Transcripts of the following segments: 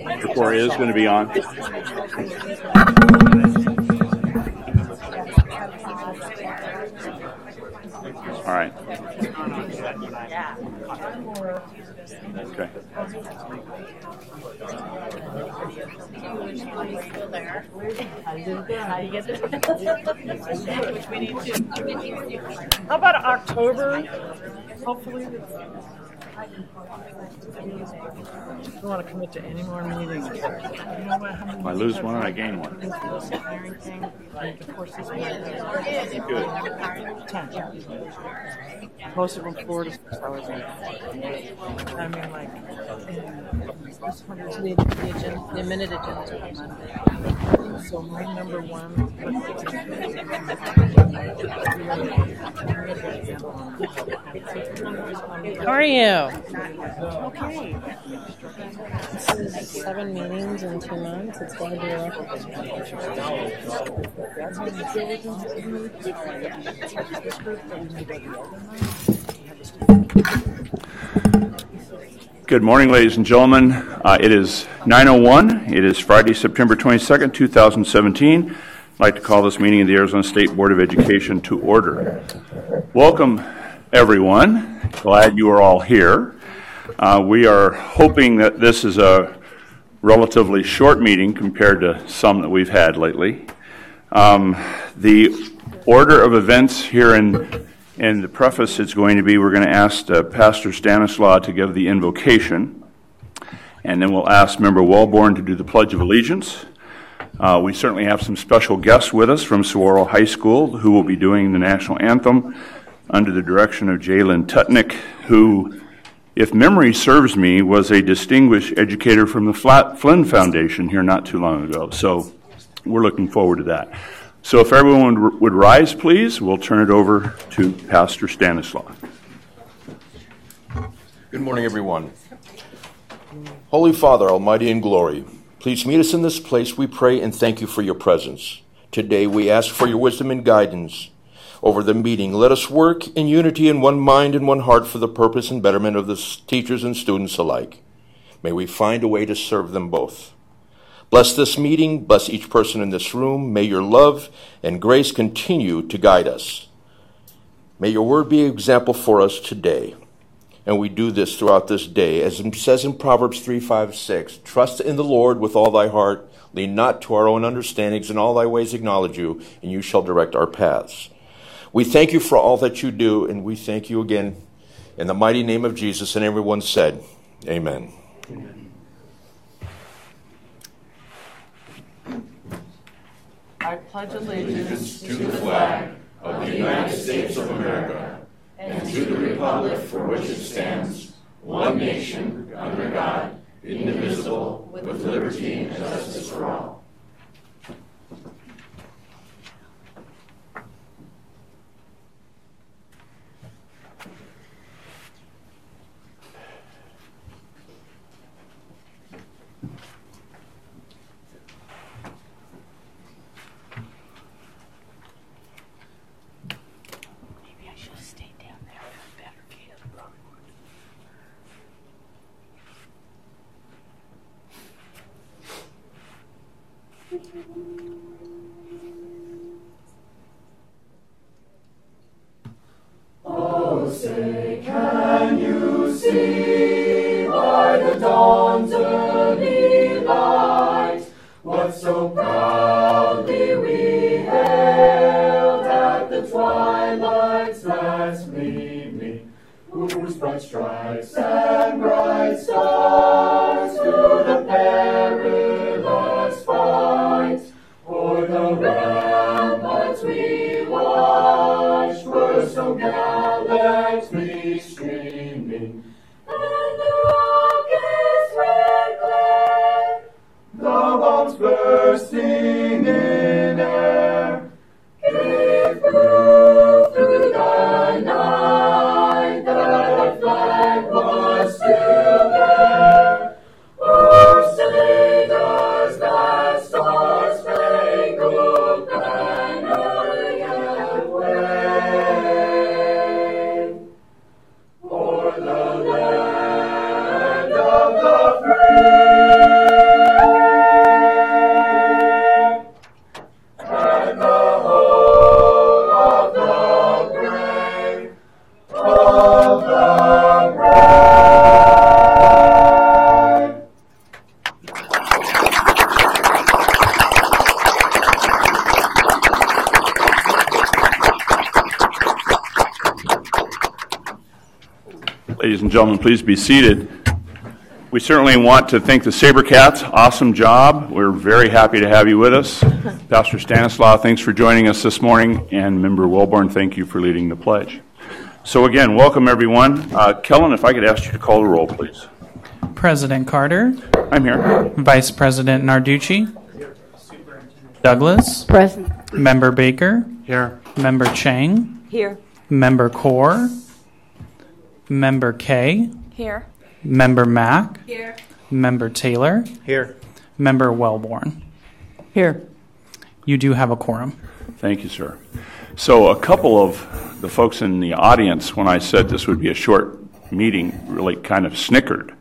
Number 4 is going to be on. All right. Okay. How about October? Hopefully. I don't want to commit to any more meetings. If I lose one, I gain one. Good. 10. Most of them 4 to 6 hours. I mean, like, the minute agenda on Monday. So my number 1. How are you? Okay. This is 7 meetings in 2 months. It's going to be rough. Good morning, ladies and gentlemen. It is 9:01. It is Friday, September 22nd, 2017. I'd like to call this meeting of the Arizona State Board of Education to order. Welcome, everyone. Glad you are all here. We are hoping that this is a relatively short meeting compared to some that we've had lately. The order of events here in the preface is going to be, we're going to ask Pastor Stanislaw to give the invocation, and then we'll ask Member Wellborn to do the Pledge of Allegiance. We certainly have some special guests with us from Saguaro High School who will be doing the national anthem under the direction of Jalen Tutnick, who, if memory serves me, was a distinguished educator from the Flynn Foundation here not too long ago. So we're looking forward to that. So if everyone would rise, please, we'll turn it over to Pastor Stanislaw. Good morning, everyone. Holy Father, Almighty in glory, please meet us in this place, we pray, and thank you for your presence. Today we ask for your wisdom and guidance over the meeting. Let us work in unity in one mind and one heart for the purpose and betterment of the teachers and students alike. May we find a way to serve them both. Bless this meeting, bless each person in this room. May your love and grace continue to guide us. May your word be an example for us today. And we do this throughout this day. As it says in Proverbs 3:5-6, trust in the Lord with all thy heart, lean not to our own understandings, in all thy ways acknowledge you, and you shall direct our paths. We thank you for all that you do, and we thank you again in the mighty name of Jesus. And everyone said, amen. Amen. I pledge allegiance to the flag of the United States of America and to the republic for which it stands, one nation, under God, indivisible, with liberty and justice for all. Oh, say, can you see by the dawn's early light what so proudly we hailed at the twilight's last gleaming, whose bright stripes and bright stars through the perilous fight o'er the ramparts we watched were so gallantly streaming, and the rocket's red glare, the bombs bursting in air, gave proof through the night that our flag was still there. Oh, say does that star-spangled Ladies and gentlemen, please be seated. We certainly want to thank the Sabercats. Awesome job. We're very happy to have you with us. Pastor Stanislaw, thanks for joining us this morning. And Member Wellborn, thank you for leading the pledge. So again, welcome everyone. Kellen, if I could ask you to call the roll, please. President Carter. I'm here. Vice President Narducci. Douglas. Present. Member Baker. Here. Member Chang. Here. Member Kaur. Member Kay. Here. Member Mack. Here. Member Taylor. Here. Member Wellborn. Here. You do have a quorum. Thank you, sir. So a couple of the folks in the audience, when I said this would be a short meeting, really kind of snickered.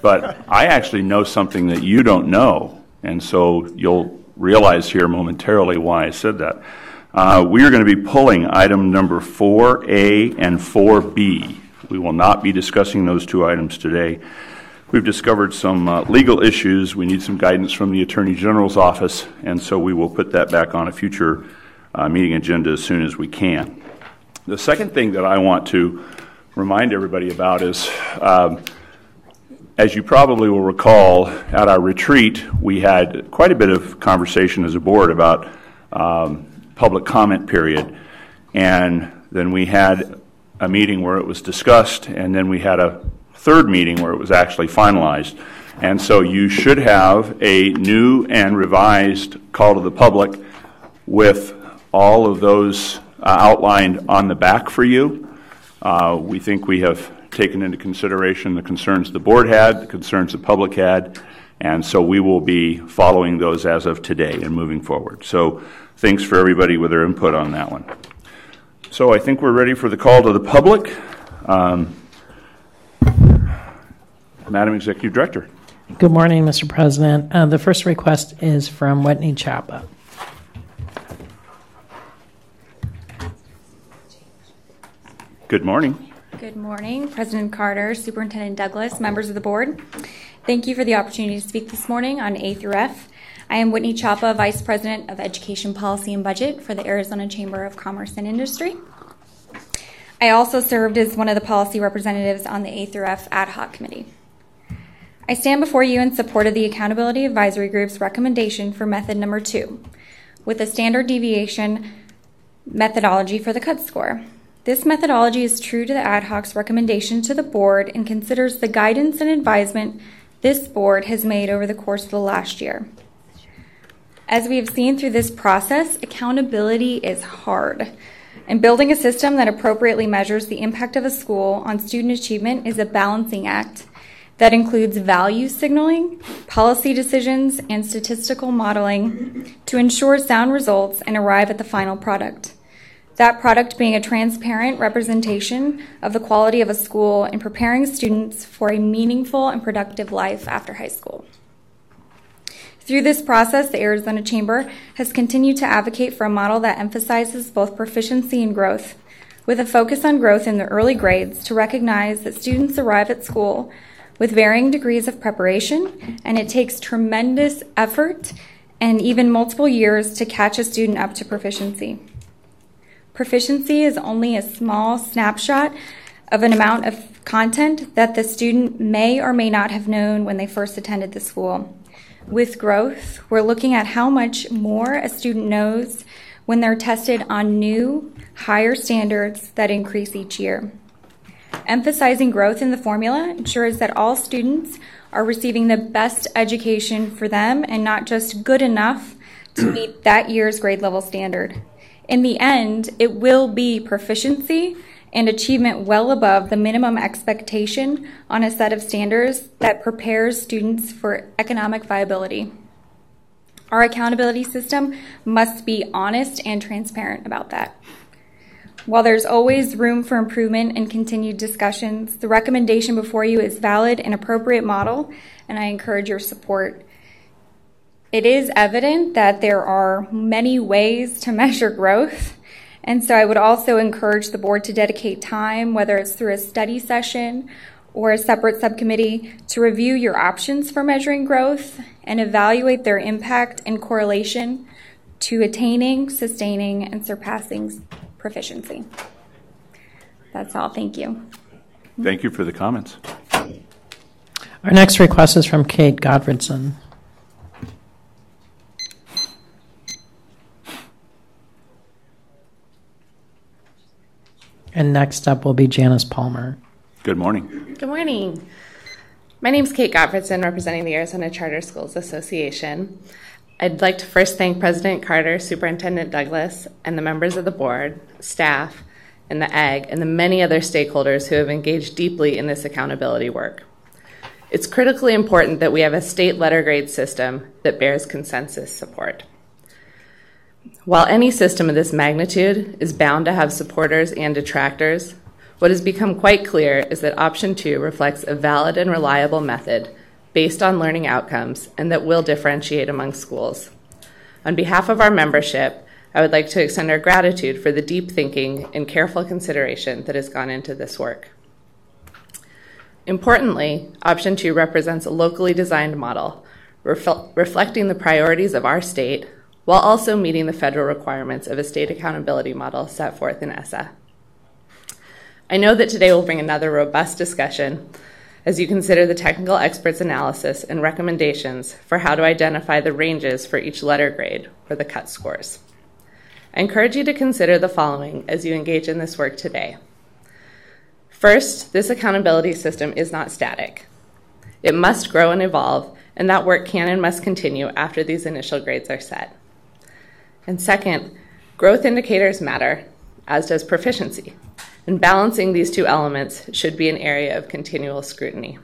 But I actually know something that you don't know, and so you'll realize here momentarily why I said that. We are going to be pulling item number 4A and 4B. We will not be discussing those two items today. We've discovered some legal issues. We need some guidance from the Attorney General's office, and so we will put that back on a future meeting agenda as soon as we can. The second thing that I want to remind everybody about is, as you probably will recall, at our retreat, we had quite a bit of conversation as a board about public comment period, and then we had a meeting where it was discussed, and then we had a third meeting where it was actually finalized. And so you should have a new and revised call to the public with all of those outlined on the back for you. We think we have taken into consideration the concerns the board had, the concerns the public had, and so we will be following those as of today and moving forward. So thanks for everybody with their input on that one. So I think we're ready for the call to the public. Madam Executive Director. Good morning, Mr. President. The first request is from Whitney Chapa. Good morning. Good morning, President Carter, Superintendent Douglas, members of the board. Thank you for the opportunity to speak this morning on A through F. I am Whitney Chapa, Vice President of Education Policy and Budget for the Arizona Chamber of Commerce and Industry. I also served as one of the policy representatives on the A through F Ad Hoc Committee. I stand before you in support of the Accountability Advisory Group's recommendation for method number 2, with a standard deviation methodology for the cut score. This methodology is true to the Ad Hoc's recommendation to the board and considers the guidance and advisement this board has made over the course of the last year. As we have seen through this process, accountability is hard, and building a system that appropriately measures the impact of a school on student achievement is a balancing act that includes value signaling, policy decisions, and statistical modeling to ensure sound results and arrive at the final product. That product being a transparent representation of the quality of a school and preparing students for a meaningful and productive life after high school. Through this process, the Arizona Chamber has continued to advocate for a model that emphasizes both proficiency and growth, with a focus on growth in the early grades to recognize that students arrive at school with varying degrees of preparation, and it takes tremendous effort and even multiple years to catch a student up to proficiency. Proficiency is only a small snapshot of an amount of content that the student may or may not have known when they first attended the school. With growth, we're looking at how much more a student knows when they're tested on new, higher standards that increase each year. Emphasizing growth in the formula ensures that all students are receiving the best education for them and not just good enough to meet that year's grade level standard. In the end, it will be proficiency and achievement well above the minimum expectation on a set of standards that prepares students for economic viability. Our accountability system must be honest and transparent about that. While there's always room for improvement and continued discussions, the recommendation before you is valid and appropriate model, and I encourage your support. It is evident that there are many ways to measure growth, and so I would also encourage the board to dedicate time, whether it's through a study session or a separate subcommittee, to review your options for measuring growth and evaluate their impact and correlation to attaining, sustaining, and surpassing proficiency. That's all. Thank you. Thank you for the comments. Our next request is from Kate Godfredson. And next up will be Janice Palmer. Good morning. Good morning. My name is Kate Gottfredson, representing the Arizona Charter Schools Association. I'd like to first thank President Carter, Superintendent Douglas, and the members of the board, staff, and the AG, and the many other stakeholders who have engaged deeply in this accountability work. It's critically important that we have a state letter grade system that bears consensus support. While any system of this magnitude is bound to have supporters and detractors, what has become quite clear is that option 2 reflects a valid and reliable method based on learning outcomes and that will differentiate among schools. On behalf of our membership, I would like to extend our gratitude for the deep thinking and careful consideration that has gone into this work. Importantly, option 2 represents a locally designed model, reflecting the priorities of our state while also meeting the federal requirements of a state accountability model set forth in ESSA. I know that today will bring another robust discussion as you consider the technical experts' analysis and recommendations for how to identify the ranges for each letter grade or the cut scores. I encourage you to consider the following as you engage in this work today. First, this accountability system is not static. It must grow and evolve, and that work can and must continue after these initial grades are set. And second, growth indicators matter, as does proficiency, and balancing these two elements should be an area of continual scrutiny.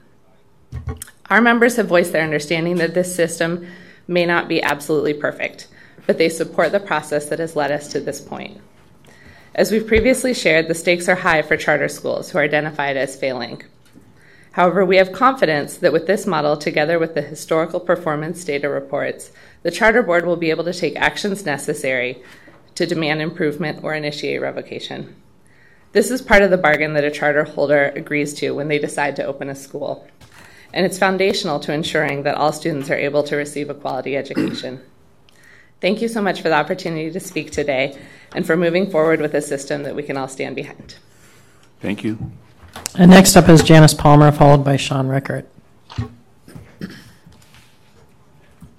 Our members have voiced their understanding that this system may not be absolutely perfect, but they support the process that has led us to this point. As we've previously shared, the stakes are high for charter schools who are identified as failing. However, we have confidence that with this model, together with the historical performance data reports, the Charter Board will be able to take actions necessary to demand improvement or initiate revocation. This is part of the bargain that a charter holder agrees to when they decide to open a school, and it's foundational to ensuring that all students are able to receive a quality education. Thank you so much for the opportunity to speak today and for moving forward with a system that we can all stand behind. Thank you. And next up is Janice Palmer, followed by Sean Rickert.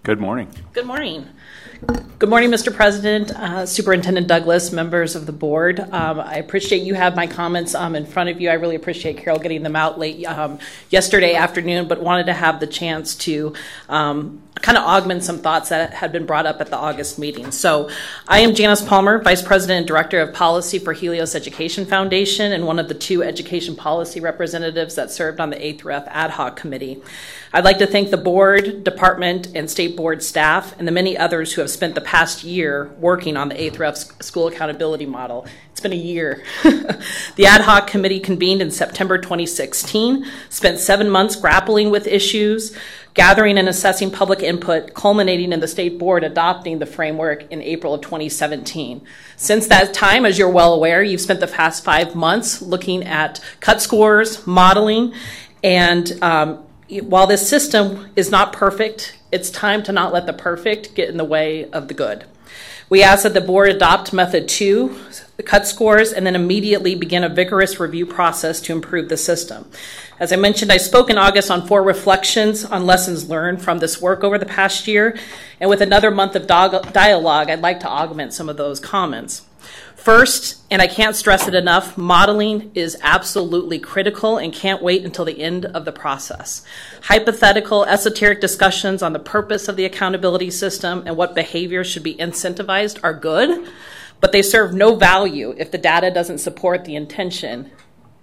Good morning. Good morning. Good morning, Mr. President, Superintendent Douglas, members of the board. I appreciate you have my comments in front of you. I really appreciate Carol getting them out late yesterday afternoon, but wanted to have the chance to kind of augment some thoughts that had been brought up at the August meeting. So I am Janice Palmer, Vice President and Director of Policy for Helios Education Foundation and one of the 2 education policy representatives that served on the A through F ad hoc committee. I'd like to thank the board, department, and state board staff and the many others who have spent the past year working on the A through F school accountability model. It's been a year. The ad hoc committee convened in September 2016, spent 7 months grappling with issues, gathering and assessing public input, culminating in the state board adopting the framework in April of 2017. Since that time, as you're well aware, you've spent the past 5 months looking at cut scores, modeling, and while this system is not perfect, it's time to not let the perfect get in the way of the good. We ask that the board adopt method 2, the cut scores, and then immediately begin a vigorous review process to improve the system. As I mentioned, I spoke in August on 4 reflections on lessons learned from this work over the past year, and with another month of dialogue, I'd like to augment some of those comments. First, and I can't stress it enough, modeling is absolutely critical and can't wait until the end of the process. Hypothetical, esoteric discussions on the purpose of the accountability system and what behaviors should be incentivized are good, but they serve no value if the data doesn't support the intention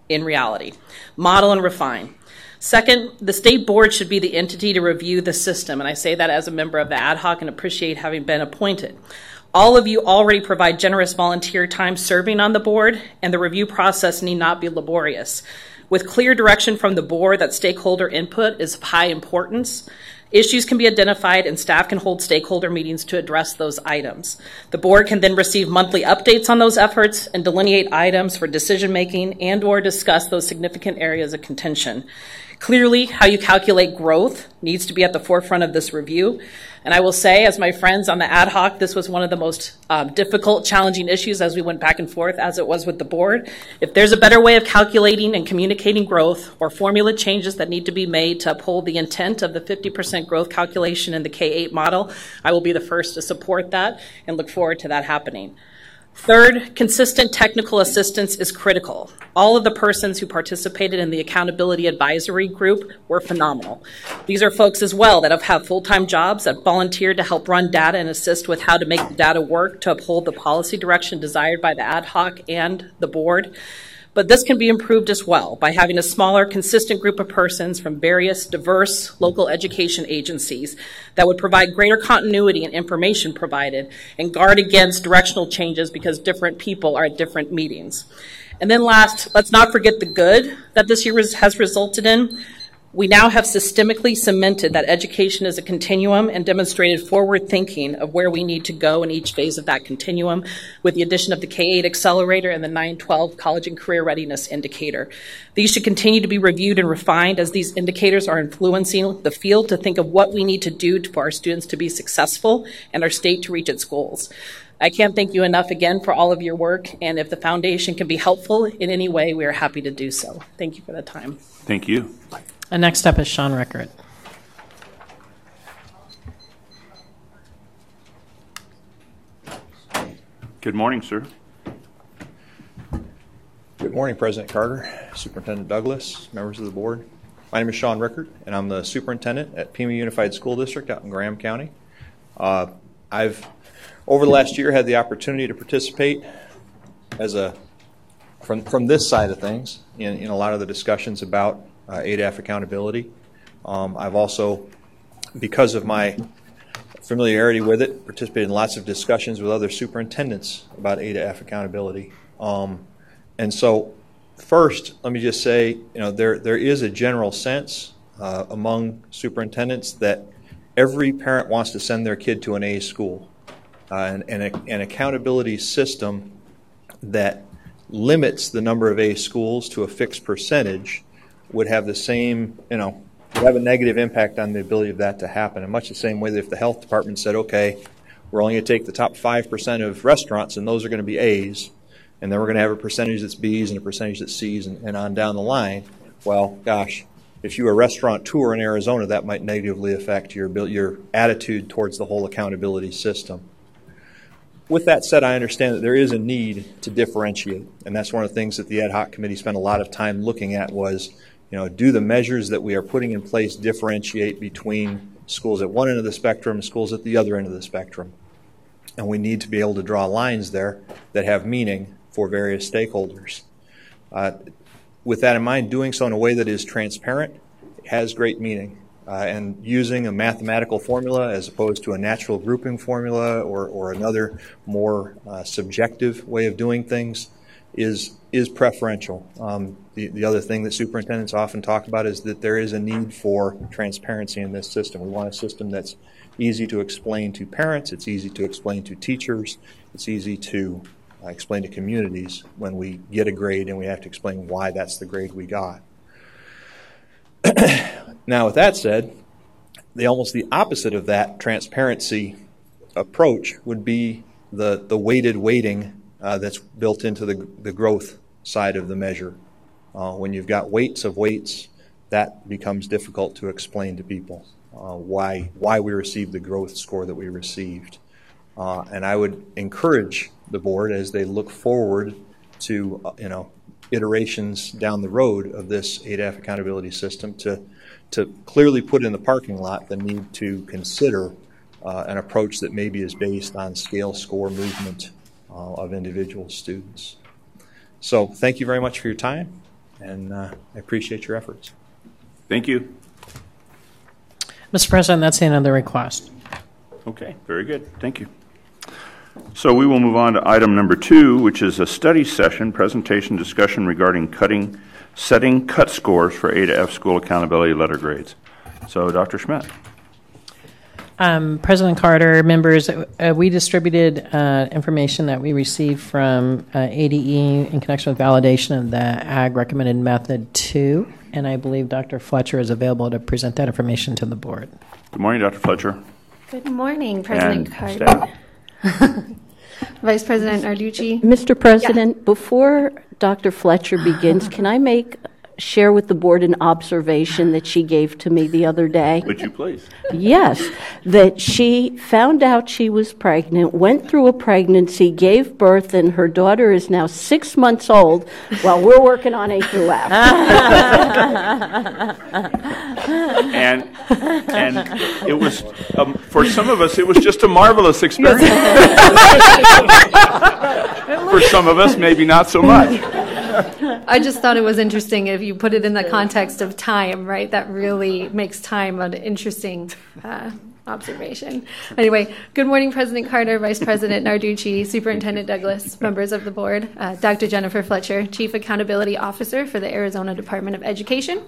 in reality. Model and refine. Second, the state board should be the entity to review the system, and I say that as a member of the ad hoc and appreciate having been appointed. All of you already provide generous volunteer time serving on the board, and the review process need not be laborious. With clear direction from the board that stakeholder input is of high importance, issues can be identified and staff can hold stakeholder meetings to address those items. The board can then receive monthly updates on those efforts and delineate items for decision making and or discuss those significant areas of contention. Clearly, how you calculate growth needs to be at the forefront of this review. And I will say, as my friends on the ad hoc, this was one of the most difficult, challenging issues as we went back and forth, as it was with the board. If there's a better way of calculating and communicating growth or formula changes that need to be made to uphold the intent of the 50% growth calculation in the K-8 model, I will be the first to support that and look forward to that happening. Third, consistent technical assistance is critical. All of the persons who participated in the accountability advisory group were phenomenal. These are folks as well that have full-time jobs that volunteered to help run data and assist with how to make the data work to uphold the policy direction desired by the ad hoc and the board. But this can be improved as well by having a smaller, consistent group of persons from various diverse local education agencies that would provide greater continuity in information provided and guard against directional changes because different people are at different meetings. And then last, let's not forget the good that this year has resulted in. We now have systemically cemented that education is a continuum and demonstrated forward thinking of where we need to go in each phase of that continuum with the addition of the K-8 Accelerator and the 9-12 College and Career Readiness Indicator. These should continue to be reviewed and refined as these indicators are influencing the field to think of what we need to do for our students to be successful and our state to reach its goals. I can't thank you enough again for all of your work, and if the foundation can be helpful in any way, we are happy to do so. Thank you for the time. Thank you. And next up is Sean Rickert. Good morning, sir. Good morning, President Carter, Superintendent Douglas, members of the board. My name is Sean Rickert, and I'm the superintendent at Pima Unified School District out in Graham County. I've, over the last year, had the opportunity to participate from this side of things in a lot of the discussions about ADAF accountability. I've also, because of my familiarity with it, participated in lots of discussions with other superintendents about ADAF accountability. And so, first, let me just say, there is a general sense among superintendents that every parent wants to send their kid to an A school. And an accountability system that limits the number of A schools to a fixed percentage would have the same, would have a negative impact on the ability of that to happen. In much the same way that if the health department said, okay, we're only going to take the top 5% of restaurants and those are going to be A's, and then we're going to have a percentage that's B's and a percentage that's C's and on down the line, well, gosh, if you're a restaurateur in Arizona, that might negatively affect your attitude towards the whole accountability system. With that said, I understand that there is a need to differentiate, and that's one of the things that the ad hoc committee spent a lot of time looking at was, do the measures that we are putting in place differentiate between schools at one end of the spectrum and schools at the other end of the spectrum? And we need to be able to draw lines there that have meaning for various stakeholders. With that in mind, doing so in a way that is transparent has great meaning. And using a mathematical formula as opposed to a natural grouping formula or another more subjective way of doing things is preferential. The other thing that superintendents often talk about is that there is a need for transparency in this system. We want a system that's easy to explain to parents, it's easy to explain to teachers, it's easy to explain to communities when we get a grade and we have to explain why that's the grade we got. Now, with that said, almost the opposite of that transparency approach would be the weighted weighting that's built into the growth side of the measure. When you've got weights of weights, that becomes difficult to explain to people why we received the growth score that we received. And I would encourage the board as they look forward to iterations down the road of this ADAF accountability system to clearly put in the parking lot the need to consider an approach that maybe is based on scale score movement of individual students. So thank you very much for your time, and I appreciate your efforts. Thank you. Mr. President, that's the end of the request. Okay, very good. Thank you. So we will move on to item number 2, which is a study session, presentation discussion regarding setting cut scores for A to F school accountability letter grades. So Dr. Schmidt. President Carter, members, we distributed information that we received from ADE in connection with validation of the Ag Recommended Method 2. and I believe Dr. Fletcher is available to present that information to the board. Good morning, Dr. Fletcher. Good morning, President And Carter. Vice President Narducci. Mr. President, before Dr. Fletcher begins, can I share with the board an observation that she gave to me the other day? Would you please? Yes, that she found out she was pregnant, went through a pregnancy, gave birth, and her daughter is now 6 months old while we're working on A through F. And it was, for some of us, it was just a marvelous experience. For some of us, maybe not so much. I just thought it was interesting if you put it in the context of time, right? That really makes time an interesting observation. Anyway, good morning, President Carter, Vice President Narducci, Superintendent Douglas, members of the board, Dr. Jennifer Fletcher, Chief Accountability Officer for the Arizona Department of Education.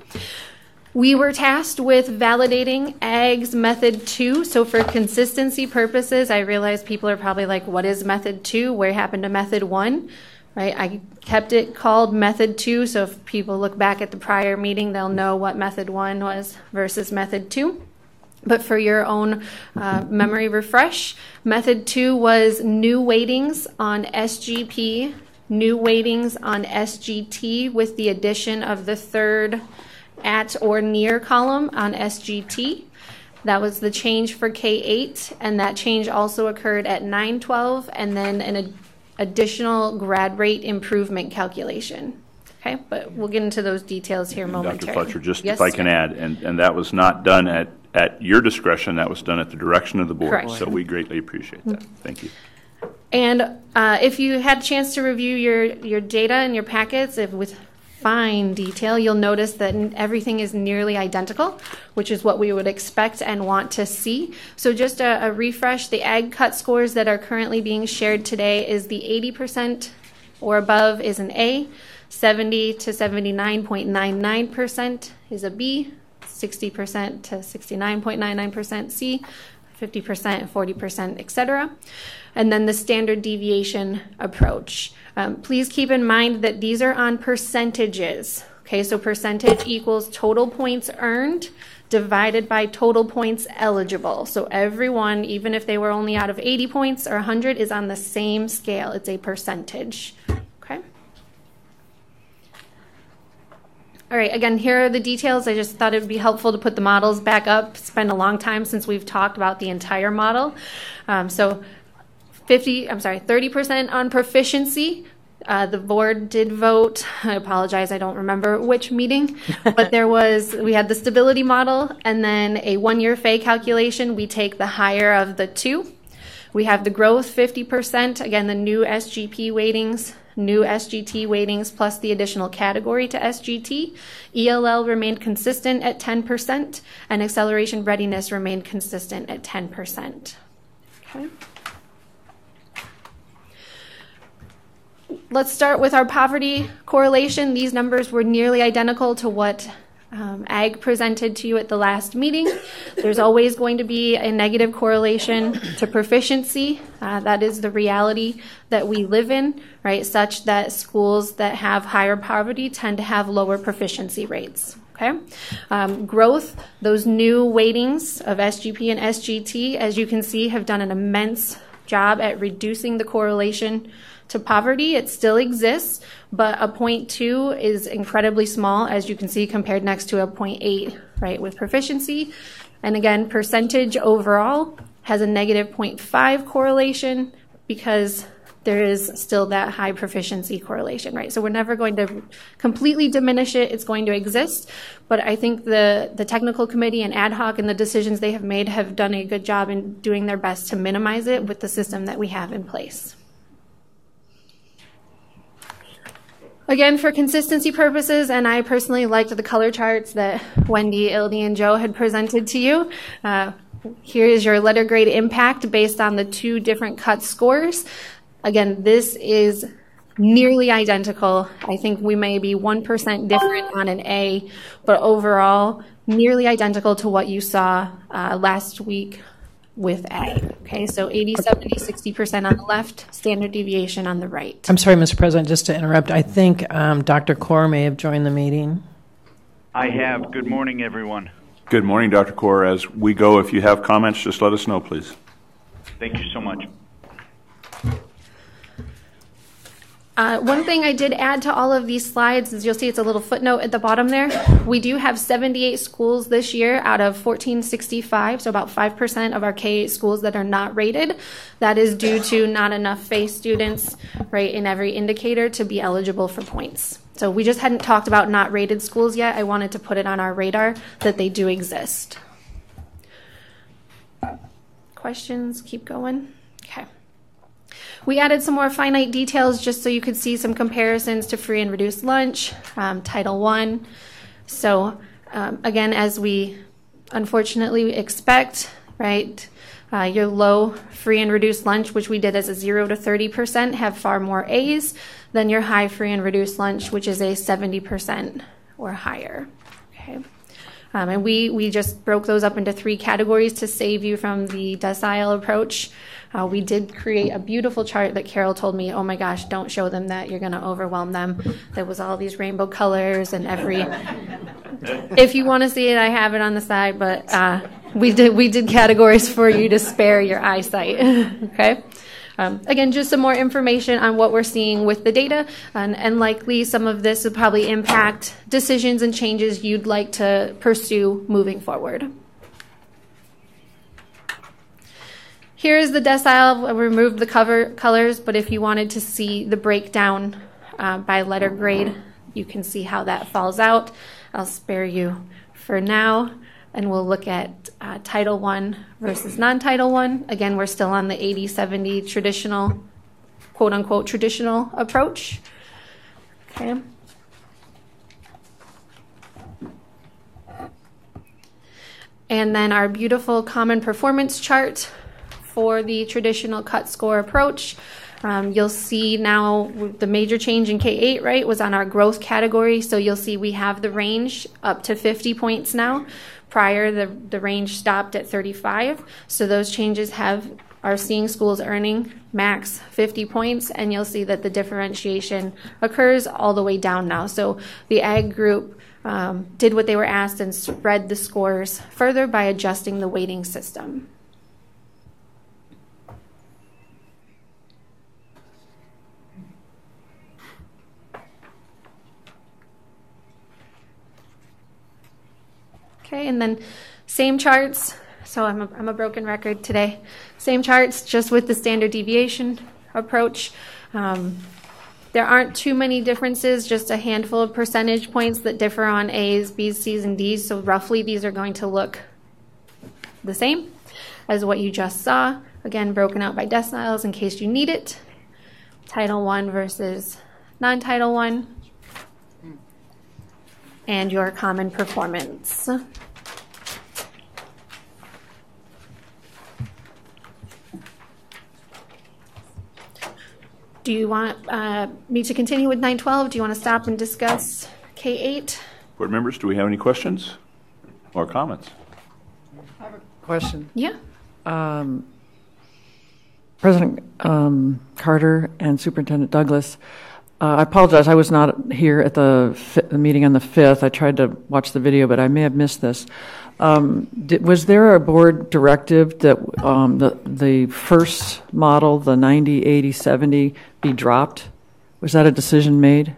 We were tasked with validating AG's Method 2. So for consistency purposes, I realize people are probably like, what is Method 2? Where happened to Method 1? Right? I kept it called Method 2, so if people look back at the prior meeting, they'll know what Method 1 was versus Method 2. But for your own memory refresh, Method 2 was new weightings on SGP, new weightings on SGT with the addition of the third at or near column on SGT. That was the change for K-8, and that change also occurred at 9-12, and then an additional grad rate improvement calculation. Okay, but we'll get into those details here momentarily. Dr. Fletcher, just yes, if I can add, and that was not done at your discretion, that was done at the direction of the board. Correct. So we greatly appreciate that. Thank you. And if you had a chance to review your data and your packets with fine detail, you'll notice that everything is nearly identical, which is what we would expect and want to see. So just a refresh, the AG cut scores that are currently being shared today is the 80% or above is an A, 70 to 79.99% is a B, 60% to 69.99% C, 50%, 40%, etc. And then the standard deviation approach. Please keep in mind that these are on percentages. Okay, so percentage equals total points earned divided by total points eligible. So everyone, even if they were only out of 80 points or 100, is on the same scale. It's a percentage. Okay. All right, again, here are the details. I just thought it would be helpful to put the models back up. It's been a long time since we've talked about the entire model. So 30% on proficiency. The board did vote. I apologize, I don't remember which meeting, but we had the stability model and then a 1-year FAE calculation. We take the higher of the two. We have the growth 50%, again, the new SGP weightings, new SGT weightings plus the additional category to SGT. ELL remained consistent at 10% and acceleration readiness remained consistent at 10%. Okay. Let's start with our poverty correlation. These numbers were nearly identical to what AG presented to you at the last meeting. There's always going to be a negative correlation to proficiency. That is the reality that we live in, right? Such that schools that have higher poverty tend to have lower proficiency rates. Okay. Growth, those new weightings of SGP and SGT, as you can see, have done an immense job at reducing the correlation to poverty. It still exists, but a 0.2 is incredibly small, as you can see, compared next to a 0.8, right, with proficiency. And again, percentage overall has a negative 0.5 correlation because there is still that high proficiency correlation, right? So we're never going to completely diminish it. It's going to exist. But I think the technical committee and ad hoc and the decisions they have made have done a good job in doing their best to minimize it with the system that we have in place. Again, for consistency purposes, and I personally liked the color charts that Wendy, Ildy, and Joe had presented to you. Here is your letter grade impact based on the two different cut scores. Again, this is nearly identical. I think we may be 1% different on an A, but overall, nearly identical to what you saw last week with A. Okay, so 80, 70, 60% on the left, standard deviation on the right. I'm sorry, Mr. President, just to interrupt. I think Dr. Kaur may have joined the meeting. I have. Good morning, everyone. Good morning, Dr. Kaur. As we go, if you have comments, just let us know, please. Thank you so much. One thing I did add to all of these slides is you'll see it's a little footnote at the bottom there. We do have 78 schools this year out of 1465, so about 5% of our K-8 schools that are not rated. That is due to not enough FACE students, right, in every indicator to be eligible for points. So we just hadn't talked about not rated schools yet. I wanted to put it on our radar that they do exist. Questions? Keep going. Okay. We added some more finite details just so you could see some comparisons to free and reduced lunch, Title I. So again, as we unfortunately expect, right, your low free and reduced lunch, which we did as a 0 to 30%, have far more A's than your high free and reduced lunch, which is a 70% or higher. Okay. And we just broke those up into 3 categories to save you from the decile approach. We did create a beautiful chart that Carol told me, oh my gosh, don't show them that, you're going to overwhelm them. There was all these rainbow colors and every, if you want to see it, I have it on the side, but we did categories for you to spare your eyesight, okay? Again, just some more information on what we're seeing with the data, and likely some of this will probably impact decisions and changes you'd like to pursue moving forward. Here is the decile. I removed the colors, but if you wanted to see the breakdown by letter grade, you can see how that falls out. I'll spare you for now, and we'll look at Title I versus non-Title I. Again, we're still on the 80-70 traditional, quote-unquote, traditional approach. Okay. And then our beautiful common performance chart for the traditional cut score approach. You'll see now the major change in K-8, right, was on our growth category. So you'll see we have the range up to 50 points now. Prior, the range stopped at 35. So those changes are seeing schools earning max 50 points, and you'll see that the differentiation occurs all the way down now. So the ag group did what they were asked and spread the scores further by adjusting the weighting system. Okay, and then same charts. So I'm a broken record today. Same charts, just with the standard deviation approach. There aren't too many differences, just a handful of percentage points that differ on A's, B's, C's, and D's. So roughly these are going to look the same as what you just saw. Again, broken out by deciles in case you need it. Title I versus non-Title I. And your common performance. Do you want me to continue with 912? Do you want to stop and discuss K-8? Board members, do we have any questions or comments? I have a question. Yeah. President Carter and Superintendent Douglas, I apologize, I was not here at the meeting on the 5th. I tried to watch the video, but I may have missed this. Was there a board directive that the first model, the 90, 80, 70, be dropped? Was that a decision made?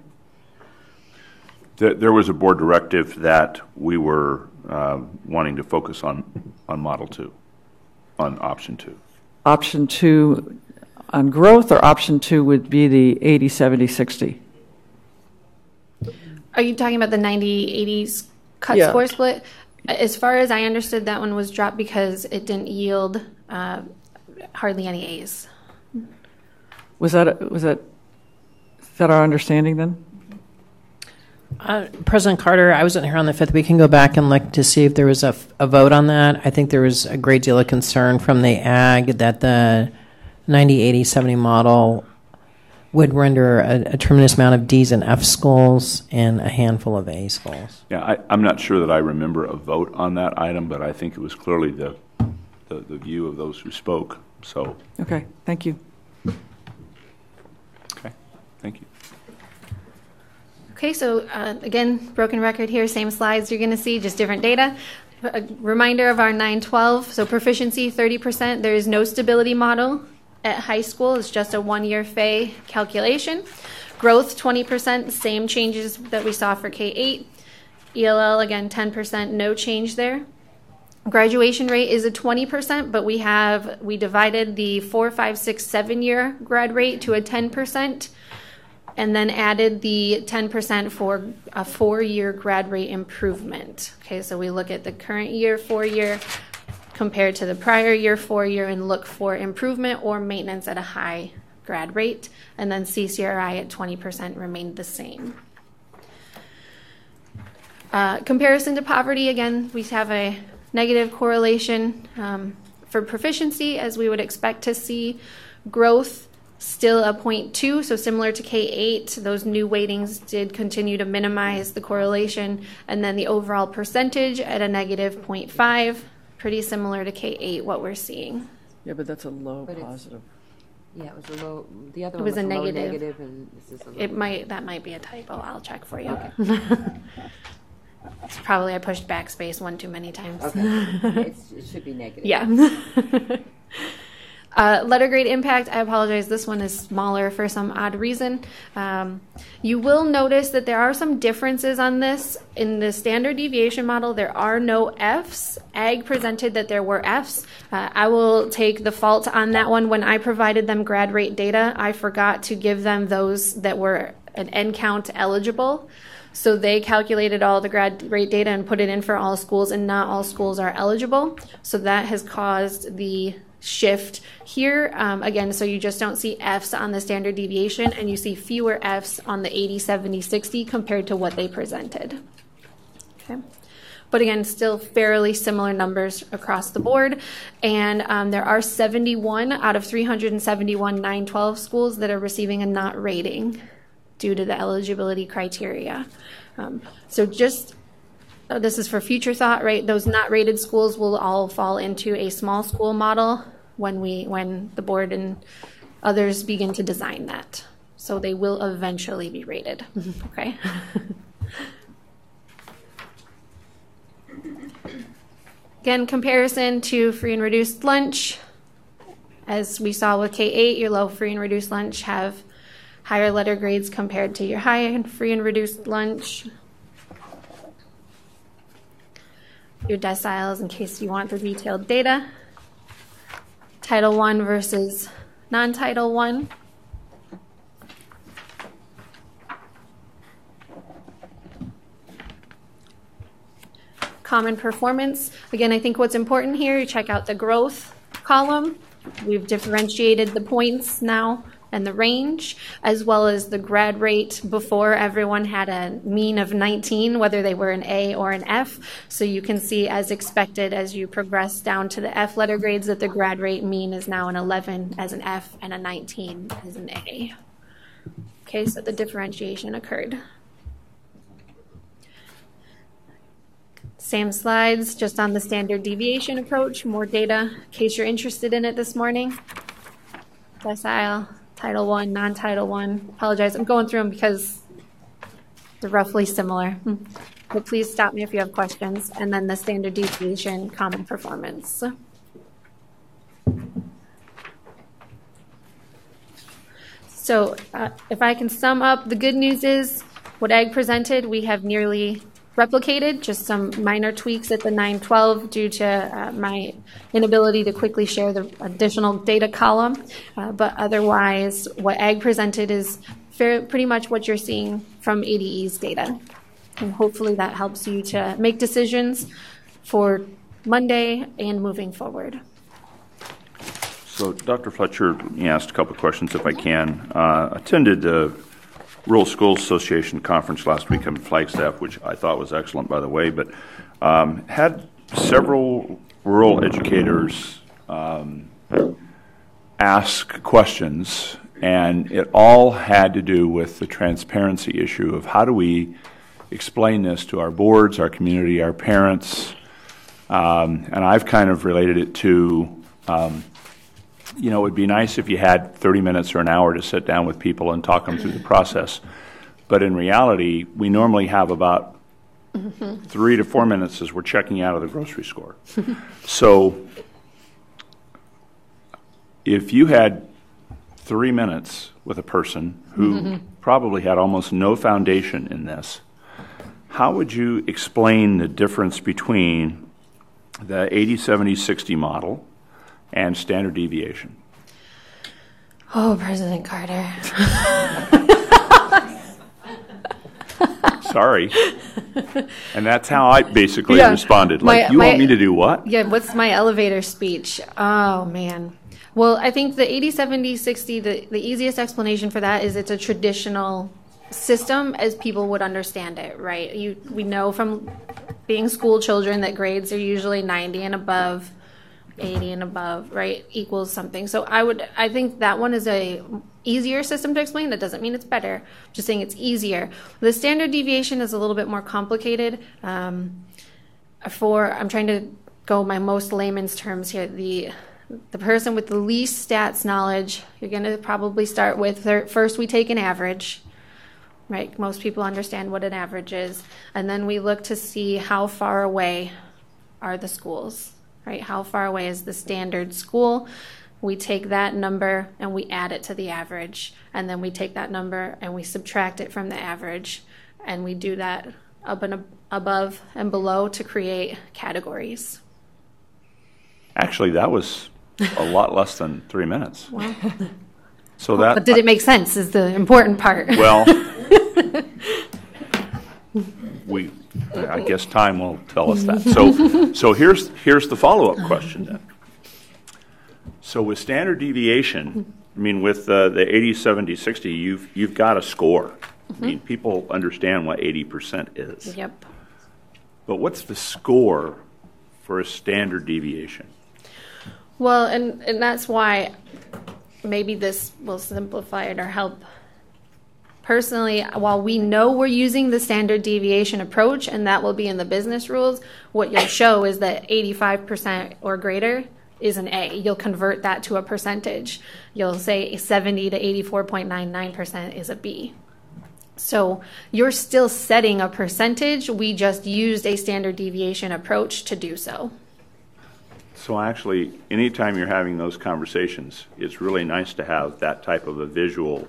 There was a board directive that we were wanting to focus on Model 2, on Option 2. Option 2 on growth, or Option 2 would be the 80, 70, 60? Are you talking about the 90, 80s cut score split? As far as I understood, that one was dropped because it didn't yield hardly any A's. Is that our understanding then? President Carter, I wasn't here on the 5th. We can go back and look to see if there was a vote on that. I think there was a great deal of concern from the ag that the 90, 80, 70 model would render a tremendous amount of D's and F schools and a handful of A schools. Yeah, I'm not sure that I remember a vote on that item, but I think it was clearly the view of those who spoke. So. Okay, thank you. Okay, thank you. Okay, so again, broken record here, same slides you're going to see, just different data. A reminder of our 912, so proficiency 30%. There is no stability model at high school. It's just a one-year FAE calculation. Growth 20%, same changes that we saw for K-8. ELL, again, 10%, no change there. Graduation rate is a 20%, but we divided the 4, 5, 6, 7-year grad rate to a 10%, and then added the 10% for a 4-year grad rate improvement. Okay, so we look at the current year 4-year compared to the prior year 4-year and look for improvement or maintenance at a high grad rate, and then CCRI at 20% remained the same. Comparison to poverty, again, we have a negative correlation for proficiency, as we would expect to see. Growth, still a 0.2, so similar to K-8, those new weightings did continue to minimize the correlation, and then the overall percentage at a negative 0.5, pretty similar to K-8, what we're seeing. Yeah, but that's a low positive. Yeah, it was a low. The other It one was a low negative, and this is a low. That might be a typo. I'll check for you. Okay. It's probably I pushed backspace one too many times. Okay. It should be negative. Yeah. Letter grade impact, I apologize, this one is smaller for some odd reason. You will notice that there are some differences on this. In the standard deviation model, there are no Fs. Ag presented that there were Fs. I will take the fault on that one. When I provided them grad rate data, I forgot to give them those that were an N count eligible. So they calculated all the grad rate data and put it in for all schools, and not all schools are eligible. So that has caused the shift here. Again, so you just don't see Fs on the standard deviation, and you see fewer Fs on the 80, 70, 60 compared to what they presented. Okay. But again, still fairly similar numbers across the board. And there are 71 out of 371 912 schools that are receiving a not rating due to the eligibility criteria. So just, this is for future thought, right? Those not rated schools will all fall into a small school model when the board and others begin to design that. So they will eventually be rated, okay? Again, comparison to free and reduced lunch. As we saw with K-8, your low free and reduced lunch have higher letter grades compared to your high and free and reduced lunch. Your deciles in case you want the detailed data. Title I versus non-Title I. Common performance. Again, I think what's important here, you check out the growth column. We've differentiated the points now and the range, as well as the grad rate. Before, everyone had a mean of 19, whether they were an A or an F. So you can see, as expected, as you progress down to the F letter grades, that the grad rate mean is now an 11 as an F and a 19 as an A. Okay, so the differentiation occurred. Same slides, just on the standard deviation approach, more data in case you're interested in it this morning. Decile, Title I, non-Title I. Apologize, I'm going through them because they're roughly similar. But please stop me if you have questions. And then the standard deviation, common performance. So if I can sum up, the good news is what Ag presented, we have nearly replicated, just some minor tweaks at the 912 due to my inability to quickly share the additional data column. But otherwise, what Ag presented is pretty much what you're seeing from ADE's data. And hopefully that helps you to make decisions for Monday and moving forward. So Dr. Fletcher, you asked a couple of questions if I can. Attended the Rural Schools Association conference last week in Flagstaff, which I thought was excellent, by the way, but had several rural educators ask questions, and it all had to do with the transparency issue of how do we explain this to our boards, our community, our parents, and I've kind of related it to it would be nice if you had 30 minutes or an hour to sit down with people and talk them through the process. But in reality, we normally have about 3 to 4 minutes as we're checking out of the grocery store. So if you had 3 minutes with a person who probably had almost no foundation in this, how would you explain the difference between the 80-70-60 model and standard deviation? Oh, President Carter. Sorry. And that's how I basically responded. Like, you want me to do what? Yeah, what's my elevator speech? Oh, man. Well, I think the 80-70-60, the easiest explanation for that is it's a traditional system as people would understand it, right? We know from being school children that grades are usually 90 and above, 80 and above, right, equals something. So I think that one is a easier system to explain. That doesn't mean it's better. I'm just saying it's easier. The standard deviation is a little bit more complicated. I'm trying to go my most layman's terms here. The person with the least stats knowledge, you're going to probably start with, first we take an average, right? Most people understand what an average is. And then we look to see how far away are the schools, right? How far away is the standard school? We take that number and we add it to the average. And then we take that number and we subtract it from the average. And we do that up and above and below to create categories. Actually, that was a lot less than 3 minutes. Well, so that. But did it make sense is the important part. Well, I guess time will tell us that. So here's the follow-up question then. So with standard deviation, I mean, with the 80-70-60, you've got a score. I mean, people understand what 80% is. Yep. But what's the score for a standard deviation? Well, and that's why maybe this will simplify it or help. Personally, while we know we're using the standard deviation approach, and that will be in the business rules, what you'll show is that 85% or greater is an A. You'll convert that to a percentage. You'll say 70 to 84.99% is a B. So you're still setting a percentage. We just used a standard deviation approach to do so. So actually, anytime you're having those conversations, it's really nice to have that type of a visual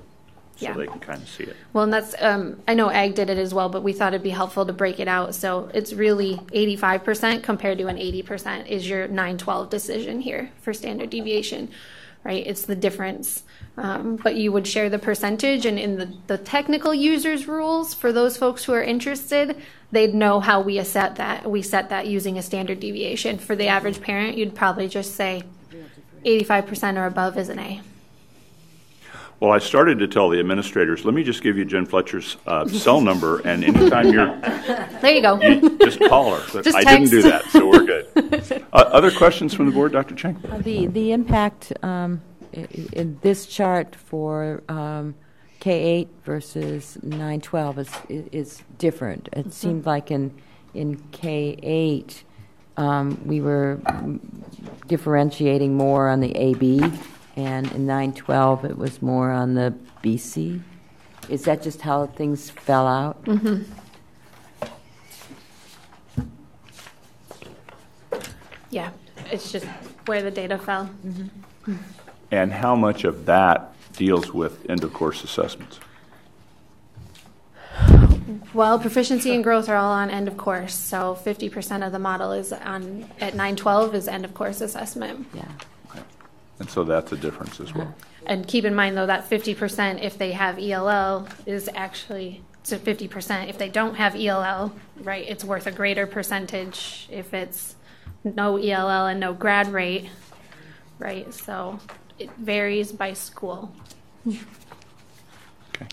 so they can kind of see it. Well, and that's, I know Ag did it as well, but we thought it'd be helpful to break it out. So it's really 85% compared to an 80% is your 912 decision here for standard deviation, right? It's the difference. But you would share the percentage, and in the technical users rules, for those folks who are interested, they'd know how we set that. We set that using a standard deviation. For the average parent, you'd probably just say 85% or above is an A. Well, I started to tell the administrators, let me just give you Jen Fletcher's cell number, and anytime you're... There you go. You just call her. But I didn't do that, so we're good. Other questions from the board, Dr. Cheng? The impact in this chart for K-8 versus 9-12 is different. It seemed like in K-8 we were differentiating more on the AB, and in 9-12 it was more on the BC. Is that just how things fell out? Mm-hmm. Yeah, it's just where the data fell. Mm-hmm. And how much of that deals with end-of-course assessments? Well, proficiency and growth are all on end of course, so 50% of the model is on at 912 is end of course assessment. Yeah. Okay. And so that's a difference as well. And keep in mind though that 50% if they have ELL is actually to 50%. If they don't have ELL, right, it's worth a greater percentage if it's no ELL and no grad rate, right? So it varies by school. Okay.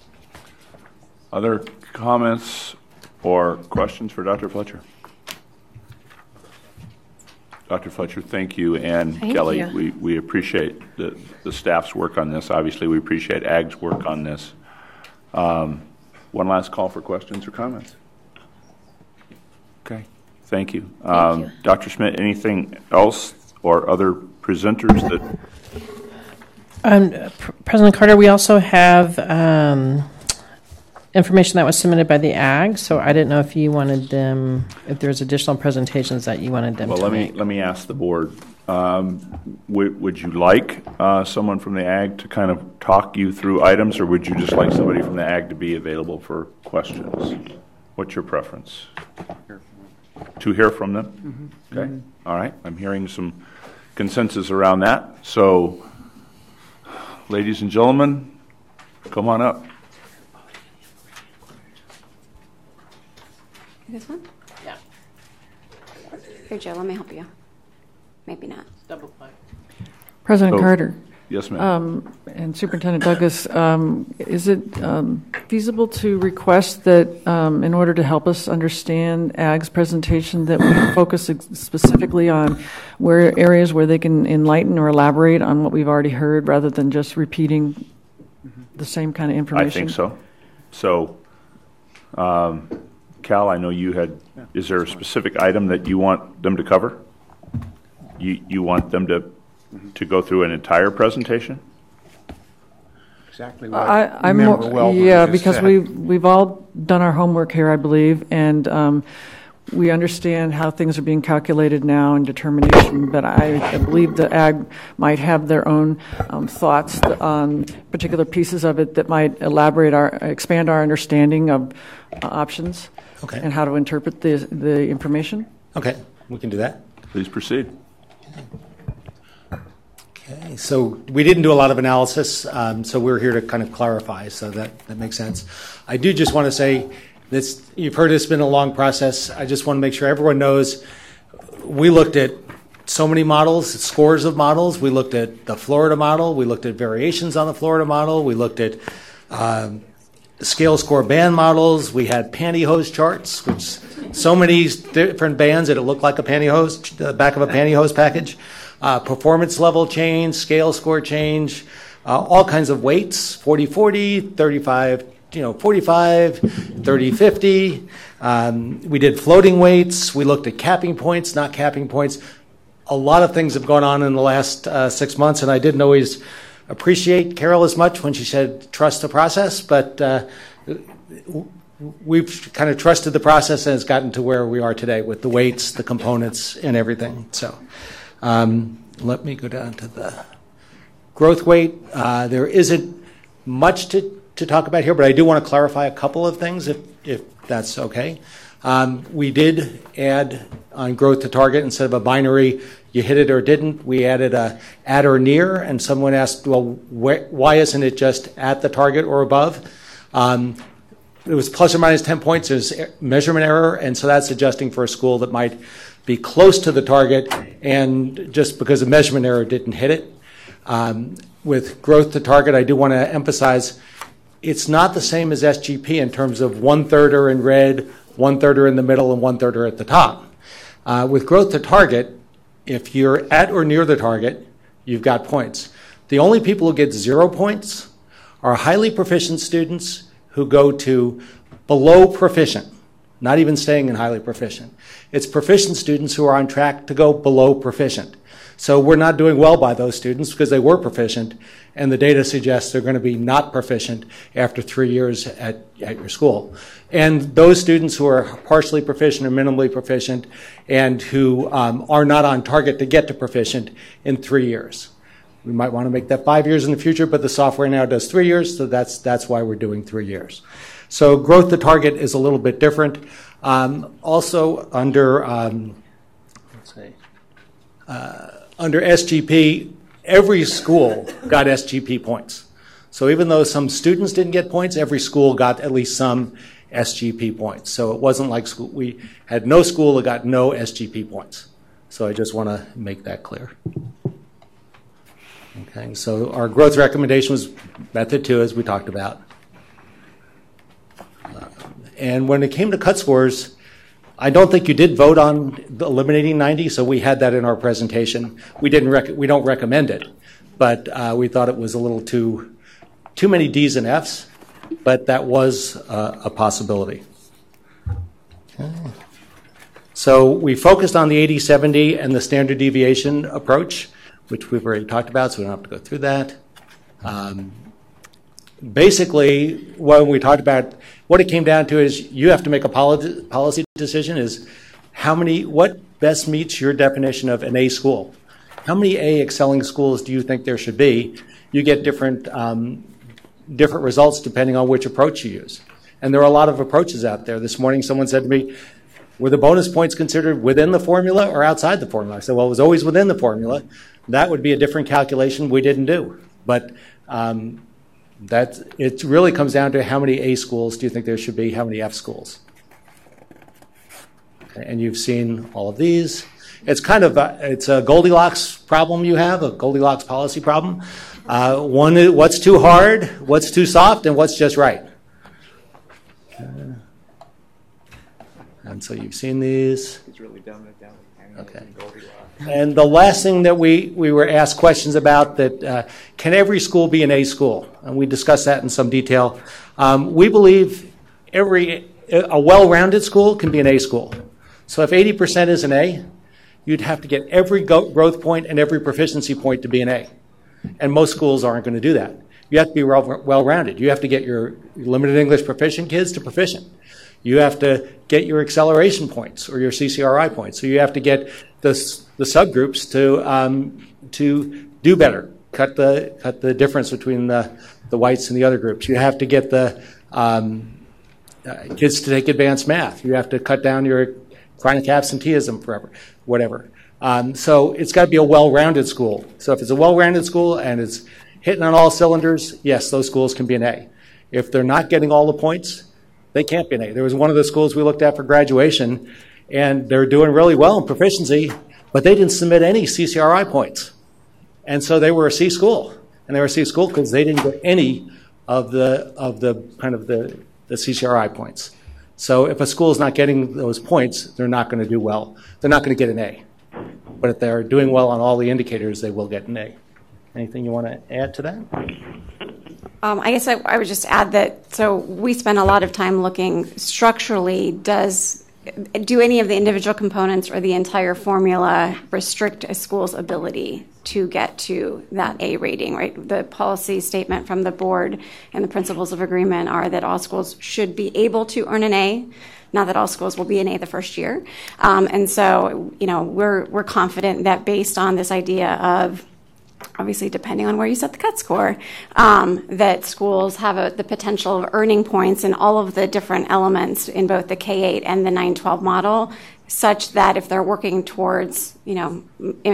Other comments or questions for Dr. Fletcher? Dr. Fletcher, thank you. And thank Kelly, you. We appreciate the staff's work on this. Obviously, we appreciate AG's work on this. One last call for questions or comments. Okay. Thank you. Thank you. Dr. Schmidt, anything else or other presenters that... President Carter, we also have information that was submitted by the ag, so I didn't know if you wanted them, if there's additional presentations that you wanted them Well, to make. let me ask the board. Would you like someone from the ag to kind of talk you through items, or would you just like somebody from the ag to be available for questions? What's your preference? To hear from them? Okay. All right. I'm hearing some consensus around that. So, ladies and gentlemen, come on up. This one? Yeah. Here, Joe, let me help you. Maybe not. Double click. President Carter. Yes, ma'am. And Superintendent Douglas, is it feasible to request that in order to help us understand AG's presentation that we focus specifically on areas where they can enlighten or elaborate on what we've already heard rather than just repeating the same kind of information? I think so. So, Cal, I know you had, is there a specific item that you want them to cover? You want them to go through an entire presentation? Exactly what Member Wellborn just because said. we've all done our homework here, I believe, and we understand how things are being calculated now and determination, but I believe the ag might have their own thoughts on particular pieces of it that might expand our understanding of options and how to interpret the information. Okay, we can do that. Please proceed. Okay, so we didn't do a lot of analysis, so we're here to kind of clarify, so that makes sense. I do just want to say, this, you've heard it's been a long process. I just want to make sure everyone knows we looked at so many models, scores of models. We looked at the Florida model. We looked at variations on the Florida model. We looked at scale score band models. We had pantyhose charts, which so many different bands that it looked like a pantyhose, the back of a pantyhose package. Performance level change, scale score change, all kinds of weights, 40-40, 35, 45, 30-50. We did floating weights. We looked at capping points, not capping points. A lot of things have gone on in the last 6 months, and I didn't always appreciate Carol as much when she said trust the process, but we've kind of trusted the process, and it's gotten to where we are today with the weights, the components, and everything. So let me go down to the growth weight. There isn't much to talk about here, but I do want to clarify a couple of things if that's okay. We did add on growth to target, instead of a binary, you hit it or didn't, we added a at or near, and someone asked, well, why isn't it just at the target or above? It was plus or minus 10 points. There's measurement error, and so that's adjusting for a school that might be close to the target, and just because of measurement error didn't hit it. With growth to target, I do want to emphasize it's not the same as SGP in terms of 1/3 are in red, 1/3 are in the middle, and 1/3 are at the top. With growth to target, if you're at or near the target, you've got points. The only people who get 0 points are highly proficient students who go to below proficient, not even staying in highly proficient. It's proficient students who are on track to go below proficient. So we're not doing well by those students because they were proficient, and the data suggests they're going to be not proficient after 3 years at your school. And those students who are partially proficient or minimally proficient and who are not on target to get to proficient in 3 years. We might want to make that 5 years in the future, but the software now does 3 years, so that's why we're doing 3 years. So growth to target is a little bit different. Also under under SGP, every school got SGP points. So even though some students didn't get points, every school got at least some SGP points. So it wasn't like we had no school that got no SGP points. So I just want to make that clear. Okay, so our growth recommendation was method 2, as we talked about. And when it came to cut scores, I don't think you did vote on eliminating 90, so we had that in our presentation. We don't recommend it, but we thought it was a little too many D's and F's, but that was a possibility. Okay. So we focused on the 80-70 and the standard deviation approach, which we've already talked about, so we don't have to go through that. basically, when we talked about what it came down to is you have to make a policy decision is what best meets your definition of an A school. How many A excelling schools do you think there should be? You get different results depending on which approach you use. And there are a lot of approaches out there. This morning someone said to me, were the bonus points considered within the formula or outside the formula? I said, well, it was always within the formula. That would be a different calculation we didn't do. But it really comes down to how many A schools do you think there should be, how many F schools. Okay, and you've seen all of these. It's kind of it's a Goldilocks problem you have, a Goldilocks policy problem. One is what's too hard, what's too soft, and what's just right. And so you've seen these. It's really dumbed it down. Okay. And the last thing that we were asked questions about, that can every school be an A school? And we discussed that in some detail. We believe a well-rounded school can be an A school. So if 80% is an A, you'd have to get every growth point and every proficiency point to be an A. And most schools aren't going to do that. You have to be well-rounded. You have to get your limited English proficient kids to proficient. You have to get your acceleration points or your CCRI points. So you have to get the subgroups to do better, cut the difference between the whites and the other groups. You have to get the kids to take advanced math. You have to cut down your chronic absenteeism forever, whatever. So it's got to be a well-rounded school. So if it's a well-rounded school and it's hitting on all cylinders, yes, those schools can be an A. If they're not getting all the points, they can't be an A. There was one of the schools we looked at for graduation, and they're doing really well in proficiency, but they didn't submit any CCRI points. And so they were a C school. And they were a C school because they didn't get any of the CCRI points. So if a school is not getting those points, they're not going to do well. They're not going to get an A. But if they're doing well on all the indicators, they will get an A. Anything you want to add to that? I guess I would just add that, so we spend a lot of time looking structurally, do any of the individual components or the entire formula restrict a school's ability to get to that A rating, right? The policy statement from the board and the principles of agreement are that all schools should be able to earn an A. Not that all schools will be an A the first year. And so, we're confident that based on this idea of, obviously depending on where you set the cut score, that schools have the potential of earning points in all of the different elements in both the K-8 and the 9-12 model, such that if they're working towards,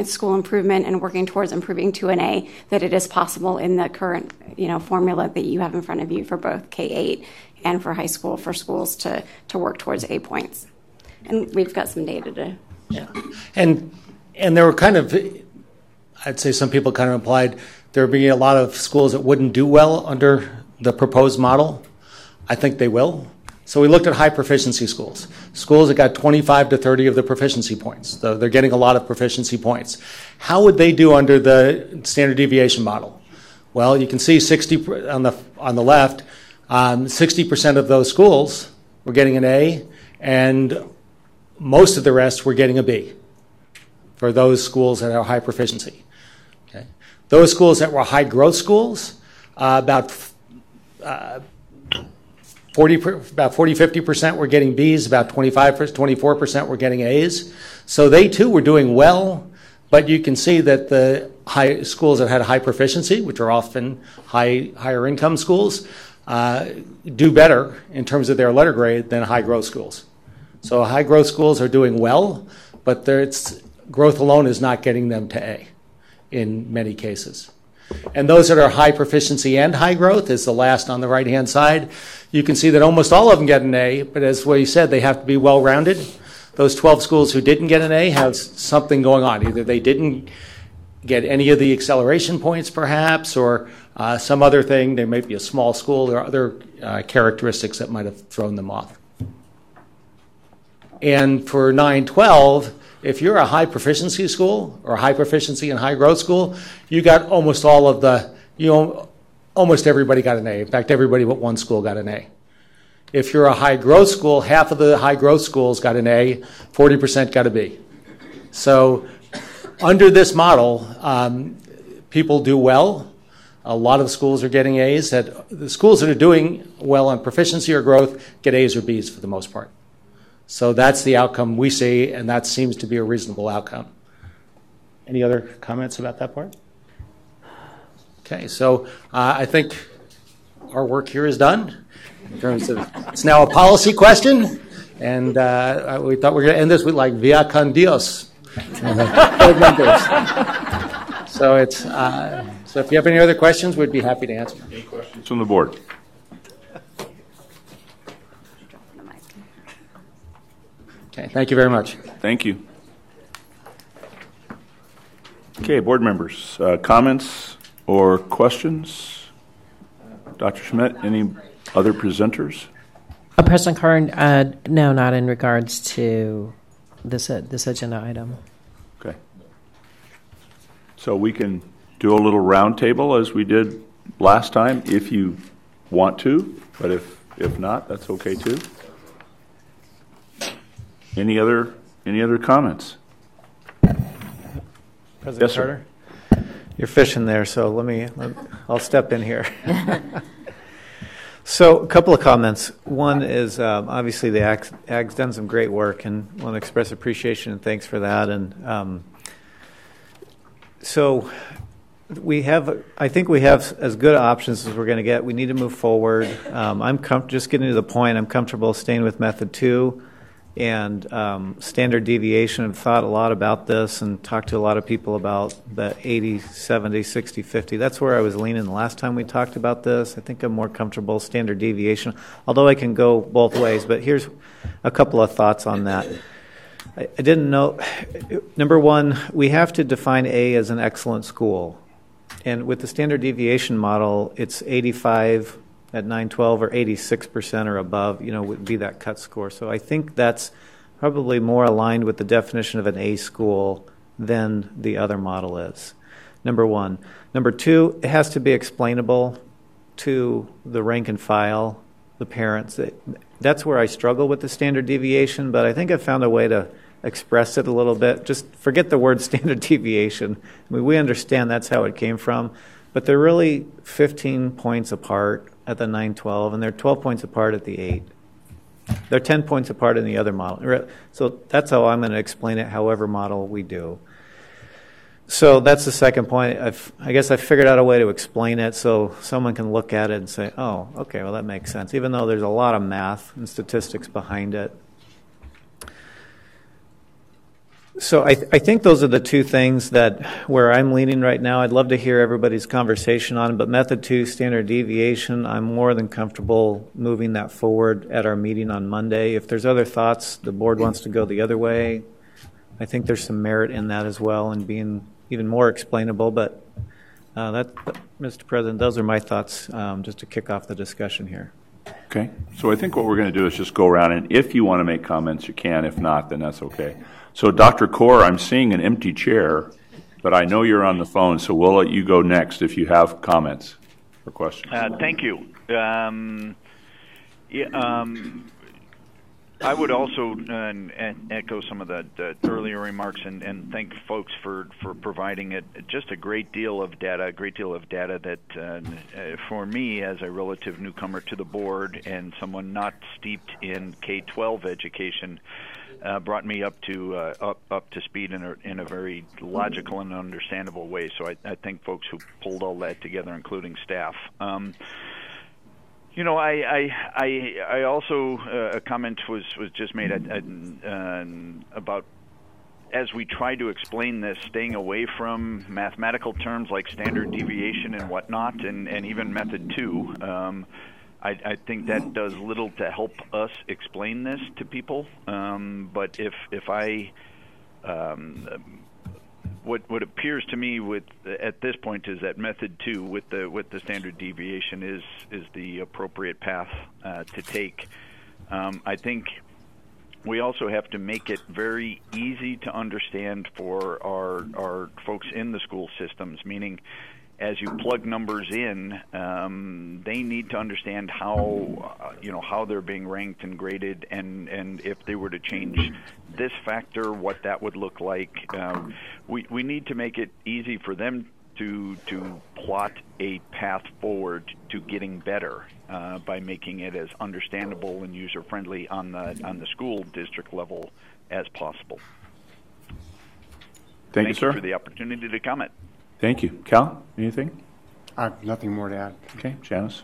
school improvement and working towards improving to an A, that it is possible in the current, formula that you have in front of you for both K-8 and for high school for schools to work towards A points. And we've got some data to show. And there were kind of, I'd say some people kind of implied there would be a lot of schools that wouldn't do well under the proposed model. I think they will. So we looked at high proficiency schools, schools that got 25 to 30 of the proficiency points. So they're getting a lot of proficiency points. How would they do under the standard deviation model? Well, you can see 60 on the left, 60% of those schools were getting an A, and most of the rest were getting a B for those schools that are high proficiency. Okay. Those schools that were high growth schools, about 40-50% were getting Bs, about 24% were getting As. So they too were doing well, but you can see that the high schools that had high proficiency, which are often higher income schools, do better in terms of their letter grade than high growth schools. So high growth schools are doing well, but growth alone is not getting them to A in many cases. And those that are high proficiency and high growth is the last on the right-hand side. You can see that almost all of them get an A, but as we said, they have to be well-rounded. Those 12 schools who didn't get an A have something going on. Either they didn't get any of the acceleration points, perhaps, or some other thing. There might be a small school or other characteristics that might have thrown them off. And for 9-12, if you're a high proficiency school or a high proficiency and high growth school, you got almost almost everybody got an A. In fact, everybody but one school got an A. If you're a high growth school, half of the high growth schools got an A, 40% got a B. So under this model, people do well. A lot of the schools are getting A's. The schools that are doing well on proficiency or growth get A's or B's for the most part. So that's the outcome we see, and that seems to be a reasonable outcome. Any other comments about that part? Okay, so I think our work here is done. In terms of, it's now a policy question, and we thought we were going to end this with like "Via con Dios." So it's so if you have any other questions, we'd be happy to answer. Any questions from the board? Okay, thank you very much. Thank you. Okay, board members, comments or questions? Dr. Schmidt, any other presenters? President Carter, no, not in regards to this agenda item. Okay. So we can do a little roundtable as we did last time if you want to, but if not, that's okay too. Any other comments? President Yes, Carter? sir. You're fishing there, so I'll step in here. So a couple of comments. One is obviously the AG's done some great work, and want to express appreciation and thanks for that. And so I think we have as good options as we're going to get. We need to move forward. Just getting to the point, I'm comfortable staying with method 2 and standard deviation. I've thought a lot about this and talked to a lot of people about the 80, 70, 60, 50. That's where I was leaning the last time we talked about this. I think I'm more comfortable standard deviation, although I can go both ways. But here's a couple of thoughts on that. I didn't know. Number one, we have to define A as an excellent school. And with the standard deviation model, it's 85 at 912 or 86% or above, would be that cut score. So I think that's probably more aligned with the definition of an A school than the other model is. Number one. Number two, it has to be explainable to the rank and file, the parents. That's where I struggle with the standard deviation, but I think I found a way to express it a little bit. Just forget the word standard deviation. I mean, we understand that's how it came from, but they're really 15 points apart at the 912, and they're 12 points apart at the 8. They're 10 points apart in the other model. So that's how I'm going to explain it, however model we do. So that's the second point. I guess I figured out a way to explain it so someone can look at it and say, oh, okay, well, that makes sense, even though there's a lot of math and statistics behind it. So I think those are the two things where I'm leaning right now. I'd love to hear everybody's conversation on it, but method 2, standard deviation, I'm more than comfortable moving that forward at our meeting on Monday. If there's other thoughts, the board wants to go the other way, I think there's some merit in that as well and being even more explainable. But Mr. President, those are my thoughts just to kick off the discussion here. Okay. So I think what we're going to do is just go around, and if you want to make comments, you can. If not, then that's okay. So, Dr. Kaur, I'm seeing an empty chair, but I know you're on the phone, so we'll let you go next if you have comments or questions. Thank you. I would also echo some of the earlier remarks and thank folks for providing just a great deal of data that for me as a relative newcomer to the board and someone not steeped in K-12 education brought me up to speed in a very logical and understandable way. So I thank folks who pulled all that together, including staff. I also a comment was just made about as we try to explain this, staying away from mathematical terms like standard deviation and whatnot, and even method 2. I think that does little to help us explain this to people. But if I what appears to me at this point is that method 2 with the standard deviation is the appropriate path to take. I think we also have to make it very easy to understand for our folks in the school systems, meaning as you plug numbers in, they need to understand how they're being ranked and graded, and if they were to change this factor, what that would look like. We need to make it easy for them to plot a path forward to getting better by making it as understandable and user friendly on the school district level as possible. Thank you, sir. For the opportunity to comment. Thank you. Cal, anything? Nothing more to add. Okay, Janice.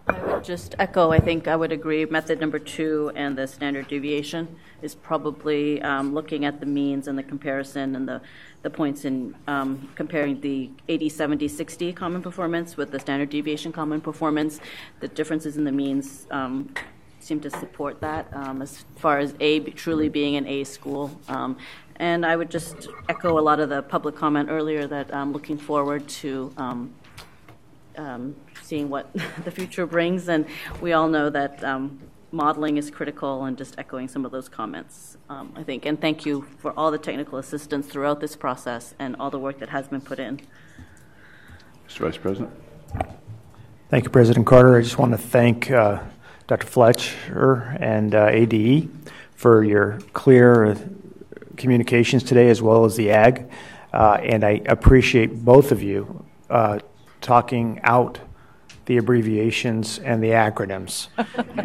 I would just echo, I think I would agree, method number 2 and the standard deviation is probably looking at the means and the comparison and the points in comparing the 80, 70, 60 common performance with the standard deviation common performance. The differences in the means seem to support that as far as truly being an A school. And I would just echo a lot of the public comment earlier that I'm looking forward to seeing what the future brings. And we all know that modeling is critical, and just echoing some of those comments, I think. And thank you for all the technical assistance throughout this process and all the work that has been put in. Mr. Vice President. Thank you, President Carter. I just want to thank Dr. Fletcher and ADE for your clear communications today, as well as the AG. And I appreciate both of you talking out the abbreviations and the acronyms.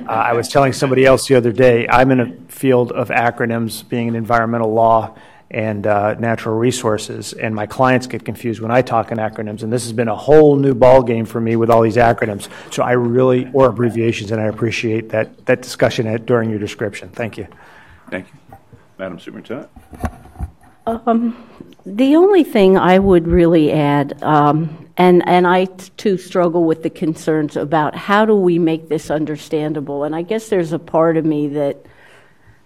I was telling somebody else the other day, I'm in a field of acronyms, being in environmental law and natural resources, and my clients get confused when I talk in acronyms, and this has been a whole new ball game for me with all these acronyms. So I really, or abbreviations, and I appreciate that discussion during your description. Thank you. Thank you. Madam Superintendent. The only thing I would really add, and I too struggle with the concerns about how do we make this understandable, and I guess there's a part of me that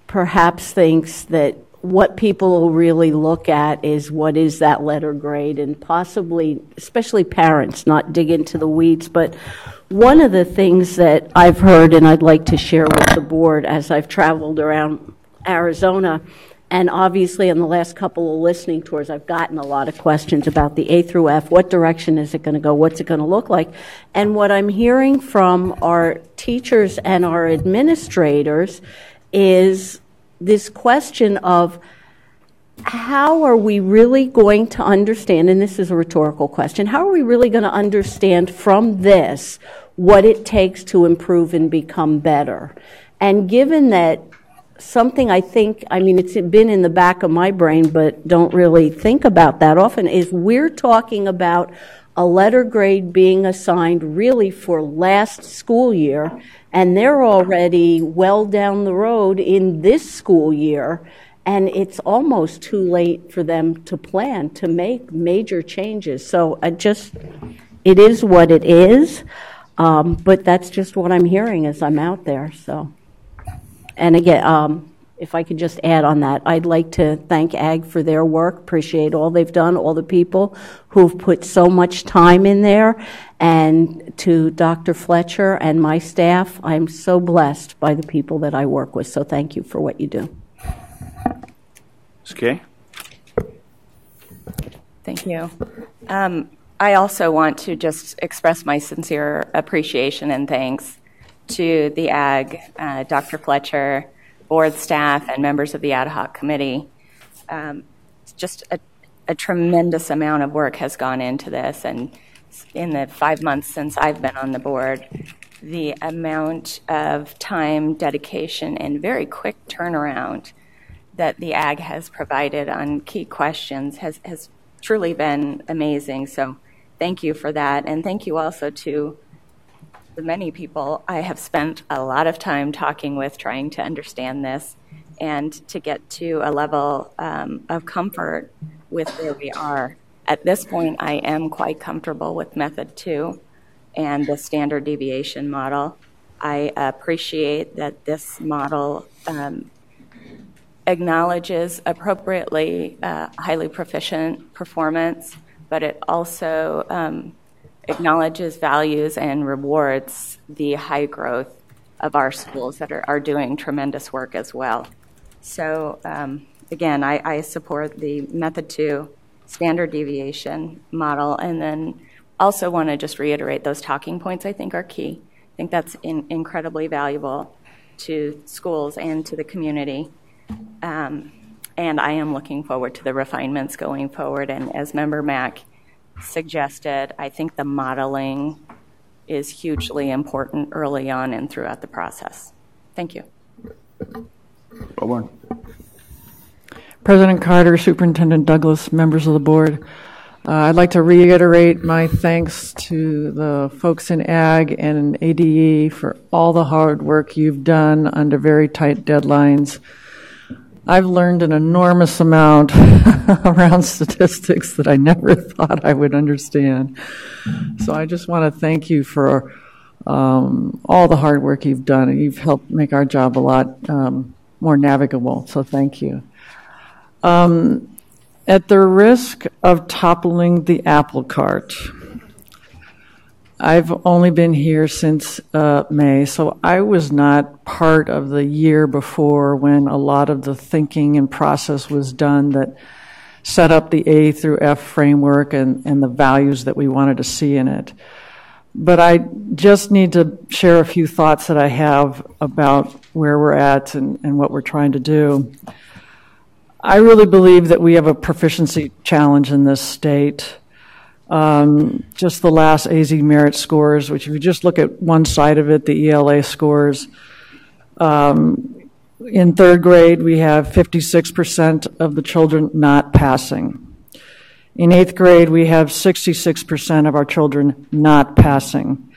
perhaps thinks that what people will really look at is what is that letter grade, and possibly, especially parents, not dig into the weeds. But one of the things that I've heard, and I'd like to share with the board as I've traveled around Arizona, and obviously in the last couple of listening tours, I've gotten a lot of questions about the A through F. What direction is it going to go? What's it going to look like? And what I'm hearing from our teachers and our administrators is this question of how are we really going to understand, and this is a rhetorical question, how are we really going to understand from this what it takes to improve and become better? And given that something I think, I mean, it's been in the back of my brain, but don't really think about that often, is we're talking about a letter grade being assigned really for last school year, and they're already well down the road in this school year, and it's almost too late for them to plan to make major changes. So it is what it is, but that's just what I'm hearing as I'm out there. So, and again, if I could just add on that, I'd like to thank AG for their work, appreciate all they've done, all the people who've put so much time in there, and to Dr. Fletcher and my staff, I'm so blessed by the people that I work with, so thank you for what you do. Ms. Kay? Thank you. I also want to just express my sincere appreciation and thanks to the AG, Dr. Fletcher, board staff, and members of the ad hoc committee. Just a tremendous amount of work has gone into this, and in the 5 months since I've been on the board, the amount of time, dedication, and very quick turnaround that the AG has provided on key questions has truly been amazing. So thank you for that, and thank you also to the many people I have spent a lot of time talking with, trying to understand this and to get to a level of comfort with where we are. At this point, I am quite comfortable with Method 2 and the standard deviation model. I appreciate that this model acknowledges appropriately highly proficient performance, but it also acknowledges, values, and rewards the high growth of our schools that are doing tremendous work as well. So again, I support the Method 2 standard deviation model, and then also want to just reiterate those talking points I think are key. I think that's incredibly valuable to schools and to the community. And I am looking forward to the refinements going forward. And as Member Mack suggested, I think the modeling is hugely important early on and throughout the process. Thank you. Wellborn. President Carter, Superintendent Douglas, members of the board, I'd like to reiterate my thanks to the folks in AG and ADE for all the hard work you've done under very tight deadlines. I've learned an enormous amount around statistics that I never thought I would understand. So I just want to thank you for all the hard work you've done. You've helped make our job a lot more navigable, so thank you. At the risk of toppling the apple cart, I've only been here since May, so I was not part of the year before when a lot of the thinking and process was done that set up the A through F framework and the values that we wanted to see in it. But I just need to share a few thoughts that I have about where we're at and what we're trying to do. I really believe that we have a proficiency challenge in this state. Just the last AZ merit scores, which if you just look at one side of it, the ELA scores, in third grade we have 56% of the children not passing. In eighth grade we have 66% of our children not passing.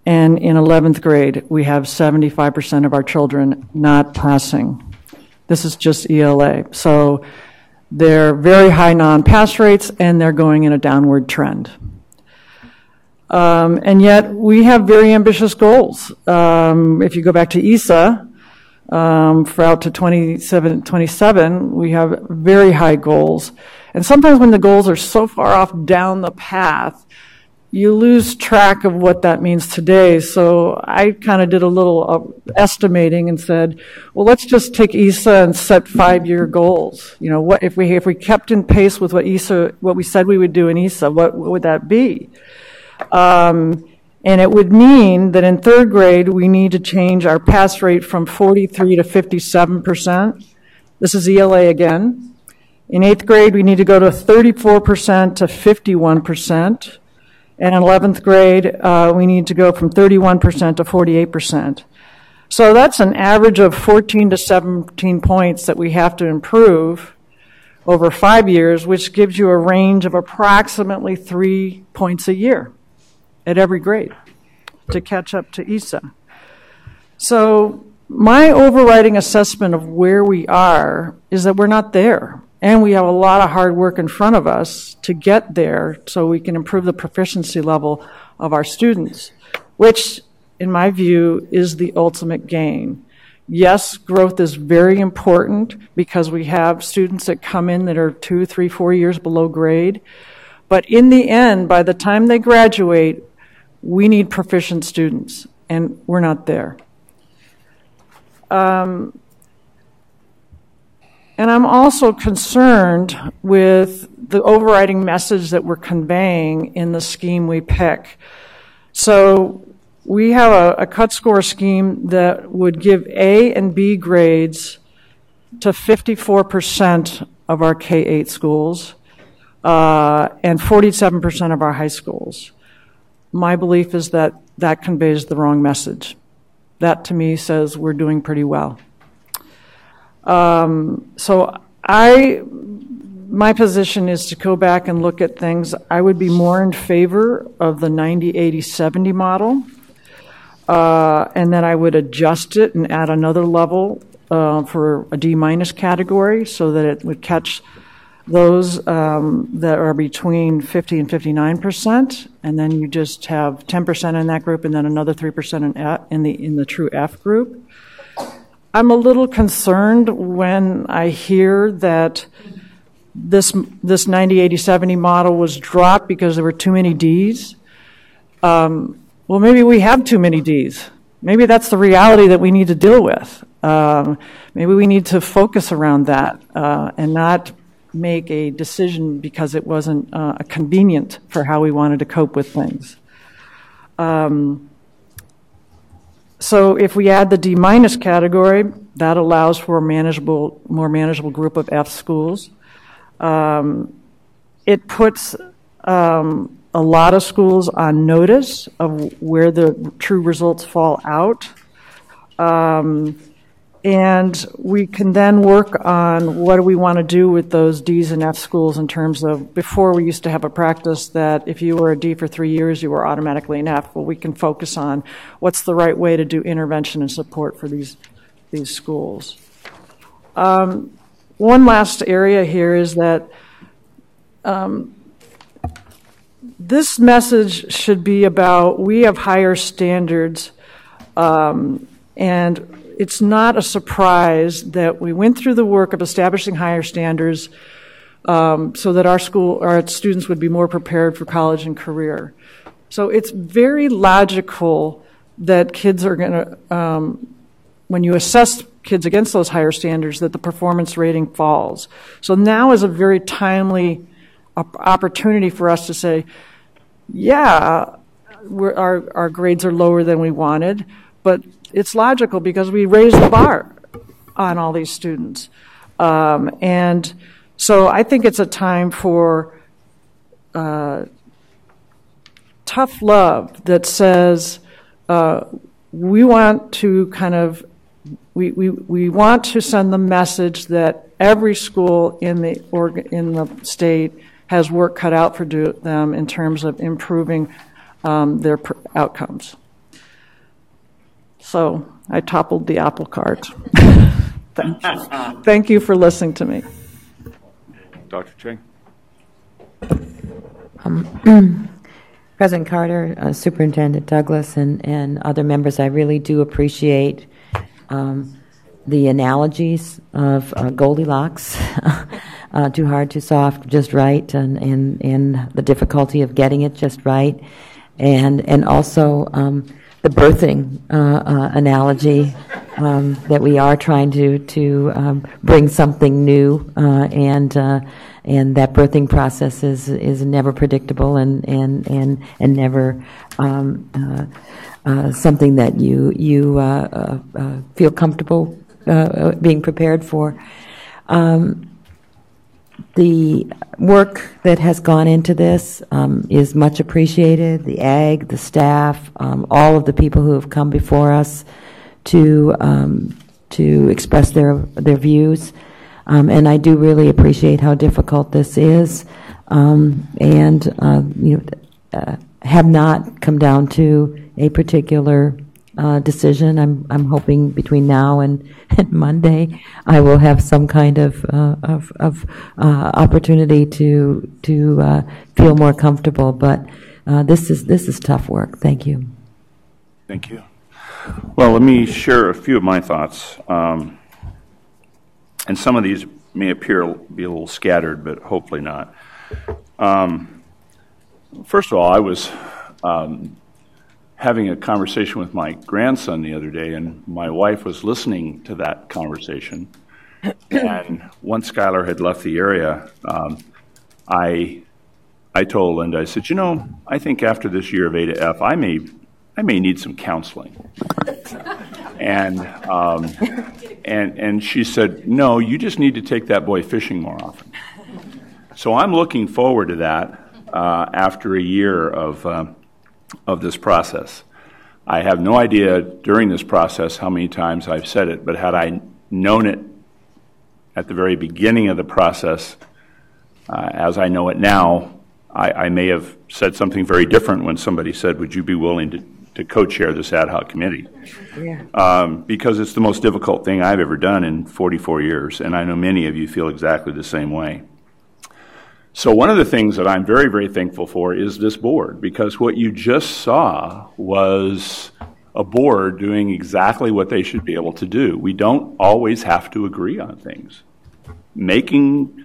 And in 11th grade we have 75% of our children not passing. This is just ELA. So they're very high non-pass rates, and they're going in a downward trend. And yet we have very ambitious goals. If you go back to ESA, for out to 27, we have very high goals. And sometimes when the goals are so far off down the path, you lose track of what that means today. So I kind of did a little estimating and said, well, let's just take ESA and set 5-year goals. You know, what if we kept in pace with what we said we would do in ESA, what would that be? And it would mean that in third grade, we need to change our pass rate from 43 to 57%. This is ELA again. In eighth grade, we need to go to 34% to 51%. And in 11th grade, we need to go from 31% to 48%. So that's an average of 14 to 17 points that we have to improve over 5 years, which gives you a range of approximately 3 points a year at every grade to catch up to ESA. So my overriding assessment of where we are is that we're not there. And we have a lot of hard work in front of us to get there so we can improve the proficiency level of our students, which, in my view, is the ultimate gain. Yes, growth is very important because we have students that come in that are 2, 3, 4 years below grade. But in the end, by the time they graduate, we need proficient students, and we're not there. And I'm also concerned with the overriding message that we're conveying in the scheme we pick. So we have a cut score scheme that would give A and B grades to 54% of our K-8 schools and 47% of our high schools. My belief is that that conveys the wrong message. That, to me, says we're doing pretty well. So my position is to go back and look at things. I would be more in favor of the 90-80-70 model, and then I would adjust it and add another level for a D- category so that it would catch those that are between 50 and 59%, and then you just have 10% in that group and then another 3% in the true F group. I'm a little concerned when I hear that this 90-80-70 model was dropped because there were too many Ds. Well, maybe we have too many Ds. Maybe that's the reality that we need to deal with. Maybe we need to focus around that and not make a decision because it wasn't convenient for how we wanted to cope with things. So if we add the D- category, that allows for a more manageable group of F schools. It puts a lot of schools on notice of where the true results fall out. And we can then work on what do we want to do with those D's and F schools in terms of, before we used to have a practice that if you were a D for 3 years, you were automatically an F. Well, we can focus on what's the right way to do intervention and support for these schools. One last area here is that this message should be about we have higher standards, and it's not a surprise that we went through the work of establishing higher standards so that our students would be more prepared for college and career. So it's very logical that kids are going to, when you assess kids against those higher standards, that the performance rating falls. So now is a very timely opportunity for us to say, yeah, our grades are lower than we wanted, but it's logical because we raised the bar on all these students. And so I think it's a time for tough love that says we want to we want to send the message that every school in the state has work cut out for them in terms of improving their outcomes. So I toppled the apple cart. Thank you. Thank you for listening to me. Dr. Cheng. President Carter, Superintendent Douglas, and other members, I really do appreciate the analogies of Goldilocks, too hard, too soft, just right, and the difficulty of getting it just right, and also the birthing analogy that we are trying to bring something new, and that birthing process is never predictable and never something that you feel comfortable being prepared for. The work that has gone into this is much appreciated. The ag, the staff, all of the people who have come before us to express their views, and I do really appreciate how difficult this is, and have not come down to a particular decision. I'm hoping between now and Monday I will have some kind of opportunity to feel more comfortable. But this is tough work. Thank you. Thank you. Well, let me share a few of my thoughts, and some of these may be a little scattered, but hopefully not. First of all, I was having a conversation with my grandson the other day, and my wife was listening to that conversation. And once Skylar had left the area, I told Linda, I said, I think after this year of A to F, I may need some counseling. And she said, no, you just need to take that boy fishing more often. So I'm looking forward to that after a year of this process. I have no idea during this process how many times I've said it, but had I known it at the very beginning of the process, as I know it now, I may have said something very different when somebody said, would you be willing to co-chair this ad hoc committee? Yeah. Because it's the most difficult thing I've ever done in 44 years, and I know many of you feel exactly the same way. So one of the things that I'm very, very thankful for is this board, because what you just saw was a board doing exactly what they should be able to do. We don't always have to agree on things. Making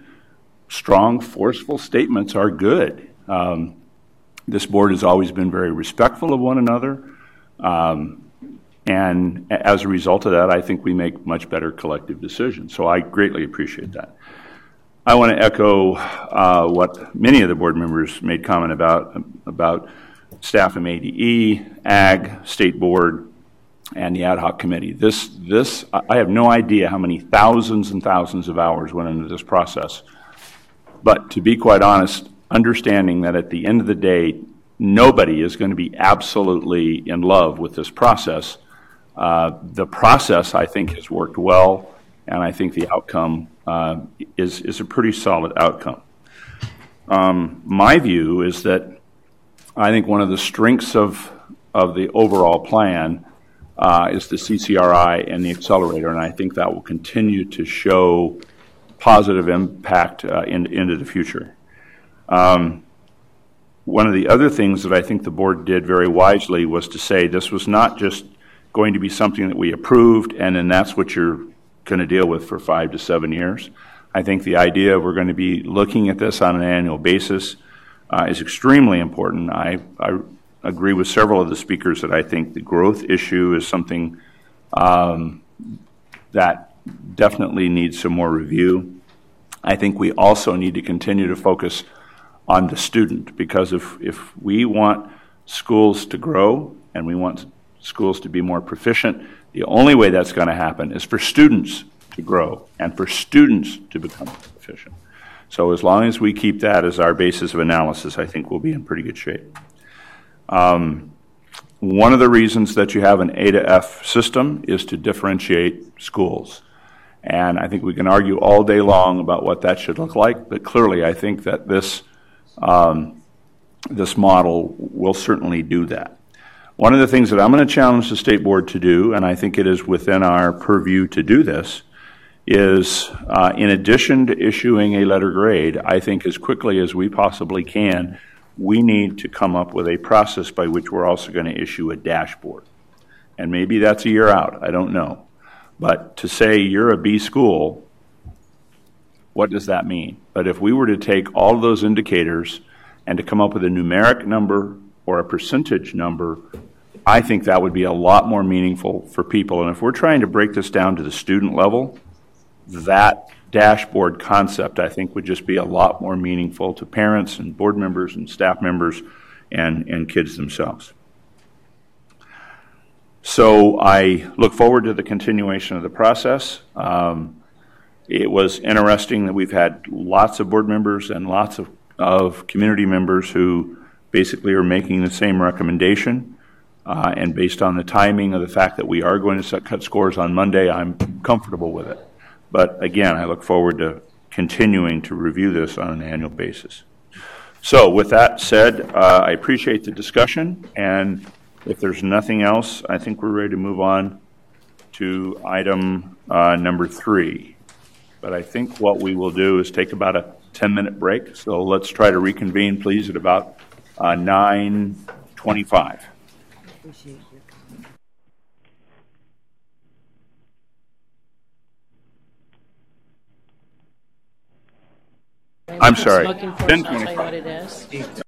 strong, forceful statements are good. This board has always been very respectful of one another, and as a result of that, I think we make much better collective decisions. So I greatly appreciate that. I want to echo what many of the board members made comment about staff from ADE, AG, State Board, and the ad hoc committee. I have no idea how many thousands and thousands of hours went into this process. But to be quite honest, understanding that at the end of the day, nobody is going to be absolutely in love with this process. The process, I think, has worked well, and I think the outcome is a pretty solid outcome. My view is that I think one of the strengths of the overall plan is the CCRI and the accelerator, and I think that will continue to show positive impact into the future. One of the other things that I think the board did very wisely was to say this was not just going to be something that we approved and then that's what you're going to deal with for 5 to 7 years. I think the idea we're going to be looking at this on an annual basis is extremely important. I agree with several of the speakers that I think the growth issue is something that definitely needs some more review. I think we also need to continue to focus on the student, because if we want schools to grow and we want schools to be more proficient, the only way that's going to happen is for students to grow and for students to become proficient. So as long as we keep that as our basis of analysis, I think we'll be in pretty good shape. One of the reasons that you have an A to F system is to differentiate schools. And I think we can argue all day long about what that should look like, but clearly I think that this model will certainly do that. One of the things that I'm going to challenge the State Board to do, and I think it is within our purview to do this, is in addition to issuing a letter grade, I think as quickly as we possibly can, we need to come up with a process by which we're also going to issue a dashboard. And maybe that's a year out, I don't know. But to say you're a B school, what does that mean? But if we were to take all of those indicators and to come up with a numeric number or a percentage number, I think that would be a lot more meaningful for people. And if we're trying to break this down to the student level, that dashboard concept, I think, would just be a lot more meaningful to parents and board members and staff members and kids themselves. So I look forward to the continuation of the process. It was interesting that we've had lots of board members and lots of community members who basically are making the same recommendation. And based on the timing of the fact that we are going to cut scores on Monday, I'm comfortable with it. But again, I look forward to continuing to review this on an annual basis. So with that said, I appreciate the discussion, and if there's nothing else, I think we're ready to move on to item number 3. But I think what we will do is take about a 10-minute break. So let's try to reconvene, please, at about 9:25. I'm sorry. 10:25.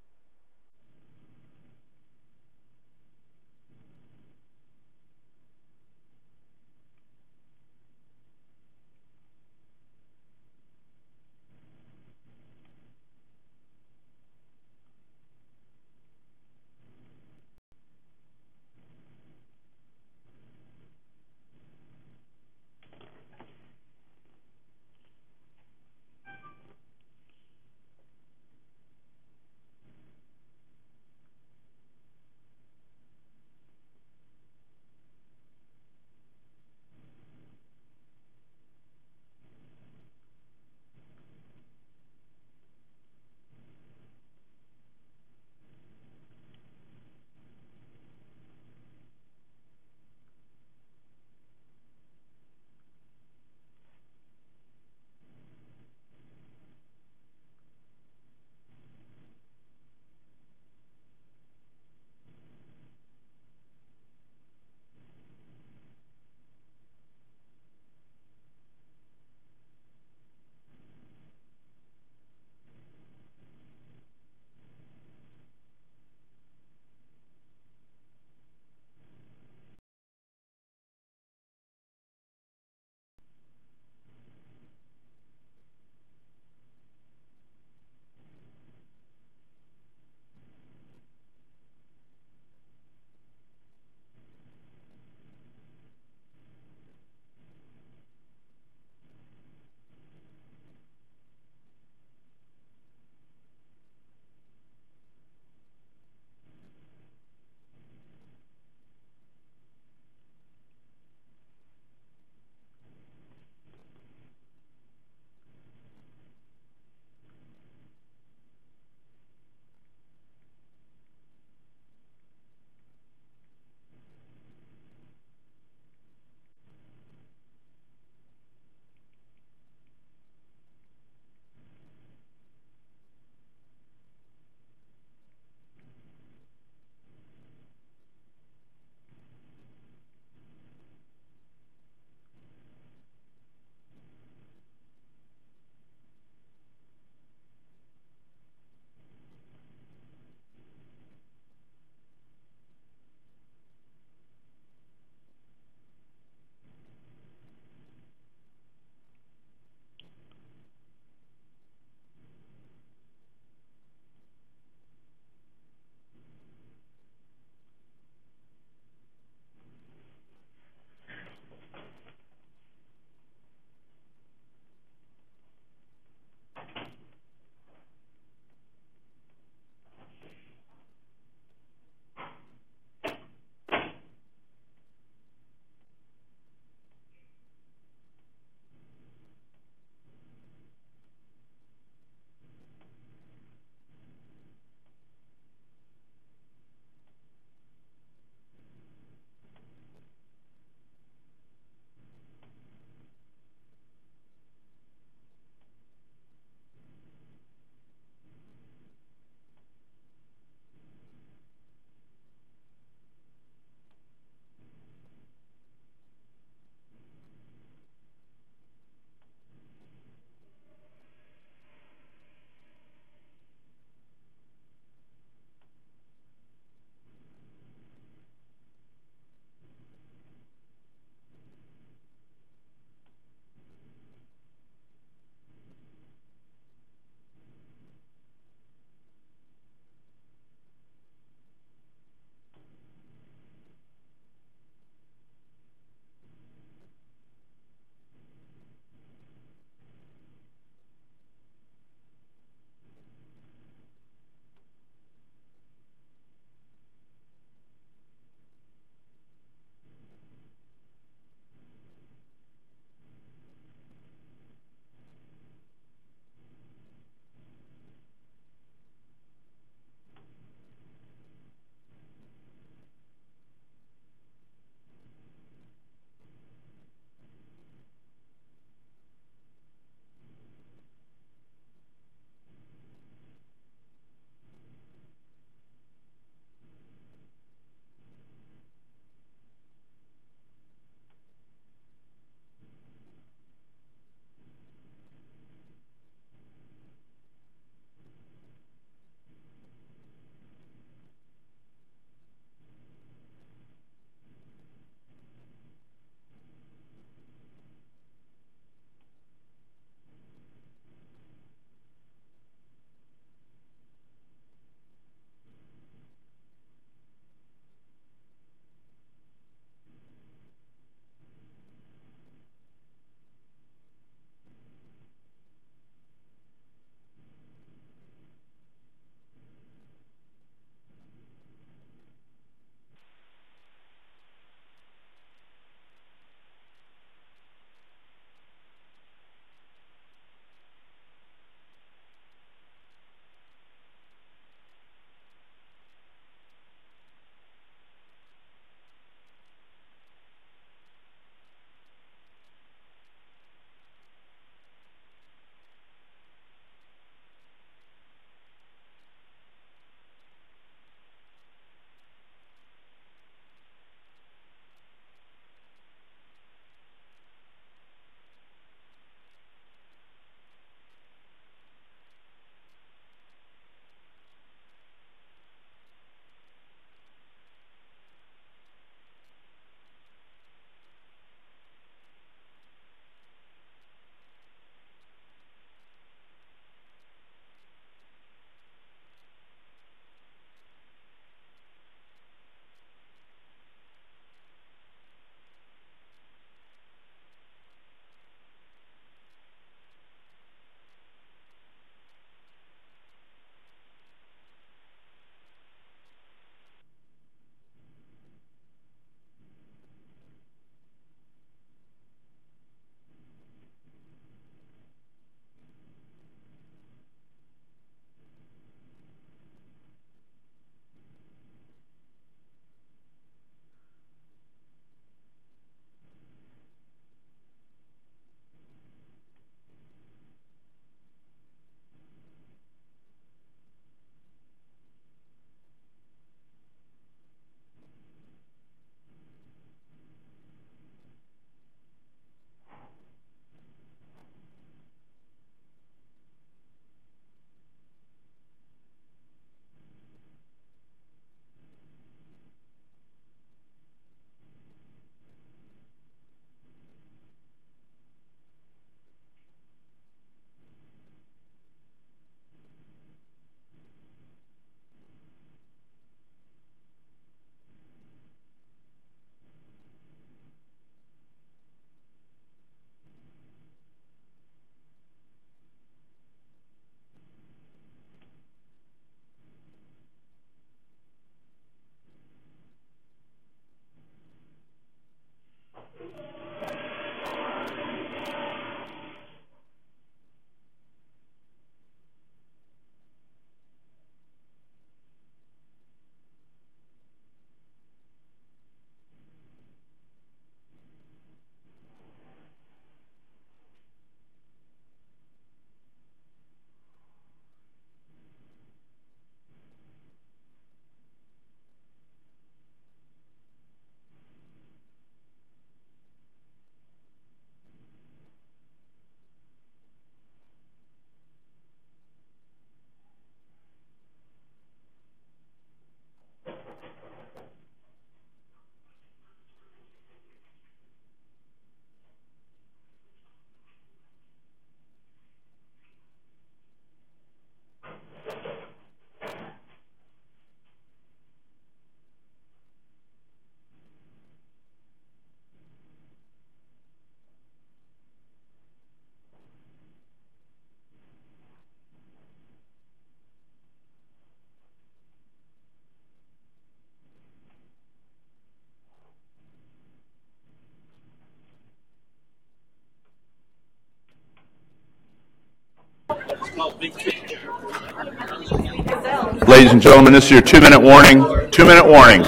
Ladies and gentlemen, this is your 2-minute warning. 2-minute warning.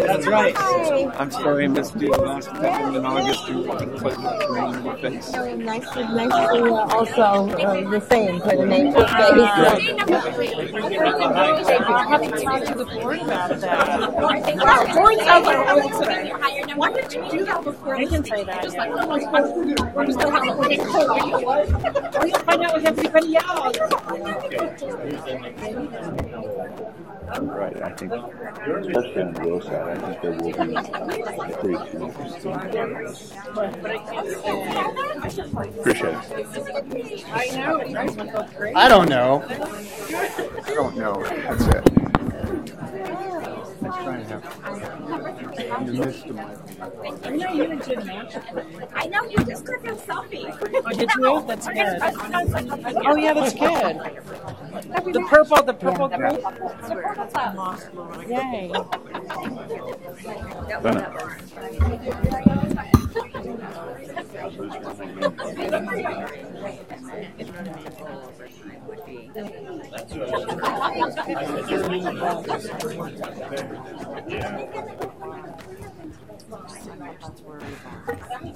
That's right. I'm sorry I missed you last time in August. Nice to also the same for the name. I haven't talked to the board about that. Why did you do that before? I can say that. We'll find out with everybody else. Right, I think, especially on the low side, I think there will be pretty interesting. Appreciate it. I don't know. That's it. Let's try and have. You missed him. I know you just took a selfie. Oh, did you? That's good. Oh yeah, that's good. The purple group. Yay.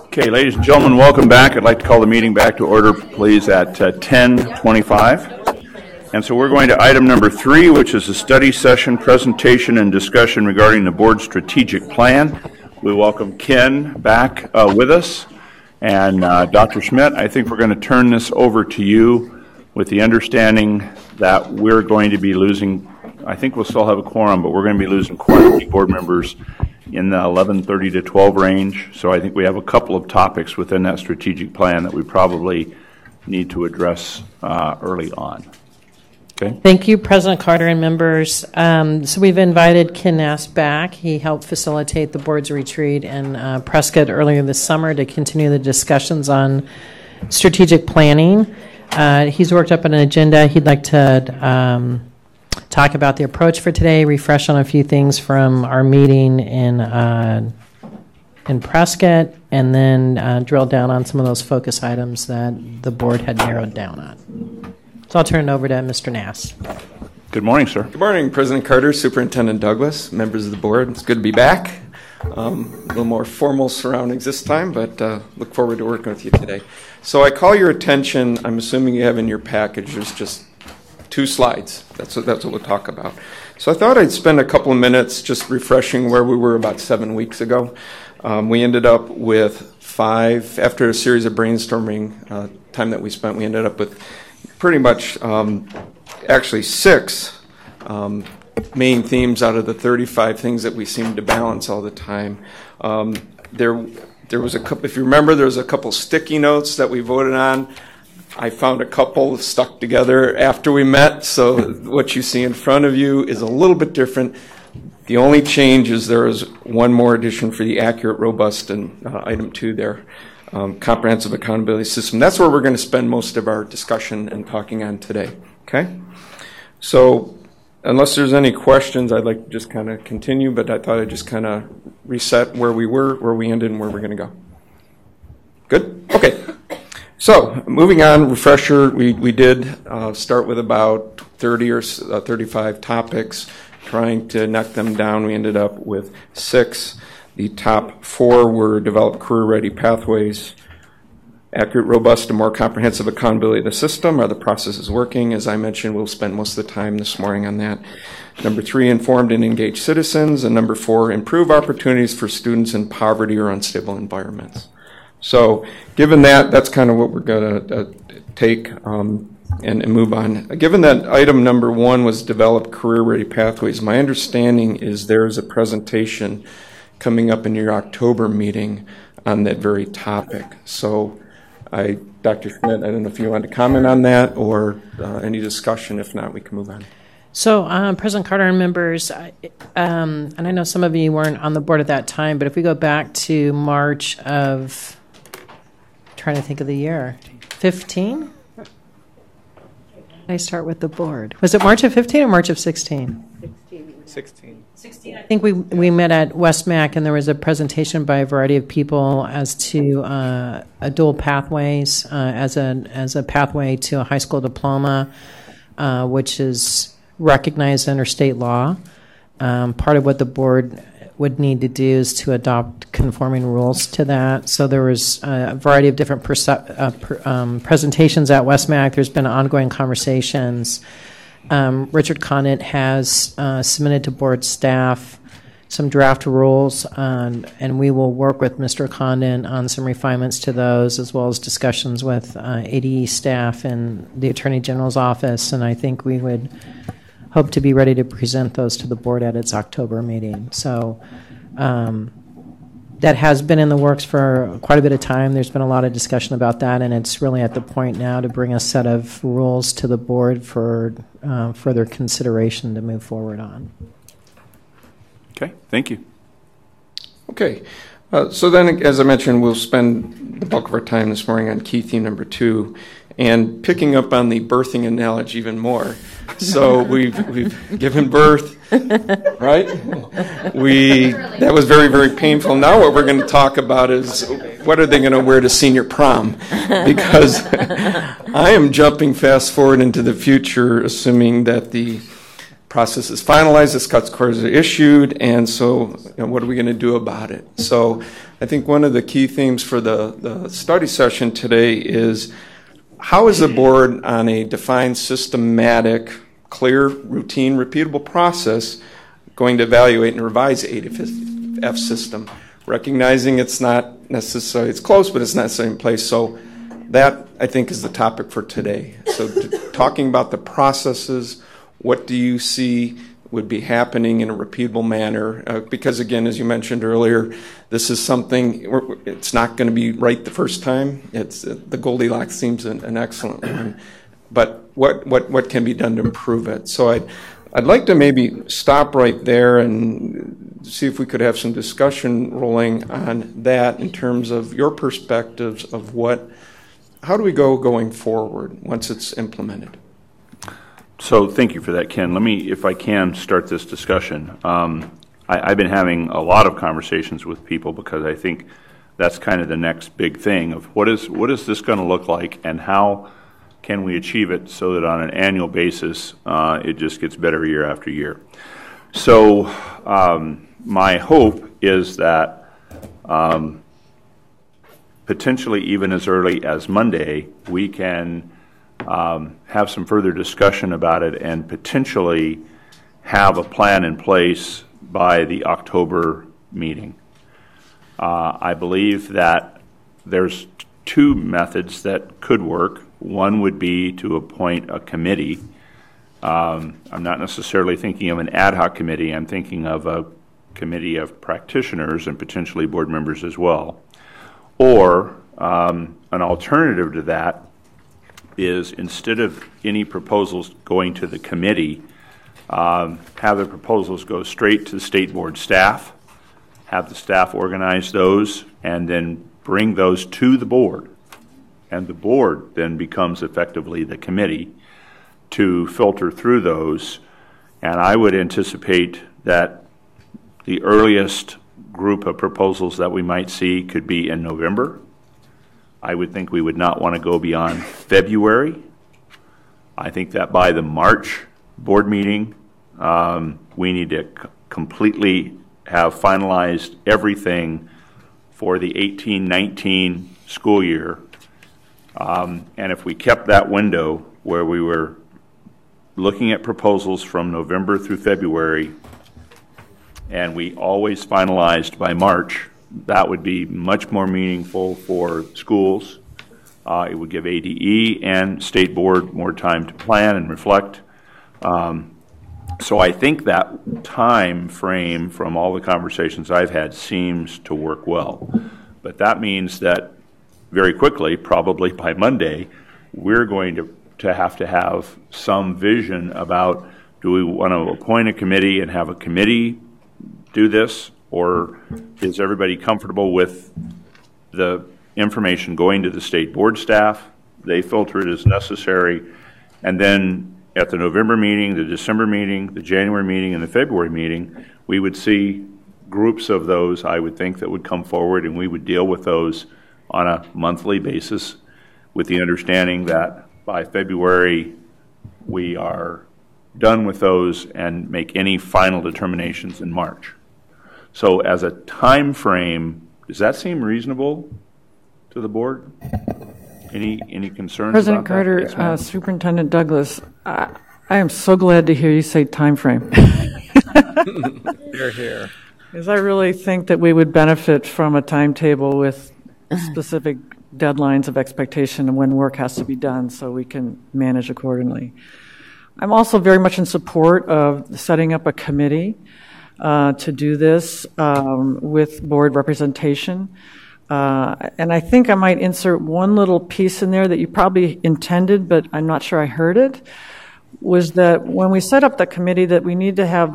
Okay, ladies and gentlemen, welcome back. I'd like to call the meeting back to order, please, at 10:25. And so we're going to item number 3, which is a study session, presentation, and discussion regarding the board's strategic plan. We welcome Ken back with us. And Dr. Schmidt, I think we're going to turn this over to you with the understanding that we're going to be losing, I think we'll still have a quorum, but we're going to be losing quite a few board members in the 11:30 to 12 range. So I think we have a couple of topics within that strategic plan that we probably need to address early on. Okay. Thank you, President Carter and members. So we've invited Ken Nass back. He helped facilitate the board's retreat in Prescott earlier this summer to continue the discussions on strategic planning. He's worked up an agenda. He'd like to talk about the approach for today, refresh on a few things from our meeting in Prescott, and then drill down on some of those focus items that the board had narrowed down on. So I'll turn it over to Mr. Nass. Good morning, sir. Good morning, President Carter, Superintendent Douglas, members of the board. It's good to be back. A little more formal surroundings this time, but look forward to working with you today. So I call your attention, I'm assuming you have in your package, there's just 2 slides. That's what we'll talk about. So I thought I'd spend a couple of minutes just refreshing where we were about 7 weeks ago. We ended up with 5, after a series of brainstorming time that we spent, we ended up with pretty much actually 6 main themes out of the 35 things that we seem to balance all the time. There was a couple, if you remember, there was a couple sticky notes that we voted on. I found a couple stuck together after we met, so what you see in front of you is a little bit different. The only change is there is one more addition for the accurate, robust, and item 2 there. Comprehensive accountability system. That's where we're going to spend most of our discussion and talking on today. Okay? So, unless there's any questions, I'd like to just kind of continue, but I thought I'd just kind of reset where we were, where we ended, and where we're going to go. Good? Okay. So, moving on, refresher, we did start with about 30 or 35 topics, trying to knock them down. We ended up with 6. The top 4 were develop career-ready pathways, accurate, robust, and more comprehensive accountability of the system. Are the processes working? As I mentioned, we'll spend most of the time this morning on that. Number 3, informed and engaged citizens. And number 4, improve opportunities for students in poverty or unstable environments. So given that, that's kind of what we're going to take and move on. Given that item number 1 was develop career-ready pathways, my understanding is there is a presentation coming up in your October meeting on that very topic. So, Dr. Schmidt, I don't know if you want to comment on that or any discussion. If not, we can move on. So, President Carter and members, and I know some of you weren't on the board at that time, but if we go back to March of, trying to think of the year, 15? I start with the board. Was it March of 15 or March of 16? 16. 16. I think we met at Westmac, and there was a presentation by a variety of people as to dual pathways as a pathway to a high school diploma, which is recognized under state law. Part of what the board would need to do is to adopt conforming rules to that. So there was a variety of different presentations at Westmac. There's been ongoing conversations. Richard Condit has submitted to board staff some draft rules, and we will work with Mr. Condit on some refinements to those, as well as discussions with ADE staff and the Attorney General's office. And I think we would hope to be ready to present those to the board at its October meeting. So that has been in the works for quite a bit of time. There's been a lot of discussion about that, and it's really at the point now to bring a set of rules to the board for further consideration to move forward on. Okay, thank you. Okay, so then, as I mentioned, we'll spend the bulk of our time this morning on key theme number 2, and picking up on the birthing analogy even more. So we've given birth, right? That was very, very painful. Now what we're going to talk about is what are they going to wear to senior prom? Because I am jumping fast forward into the future, assuming that the process is finalized, the Scott scores are issued, and so what are we going to do about it? So I think one of the key themes for the study session today is how is the board on a defined, systematic, clear, routine, repeatable process going to evaluate and revise the 80F system, recognizing it's not necessarily, it's close, but it's not necessarily in place. So that, I think, is the topic for today. So talking about the processes, what do you see would be happening in a repeatable manner? Because, again, as you mentioned earlier, this is something, it's not going to be right the first time. It's the Goldilocks seems an excellent one. But what can be done to improve it? So I'd like to maybe stop right there and see if we could have some discussion rolling on that in terms of your perspectives of how do we go going forward once it's implemented? So thank you for that, Ken. Let me, if I can, start this discussion. I've been having a lot of conversations with people because I think that's kind of the next big thing of what is this going to look like and how can we achieve it so that on an annual basis it just gets better year after year. So my hope is that potentially even as early as Monday we can have some further discussion about it and potentially have a plan in place by the October meeting. I believe that there's two methods that could work. One would be to appoint a committee. I'm not necessarily thinking of an ad hoc committee. I'm thinking of a committee of practitioners and potentially board members as well. Or an alternative to that is instead of any proposals going to the committee, have the proposals go straight to the state board staff, have the staff organize those, and then bring those to the board. And the board then becomes effectively the committee to filter through those. And I would anticipate that the earliest group of proposals that we might see could be in November. I would think we would not want to go beyond February. I think that by the March board meeting, we need to completely have finalized everything for the 18-19 school year. And if we kept that window where we were looking at proposals from November through February, and we always finalized by March, that would be much more meaningful for schools. It would give ADE and State Board more time to plan and reflect. So I think that time frame from all the conversations I've had seems to work well. But that means that very quickly, probably by Monday, we're going to have some vision about, do we want to appoint a committee and have a committee do this, or is everybody comfortable with the information going to the state board staff? They filter it as necessary, and then at the November meeting, the December meeting, the January meeting, and the February meeting, we would see groups of those, I would think, that would come forward, and we would deal with those on a monthly basis with the understanding that by February we are done with those and make any final determinations in March. So as a time frame, does that seem reasonable to the board? Any concerns President about Carter, that? Yes, Superintendent Douglas, I am so glad to hear you say time frame. You're here. Because I really think that we would benefit from a timetable with specific deadlines of expectation and when work has to be done so we can manage accordingly. I'm also very much in support of setting up a committee to do this with board representation. And I think I might insert one little piece in there that you probably intended, but I'm not sure I heard it, was that when we set up the committee that we need to have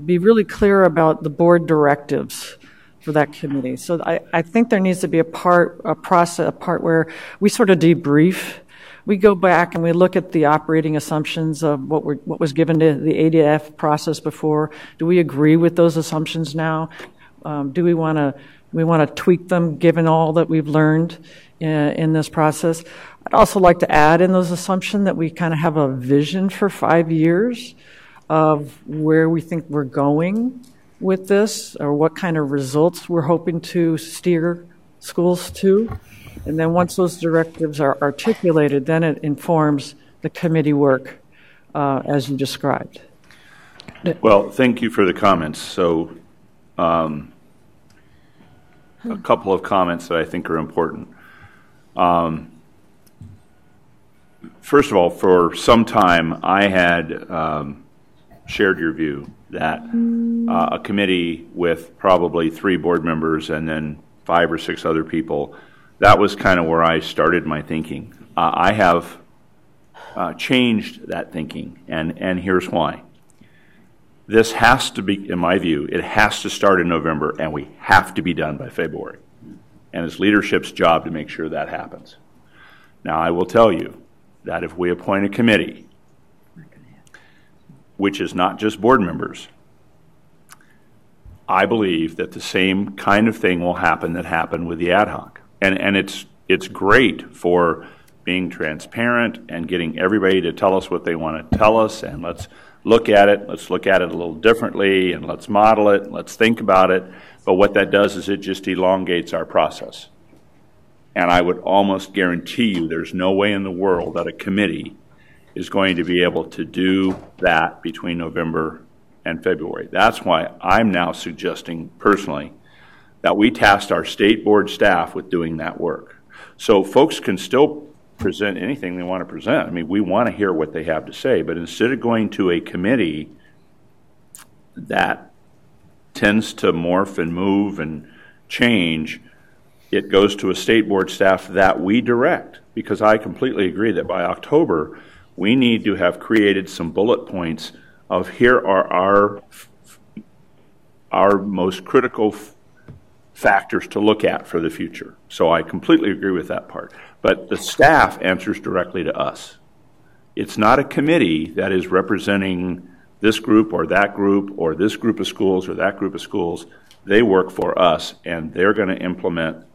be really clear about the board directives for that committee. So I think there needs to be a part where we sort of debrief. We go back and we look at the operating assumptions of what was given to the ADF process before. Do we agree with those assumptions now? Do we want to tweak them given all that we've learned in this process? I'd also like to add in those assumptions that we kind of have a vision for 5 years of where we think we're going with this, or what kind of results we're hoping to steer schools to. And then once those directives are articulated, then it informs the committee work as you described. Well, thank you for the comments. So a couple of comments that I think are important. First of all, for some time, I had shared your view that a committee with probably 3 board members and then 5 or 6 other people, that was kind of where I started my thinking. I have changed that thinking, and here's why. This has to be, in my view, it has to start in November, and we have to be done by February. And it's leadership's job to make sure that happens. Now, I will tell you that if we appoint a committee, which is not just board members, I believe that the same kind of thing will happen that happened with the ad hoc. And it's great for being transparent and getting everybody to tell us what they want to tell us, and let's look at it a little differently, and let's model it, and let's think about it. But what that does is it just elongates our process. And I would almost guarantee you there's no way in the world that a committee is going to be able to do that between November and February. That's why I'm now suggesting personally that we tasked our state board staff with doing that work. So folks can still present anything they want to present. I mean, we want to hear what they have to say, but instead of going to a committee that tends to morph and move and change, it goes to a state board staff that we direct, because I completely agree that by October, we need to have created some bullet points of here are our most critical factors to look at for the future. So I completely agree with that part. But the staff answers directly to us. It's not a committee that is representing this group or this group of schools or that group of schools. They work for us, and they're going to implement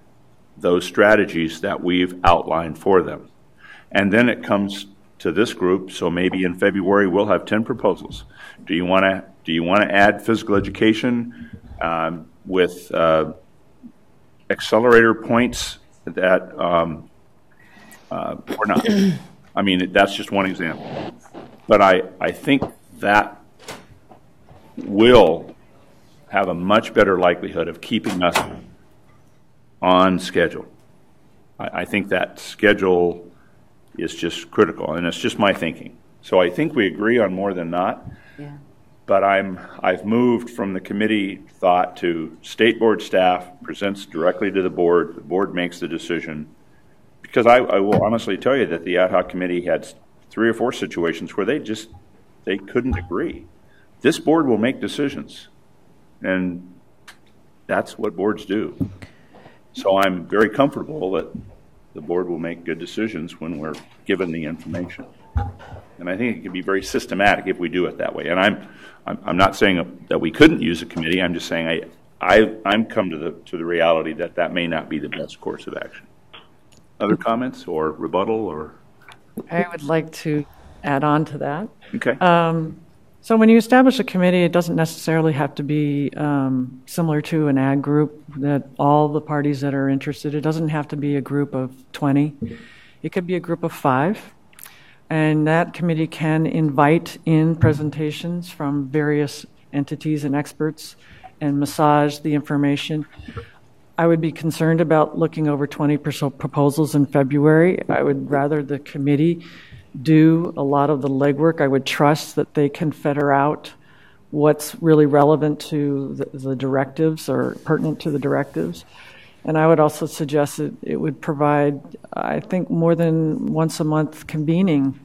those strategies that we've outlined for them. And then it comes to this group, so maybe in February we'll have 10 proposals. Do you want to add physical education with accelerator points that or not? I mean, that's just one example. But I think that will have a much better likelihood of keeping us on schedule. I think that schedule is just critical, and it's just my thinking. So I think we agree on more than not. Yeah. But I've moved from the committee thought to state board staff presents directly to the board makes the decision. Because I will honestly tell you that the ad hoc committee had 3 or 4 situations where they couldn't agree. This board will make decisions, and that's what boards do. So I'm very comfortable that the board will make good decisions when we're given the information. And I think it can be very systematic if we do it that way. And I'm not saying that we couldn't use a committee. I'm just saying I'm come to the reality that that may not be the best course of action. Other comments or rebuttal or? I would like to add on to that. Okay. So when you establish a committee, it doesn't necessarily have to be similar to an ag group that all the parties that are interested, it doesn't have to be a group of 20. It could be a group of 5. And that committee can invite in presentations from various entities and experts and massage the information. I would be concerned about looking over 20 proposals in February. I would rather the committee do a lot of the legwork. I would trust that they can fetter out what's really relevant to the directives or pertinent to the directives. And I would also suggest that it would provide, I think, more than once a month convening.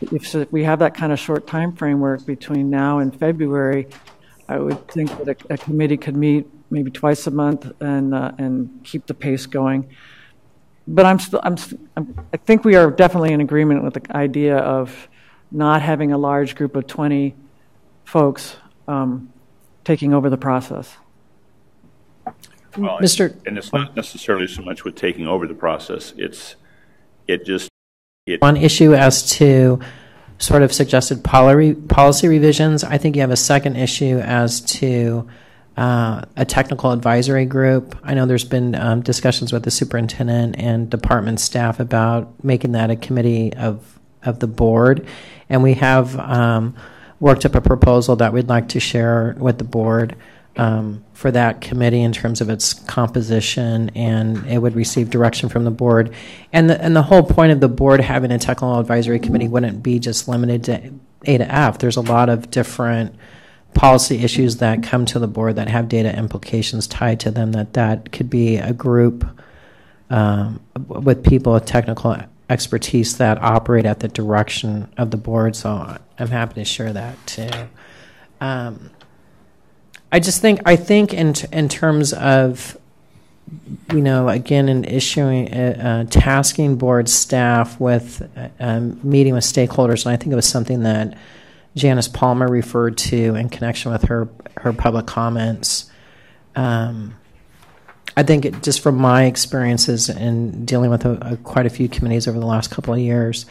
If we have that kind of short time framework between now and February, I would think that a committee could meet maybe twice a month and keep the pace going. But I think we are definitely in agreement with the idea of not having a large group of 20 folks taking over the process. Well, and it's not necessarily so much with taking over the process. One issue as to sort of suggested policy revisions. I think you have a second issue as to a technical advisory group. I know there's been discussions with the superintendent and department staff about making that a committee of the board, and we have worked up a proposal that we'd like to share with the board for that committee in terms of its composition, and it would receive direction from the board. And the whole point of the board having a technical advisory committee wouldn't be just limited to A to F. There's a lot of different policy issues that come to the board that have data implications tied to them, that could be a group with people with technical expertise that operate at the direction of the board. So I'm happy to share that too. I think in terms of, again, in issuing, tasking board staff with meeting with stakeholders, and I think it was something that Janice Palmer referred to in connection with her public comments. I think just from my experiences in dealing with quite a few committees over the last couple of years,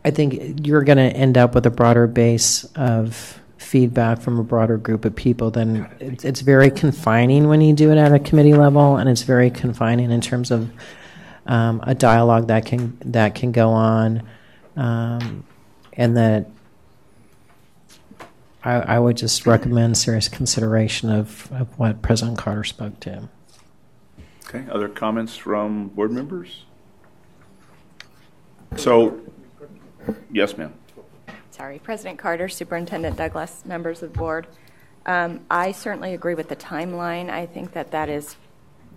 I think you're going to end up with a broader base of feedback from a broader group of people. Then it's very confining when you do it at a committee level, and it's very confining in terms of a dialogue that can go on, and that I would just recommend serious consideration of what President Carter spoke to. Okay, other comments from board members? So, yes, ma'am. Sorry, President Carter, Superintendent Douglas, members of the board. I certainly agree with the timeline. I think that is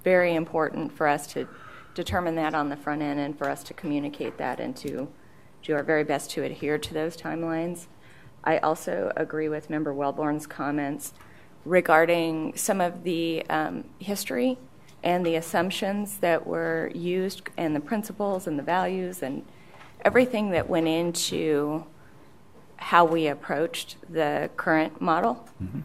very important for us to determine that on the front end and for us to communicate that and to do our very best to adhere to those timelines. I also agree with Member Wellborn's comments regarding some of the history and the assumptions that were used and the principles and the values and everything that went into how we approached the current model. Mm-hmm.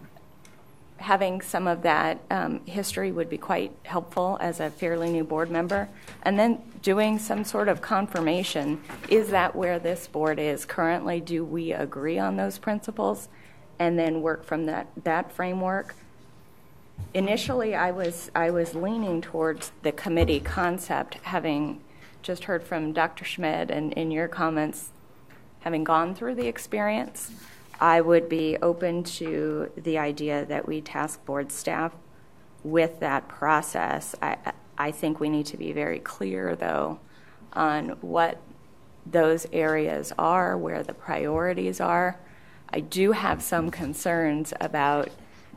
Having some of that history would be quite helpful as a fairly new board member. And then doing some sort of confirmation. Is that where this board is currently? Do we agree on those principles? And then work from that framework. Initially, I was leaning towards the committee concept, having just heard from Dr. Schmid and in your comments, having gone through the experience. I would be open to the idea that we task board staff with that process. I think we need to be very clear, though, on what those areas are, where the priorities are. I do have some concerns about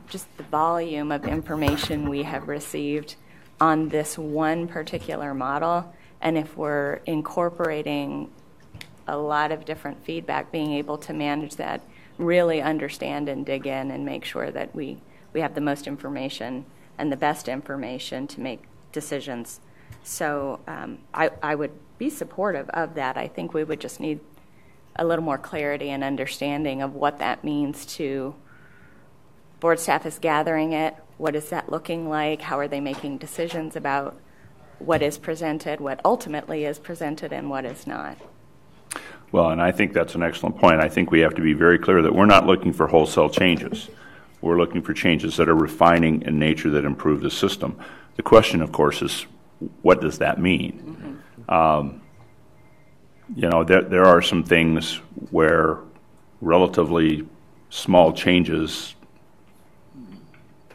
just the volume of information we have received on this one particular model, and if we're incorporating a lot of different feedback, being able to manage that, really understand and dig in and make sure that we have the most information and the best information to make decisions. So I would be supportive of that. I think we would just need a little more clarity and understanding of what that means to board staff is gathering it. What is that looking like? How are they making decisions about what is presented, what ultimately is presented, and what is not? Well, and I think that's an excellent point. I think we have to be very clear that we're not looking for wholesale changes. We're looking for changes that are refining in nature that improve the system. The question, of course, is what does that mean? Mm-hmm. There are some things where relatively small changes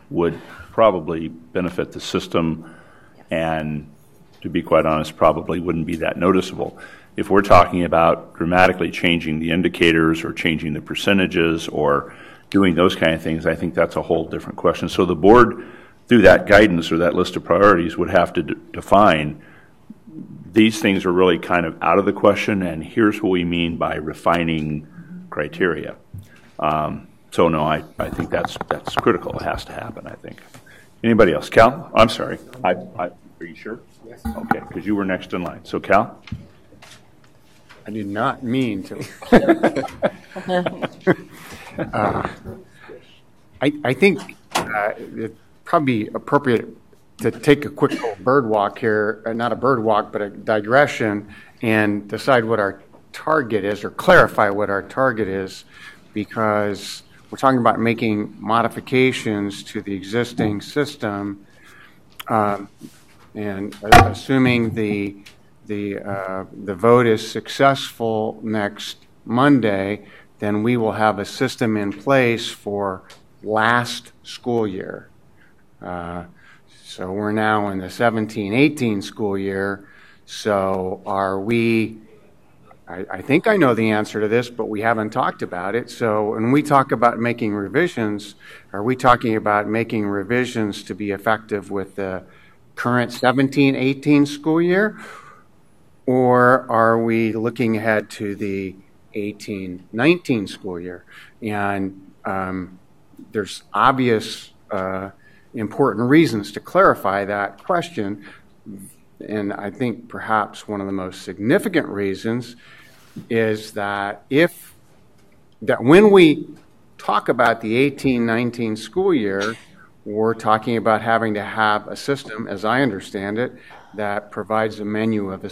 would probably benefit the system, and to be quite honest, probably wouldn't be that noticeable. If we're talking about dramatically changing the indicators or changing the percentages or doing those kind of things, I think that's a whole different question. So the board, through that guidance or that list of priorities, would have to define these things are really kind of out of the question, and here's what we mean by refining criteria. So no, I think that's critical. It has to happen, I think. Anybody else? Cal? I'm sorry. Are you sure? Yes. Okay, because you were next in line. So Cal? I did not mean to. I think it'd probably be appropriate to take a quick little bird walk here, not a bird walk, but a digression, and decide what our target is, or clarify what our target is, because we're talking about making modifications to the existing system, and assuming the vote is successful next Monday, then we will have a system in place for last school year. So we're now in the 17-18 school year. So are we, I think I know the answer to this, but we haven't talked about it. So when we talk about making revisions, are we talking about making revisions to be effective with the current 17-18 school year? Or are we looking ahead to the 18-19 school year? And there's obvious important reasons to clarify that question. And I think perhaps one of the most significant reasons is that when we talk about the 18-19 school year, we're talking about having to have a system, as I understand it, that provides a menu of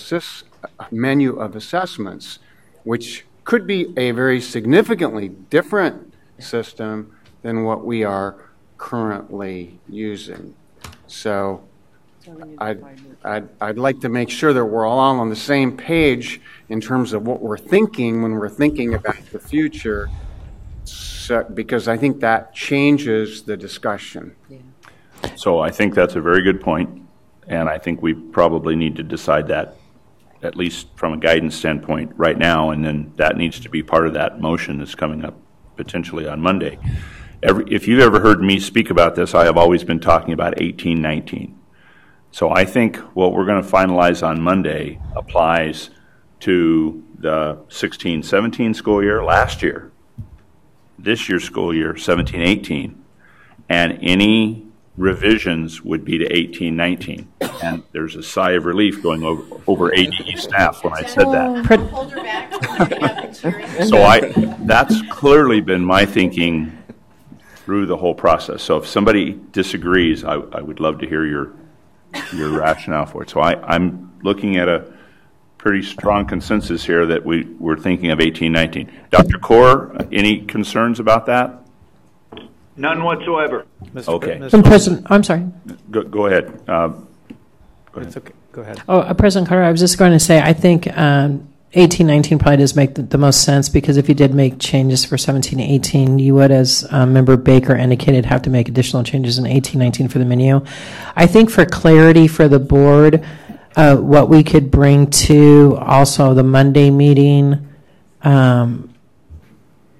assessments, which could be a very significantly different system than what we are currently using. So I'd like to make sure that we're all on the same page in terms of what we're thinking when we're thinking about the future, because I think that changes the discussion. Yeah. So I think that's a very good point, and I think we probably need to decide that, at least from a guidance standpoint right now, and then that needs to be part of that motion that's coming up potentially on Monday. If you've ever heard me speak about this, I have always been talking about 18-19. So I think what we're going to finalize on Monday applies to the 16-17 school year last year, this year's school year, 17-18, and any revisions would be to 18-19. And there's a sigh of relief going over ADE staff when I said that. So that's clearly been my thinking through the whole process. So if somebody disagrees, I would love to hear your rationale for it. So I'm looking at a pretty strong consensus here that we're thinking of 18-19. Dr. Kaur, any concerns about that? None whatsoever. Okay. Mr. President, I'm sorry. Go ahead. It's okay. Go ahead. Oh, President Carter, I was just going to say, I think 18-19 probably does make the most sense, because if you did make changes for 17-18, you would, as Member Baker indicated, have to make additional changes in 18-19 for the menu. I think for clarity for the board, what we could bring to also the Monday meeting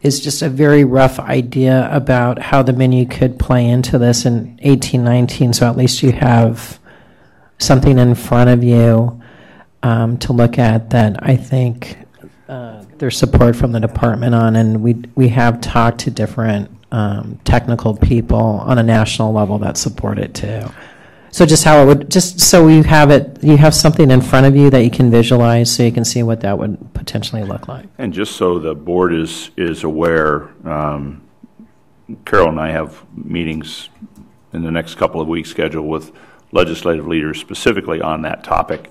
is just a very rough idea about how the menu could play into this in 18-19, so at least you have something in front of you to look at that I think there's support from the department on, and we have talked to different technical people on a national level that support it too. So just how it would, just so you have something in front of you that you can visualize so you can see what that would potentially look like. And just so the board is aware, Carol and I have meetings in the next couple of weeks scheduled with legislative leaders specifically on that topic.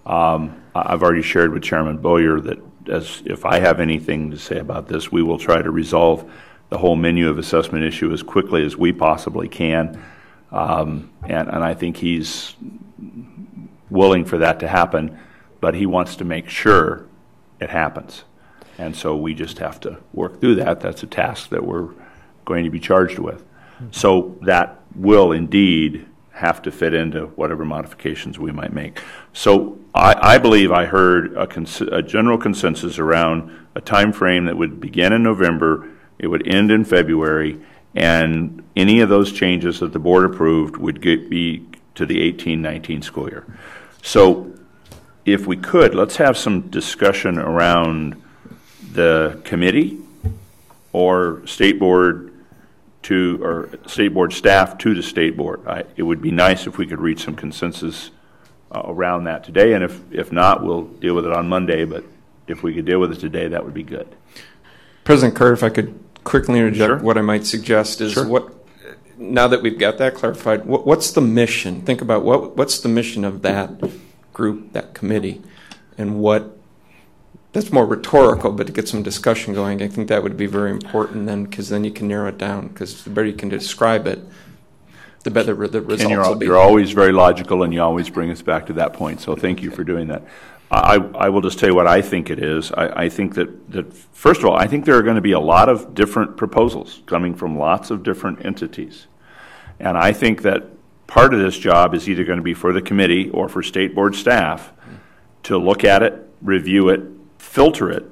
I've already shared with Chairman Boyer that if I have anything to say about this, we will try to resolve the whole menu of assessment issue as quickly as we possibly can. And I think he's willing for that to happen, but he wants to make sure it happens. And so we just have to work through that. That's a task that we're going to be charged with. So that will indeed have to fit into whatever modifications we might make. So I believe I heard a general consensus around a time frame that would begin in November, it would end in February, and any of those changes that the board approved would be to the 18-19 school year. So if we could, let's have some discussion around the committee or state board or state board staff to the state board. It would be nice if we could reach some consensus around that today, and if not, we'll deal with it on Monday, but if we could deal with it today, that would be good. President Carter, if I could quickly interject, Sure. What I might suggest is Sure. now that we've got that clarified, what's the mission? Think about what's the mission of that group, that committee, and that's more rhetorical, but to get some discussion going, I think that would be very important then, because then you can narrow it down, because the better you can describe it, the better the results will be. You're always very logical, and you always bring us back to that point, so thank you for doing that. I will just tell you what I think it is. I think that, first of all, I think there are going to be a lot of different proposals coming from lots of different entities. And I think that part of this job is either going to be for the committee or for state board staff to look at it, review it, filter it.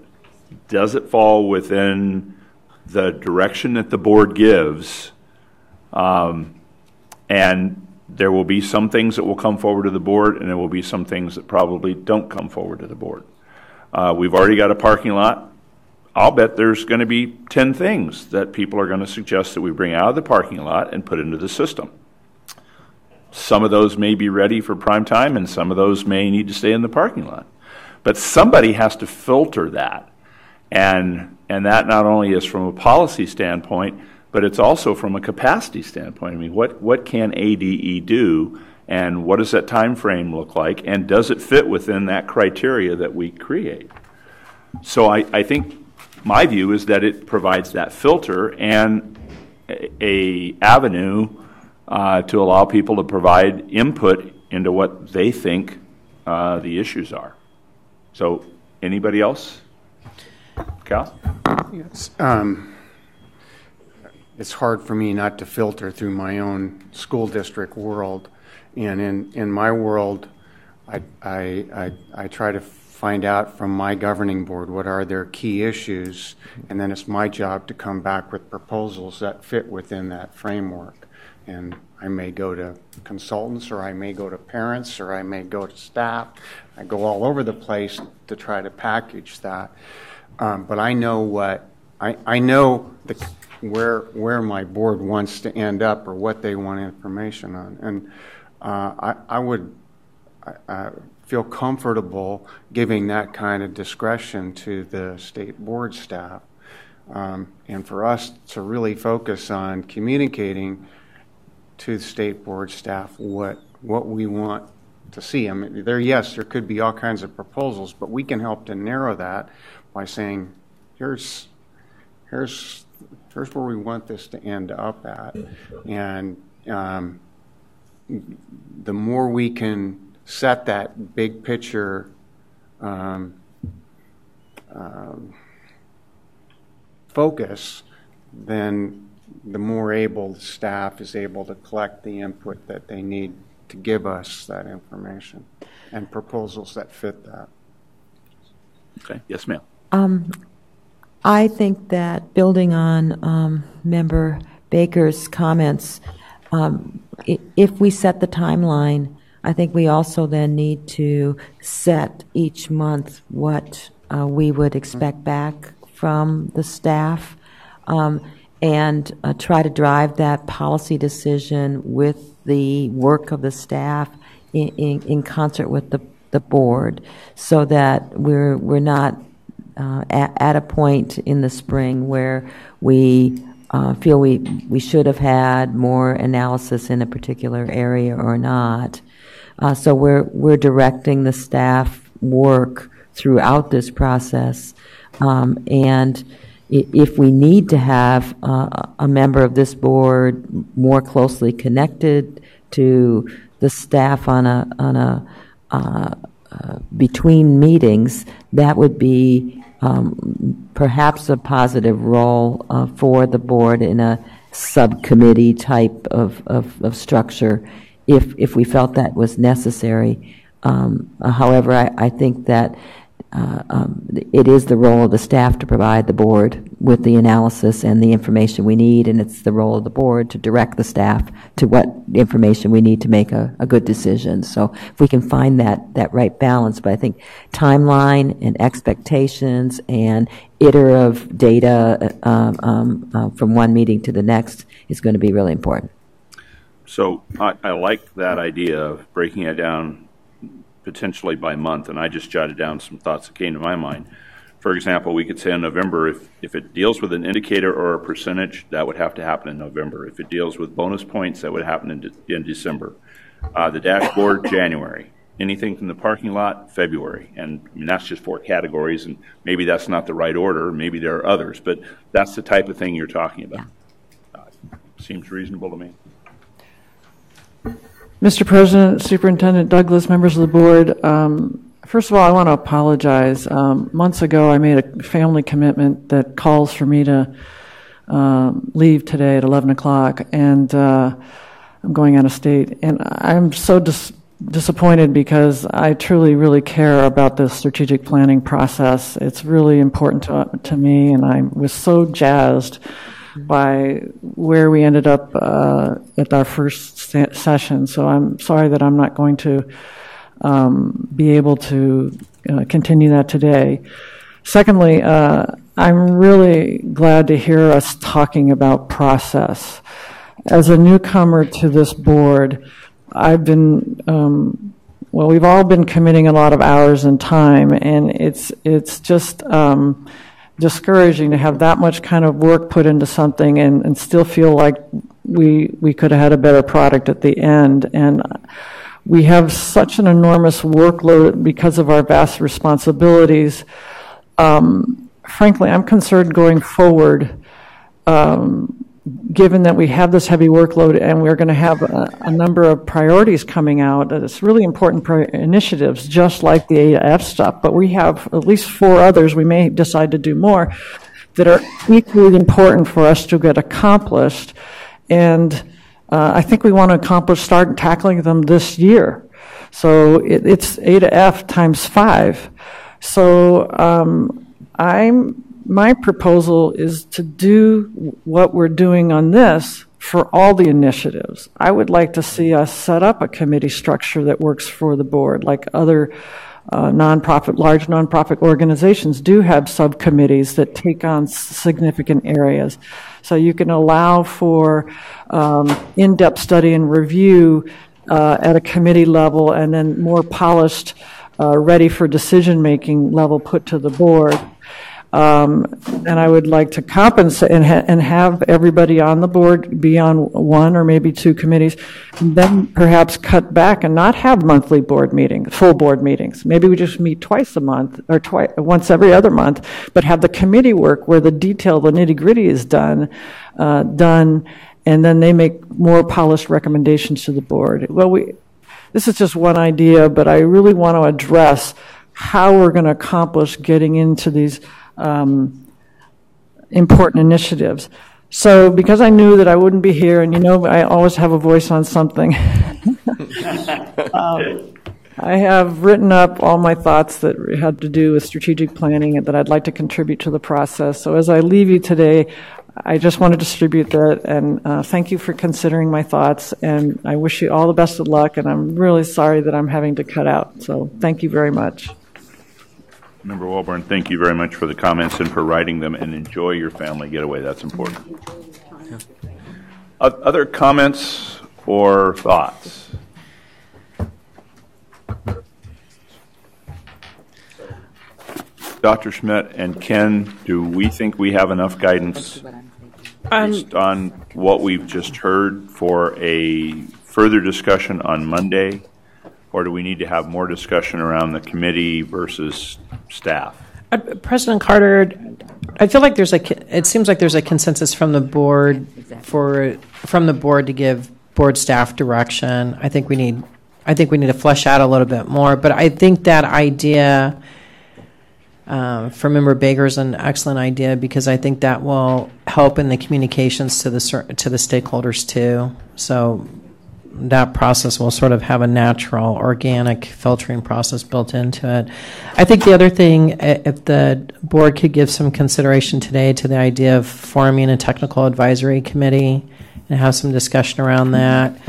Does it fall within the direction that the board gives? And there will be some things that will come forward to the board, and there will be some things that probably don't come forward to the board. We've already got a parking lot. I'll bet there's going to be 10 things that people are going to suggest that we bring out of the parking lot and put into the system. Some of those may be ready for prime time, and some of those may need to stay in the parking lot. But somebody has to filter that. And that not only is from a policy standpoint, but it's also from a capacity standpoint. I mean, what can ADE do, and what does that time frame look like, and does it fit within that criteria that we create? So I think my view is that it provides that filter and a avenue to allow people to provide input into what they think the issues are. So anybody else? Cal? Yes. It's hard for me not to filter through my own school district world, and in my world, I try to find out from my governing board what are their key issues, and then it's my job to come back with proposals that fit within that framework. And I may go to consultants, or I may go to parents, or I may go to staff. I go all over the place to try to package that. But I know I know where my board wants to end up, or what they want information on. And I would feel comfortable giving that kind of discretion to the state board staff. And for us to really focus on communicating to the state board staff what we want to see. I mean, there could be all kinds of proposals, but we can help to narrow that by saying, here's where we want this to end up at. And the more we can set that big picture focus, then the more able the staff is able to collect the input that they need to give us that information and proposals that fit that. Okay. Yes, ma'am. I think that building on Member Baker's comments, if we set the timeline, I think we also then need to set each month what we would expect back from the staff. and try to drive that policy decision with the work of the staff in concert with the board, so that we're not at a point in the spring where we feel we should have had more analysis in a particular area or not. So we're directing the staff work throughout this process, and if we need to have a member of this board more closely connected to the staff on a between meetings, that would be perhaps a positive role for the board in a subcommittee type of structure, if we felt that was necessary. However, I think that it is the role of the staff to provide the board with the analysis and the information we need, and it's the role of the board to direct the staff to what information we need to make a good decision. So if we can find that right balance, but I think timeline and expectations and iterative data from one meeting to the next is going to be really important. So I like that idea of breaking it down potentially by month, and I just jotted down some thoughts that came to my mind. For example, we could say in November, if it deals with an indicator or a percentage, that would have to happen in November. If it deals with bonus points, that would happen in December. The dashboard, January. Anything from the parking lot, February. And I mean, that's just 4 categories, and maybe that's not the right order. Maybe there are others, but that's the type of thing you're talking about. Seems reasonable to me. Mr. President, Superintendent Douglas, members of the board, first of all, I want to apologize. Months ago, I made a family commitment that calls for me to leave today at 11 o'clock, and I'm going out of state. And I'm so disappointed because I truly, really care about the strategic planning process. It's really important to me, and I was so jazzed by where we ended up at our first session. So I'm sorry that I'm not going to be able to continue that today. Secondly, I'm really glad to hear us talking about process. As a newcomer to this board, I've been, we've all been committing a lot of hours and time, and it's just discouraging to have that much kind of work put into something and still feel like we could have had a better product at the end. And we have such an enormous workload because of our vast responsibilities. Frankly, I'm concerned going forward, given that we have this heavy workload and we're going to have a number of priorities coming out. It's really important initiatives, just like the A-to-F stuff, but we have at least 4 others, we may decide to do more, that are equally important for us to get accomplished. And I think we want to start tackling them this year. So it's A-to-F times 5. So my proposal is to do what we're doing on this for all the initiatives. I would like to see us set up a committee structure that works for the board, like other large nonprofit organizations do have subcommittees that take on significant areas. So you can allow for in-depth study and review at a committee level, and then more polished, ready for decision-making level put to the board. And I would like to compensate and have everybody on the board be on 1 or maybe 2 committees, and then perhaps cut back and not have monthly board meetings, full board meetings. Maybe we just meet twice a month or once every other month, but have the committee work where the detail, the nitty-gritty is done, and then they make more polished recommendations to the board. Well, this is just one idea, but I really want to address how we're going to accomplish getting into these important initiatives. So because I knew that I wouldn't be here, and I always have a voice on something, I have written up all my thoughts that had to do with strategic planning and that I'd like to contribute to the process. So as I leave you today, I just want to distribute that, and thank you for considering my thoughts, and I wish you all the best of luck, and I'm really sorry that I'm having to cut out. So thank you very much. Member Walborn, thank you very much for the comments and for writing them, and enjoy your family getaway. That's important. Other comments or thoughts? Dr. Schmidt and Ken, do we think we have enough guidance based on what we've just heard for a further discussion on Monday? Or do we need to have more discussion around the committee versus staff? President Carter, I feel like it seems like there's a consensus from the board to give board staff direction. I think we need to flesh out a little bit more, but I think that idea from Member Baker is an excellent idea, because I think that will help in the communications to the stakeholders too. So that process will sort of have a natural, organic filtering process built into it. I think the other thing, if the board could give some consideration today to the idea of forming a technical advisory committee and have some discussion around that.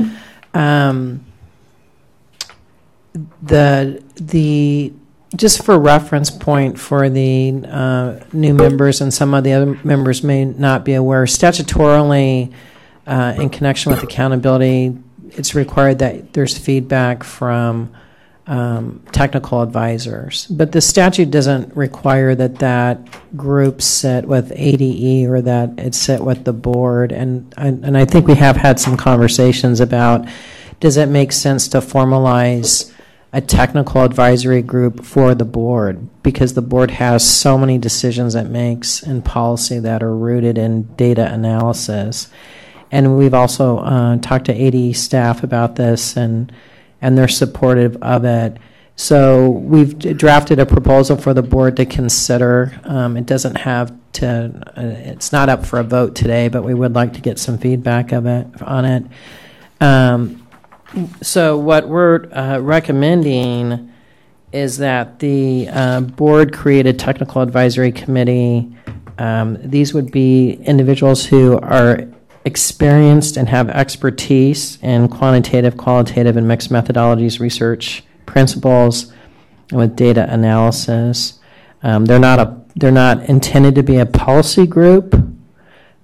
Just for reference point for the new members, and some of the other members may not be aware, statutorily, in connection with accountability, it's required that there's feedback from technical advisors. But the statute doesn't require that group sit with ADE or that it sit with the board. And I think we have had some conversations about, does it make sense to formalize a technical advisory group for the board, because the board has so many decisions it makes in policy that are rooted in data analysis. And we've also talked to AD staff about this, and they're supportive of it. So we've drafted a proposal for the board to consider. It doesn't have to, it's not up for a vote today, but we would like to get some feedback on it. So what we're recommending is that the board create a technical advisory committee. These would be individuals who are experienced and have expertise in quantitative, qualitative, and mixed methodologies research principles with data analysis. They're not intended to be a policy group,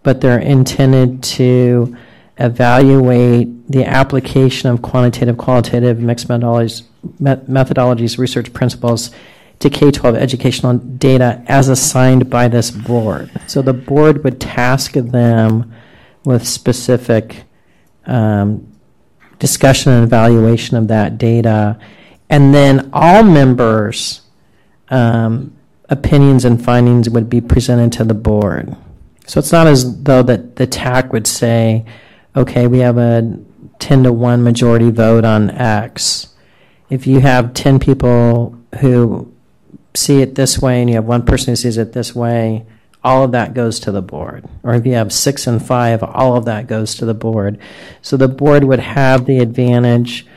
but they're intended to evaluate the application of quantitative, qualitative, mixed methodologies, research principles to K-12 educational data as assigned by this board. So the board would task them with specific discussion and evaluation of that data. And then all members' opinions and findings would be presented to the board. So it's not as though that the TAC would say, okay, we have a 10-to-1 majority vote on X. If you have 10 people who see it this way and you have one person who sees it this way, all of that goes to the board. Or if you have 6 and 5, all of that goes to the board. So the board would have the advantage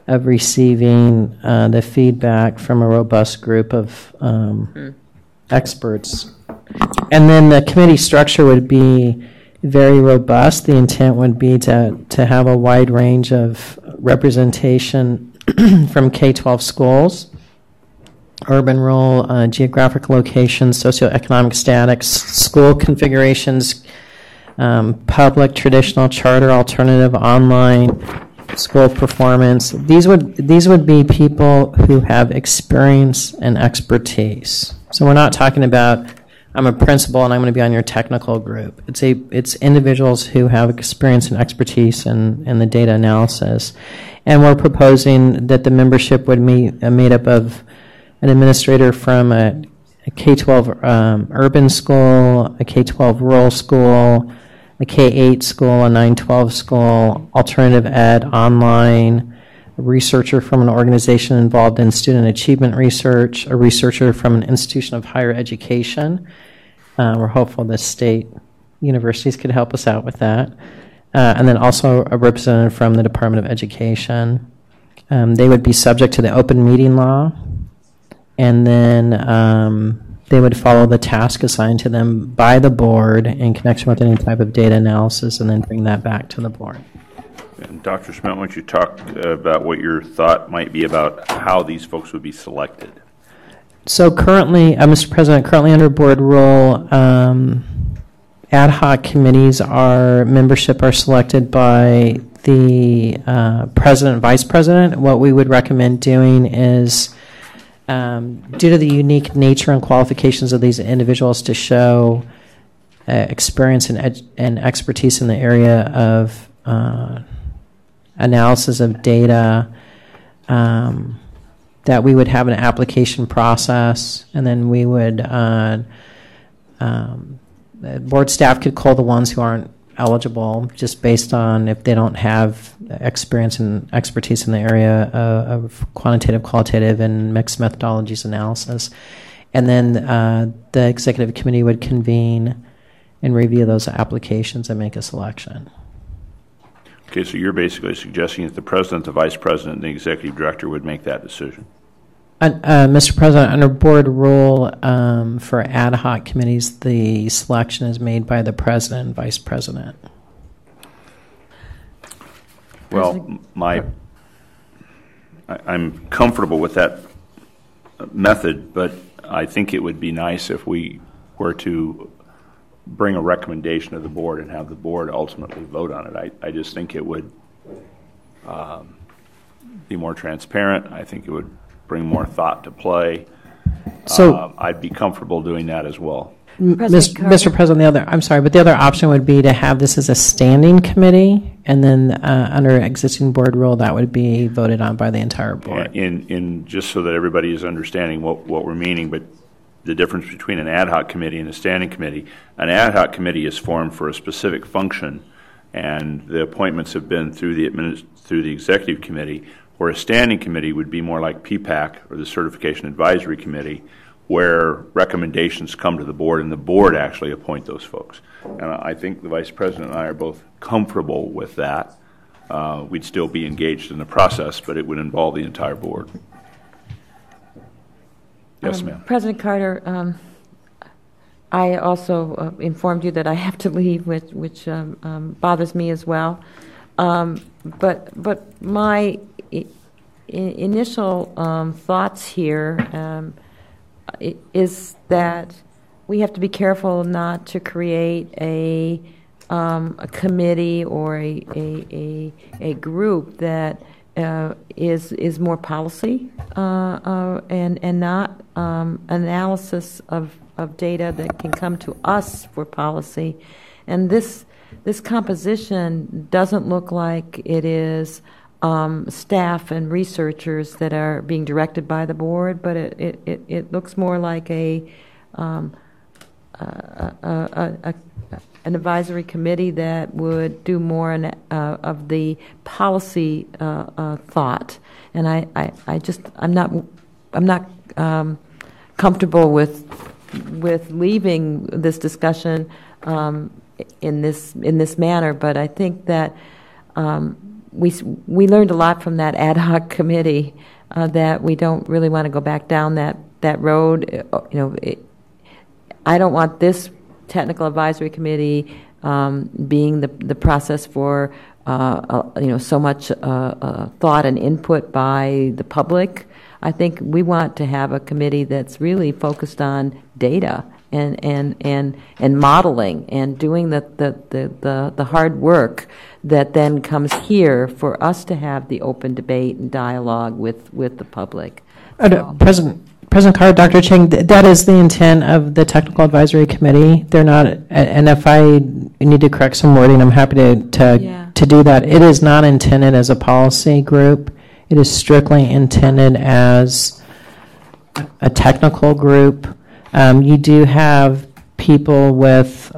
of receiving the feedback from a robust group of experts. And then the committee structure would be very robust. The intent would be to have a wide range of representation from K-12 schools, urban, rural, geographic locations, socioeconomic status, school configurations, public, traditional, charter, alternative, online, school performance. These would be people who have experience and expertise. So we're not talking about, I'm a principal and I'm going to be on your technical group. It's individuals who have experience and expertise in the data analysis. And we're proposing that the membership would be made up of an administrator from a K-12 urban school, a K-12 rural school, a K-8 school, a 9-12 school, alternative ed, online, a researcher from an organization involved in student achievement research, a researcher from an institution of higher education. We're hopeful the state universities could help us out with that. And then also a representative from the Department of Education. They would be subject to the open meeting law. And then they would follow the task assigned to them by the board in connection with any type of data analysis, and then bring that back to the board. And Dr. Schmidt, why don't you talk about what your thought might be about how these folks would be selected? So currently, Mr. President, currently under board rule, ad hoc committees, our membership are selected by the president and vice president. What we would recommend doing is, due to the unique nature and qualifications of these individuals to show experience and expertise in the area of analysis of data, that we would have an application process, and then we would, board staff could call the ones who aren't eligible just based on if they don't have experience and expertise in the area of quantitative, qualitative, and mixed methodologies analysis. And then the executive committee would convene and review those applications and make a selection. Okay, so you're basically suggesting that the president, the vice president, and the executive director would make that decision. Mr. President, under board rule for ad hoc committees, the selection is made by the president and vice president. Well, I'm comfortable with that method, but I think it would be nice if we were to bring a recommendation to the board and have the board ultimately vote on it. I just think it would be more transparent. I think it would bring more thought to play. So I'd be comfortable doing that as well. Mr. President, the other option would be to have this as a standing committee, and then under existing board rule, that would be voted on by the entire board. In just so that everybody is understanding what we're meaning, but the difference between an ad hoc committee and a standing committee. An ad hoc committee is formed for a specific function, and the appointments have been through the executive committee, where a standing committee would be more like PPAC or the Certification Advisory Committee, where recommendations come to the board and the board actually appoint those folks. And I think the vice president and I are both comfortable with that. We'd still be engaged in the process, but it would involve the entire board. Yes, ma'am. President Carter, I also informed you that I have to leave, which bothers me as well. But my initial thoughts here is that we have to be careful not to create a committee or a group that is more policy and not analysis of data that can come to us for policy. And this composition doesn't look like it is staff and researchers that are being directed by the board, but it looks more like an advisory committee that would do more of the policy thought. And I'm not comfortable with leaving this discussion in this manner, but I think that we learned a lot from that ad hoc committee that we don't really want to go back down that road. I don't want this technical advisory committee being the process for so much thought and input by the public. I think we want to have a committee that's really focused on data and modeling and doing the hard work that then comes here for us to have the open debate and dialogue with the public. President Carter, Dr. Cheng, that is the intent of the Technical Advisory Committee. They're not, and if I need to correct some wording, I'm happy to do that. It is not intended as a policy group. It is strictly intended as a technical group. You do have people with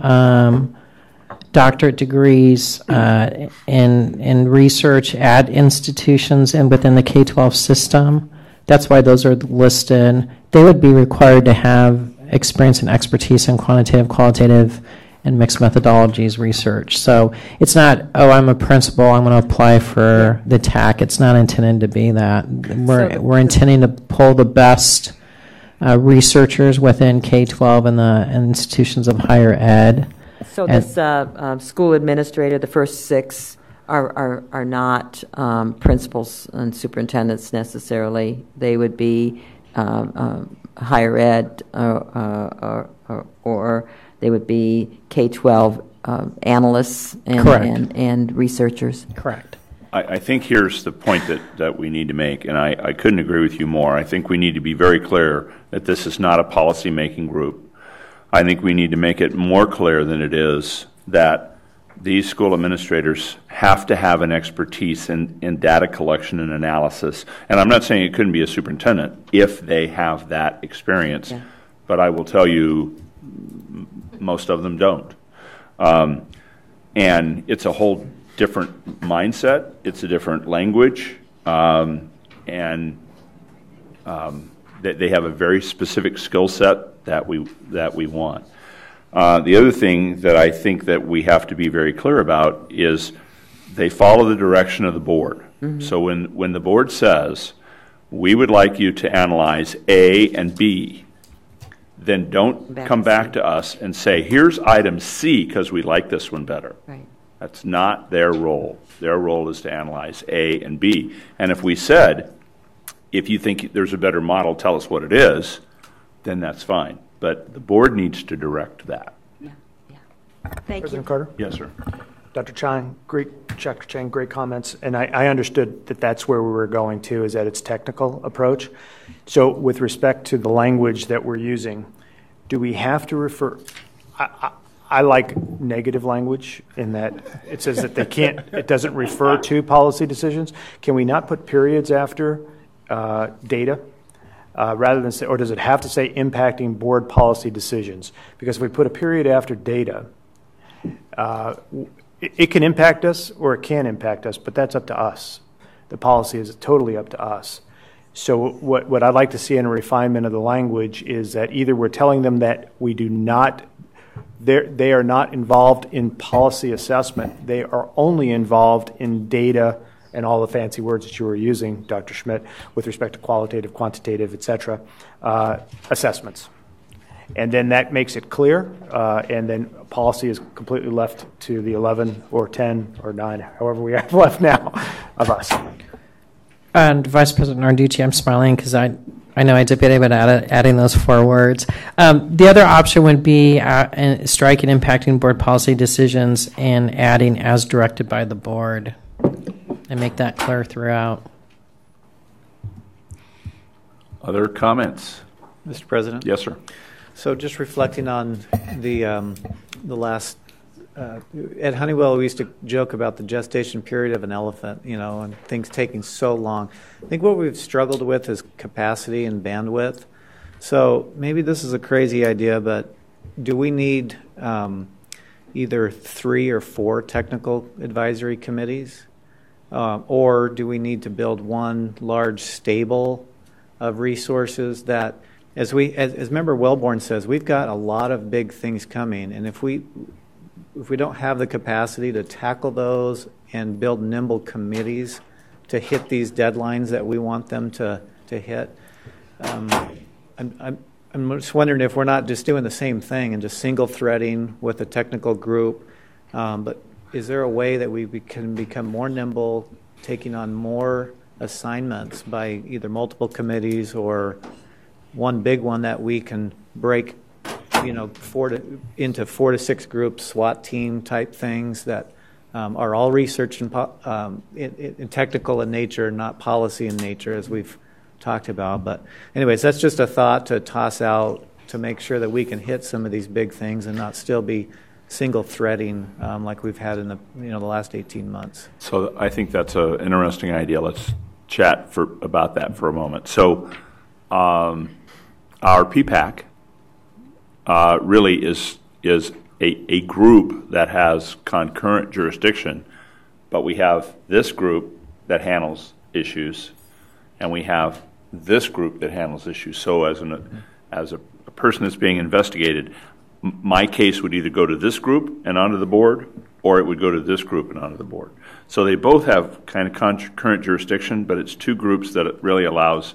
doctorate degrees in research at institutions and within the K-12 system. That's why those are listed. They would be required to have experience and expertise in quantitative, qualitative, and mixed methodologies research. So it's not, I'm a principal, I'm going to apply for the TAC. It's not intended to be that. We're intending to pull the best researchers within K-12 and the institutions of higher ed. So this school administrator, the first 6 are not principals and superintendents necessarily. They would be higher ed or they would be K-12 analysts and researchers. Correct. I think here's the point that we need to make, and I couldn't agree with you more. I think we need to be very clear that this is not a policy-making group. I think we need to make it more clear than it is that these school administrators have to have an expertise in data collection and analysis. And I'm not saying it couldn't be a superintendent if they have that experience, but I will tell you most of them don't. And it's a whole different mindset. It's a different language, and they have a very specific skill set that we want. The other thing that I think that we have to be very clear about is they follow the direction of the board. Mm-hmm. So when the board says, we would like you to analyze A and B, then don't come back to us and say, here's item C because we like this one better. Right. That's not their role. Their role is to analyze A and B. And if we said, if you think there's a better model, tell us what it is, then that's fine. But the board needs to direct that. Thank President Carter? Yes, sir. Dr. Chang, great comments. And I understood that that's where we were going to, is that it's technical approach. So with respect to the language that we're using, do we have to refer... I like negative language in that it says that they can't, it doesn't refer to policy decisions. Can we not put periods after data rather than say, or does it have to say impacting board policy decisions? Because if we put a period after data, it can impact us or it can impact us, but that's up to us. The policy is totally up to us. So what I'd like to see in a refinement of the language is that either we're telling them that we do not, they are not involved in policy assessment. They are only involved in data and all the fancy words that you were using, Dr. Schmidt, with respect to qualitative, quantitative, et cetera, assessments. And then that makes it clear, and then policy is completely left to the 11 or 10 or 9, however we have left now, of us. And Vice President Narducci, I'm smiling because I know I debated about adding those 4 words. The other option would be striking impacting board policy decisions and adding as directed by the board and make that clear throughout. Other comments? Mr. President? Yes, sir. So just reflecting on the last, at Honeywell, we used to joke about the gestation period of an elephant, and things taking so long. I think what we've struggled with is capacity and bandwidth. So maybe this is a crazy idea, but do we need either 3 or 4 technical advisory committees? Or do we need to build one large stable of resources that, as Member Wellborn says, we've got a lot of big things coming, and if we don't have the capacity to tackle those and build nimble committees to hit these deadlines that we want them to hit, I'm just wondering if we're not just doing the same thing and just single threading with a technical group, but is there a way that we can become more nimble, taking on more assignments by either multiple committees or one big one that we can break, 4 to 6 groups, SWAT team type things that are all research and technical in nature, not policy in nature, as we've talked about. But anyways, that's just a thought to toss out to make sure that we can hit some of these big things and not still be single threading like we've had in the last 18 months. So I think that's an interesting idea. Let's chat about that for a moment. So our PPAC really is a group that has concurrent jurisdiction, but we have this group that handles issues, and we have this group that handles issues. So as a person that's being investigated, my case would either go to this group and onto the board, or it would go to this group and onto the board. So they both have kind of concurrent jurisdiction, but it's 2 groups that it really allows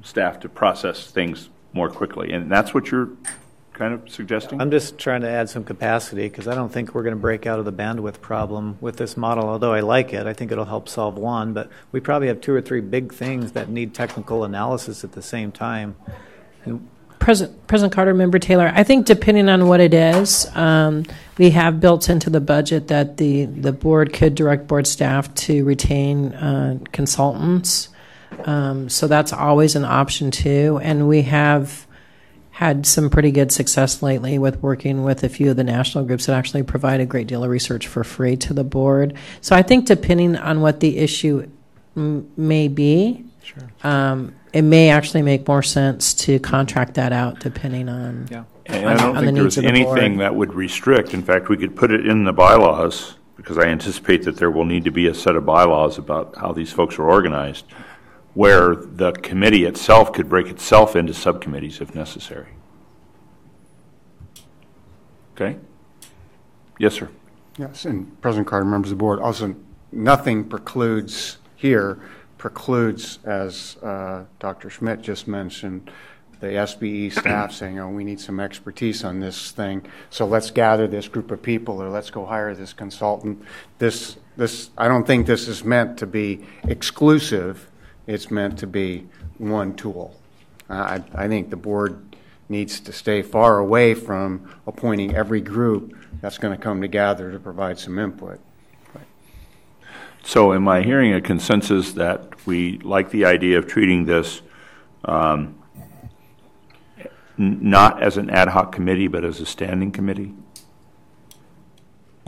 staff to process things more quickly. And that's what you're kind of suggesting? I'm just trying to add some capacity because I don't think we're going to break out of the bandwidth problem with this model, although I like it. I think it'll help solve one, but we probably have 2 or 3 big things that need technical analysis at the same time. And President Carter, Member Taylor, I think depending on what it is, we have built into the budget that the board could direct board staff to retain consultants. So that's always an option too. And we have had some pretty good success lately with working with a few of the national groups that actually provide a great deal of research for free to the board. So I think depending on what the issue may be, sure. It may actually make more sense to contract that out depending on. Yeah. And I don't think there's anything that would restrict. In fact, we could put it in the bylaws, because I anticipate that there will need to be a set of bylaws about how these folks are organized, where the committee itself could break itself into subcommittees if necessary. Okay? Yes, sir. Yes, and President Carter, members of the board, also nothing precludes, as Dr. Schmidt just mentioned, the SBE staff saying, oh, we need some expertise on this thing, so let's gather this group of people, or let's go hire this consultant. This, I don't think this is meant to be exclusive. It's meant to be one tool. I think the board needs to stay far away from appointing every group that's going to come together to provide some input. So am I hearing a consensus that we like the idea of treating this not as an ad hoc committee, but as a standing committee?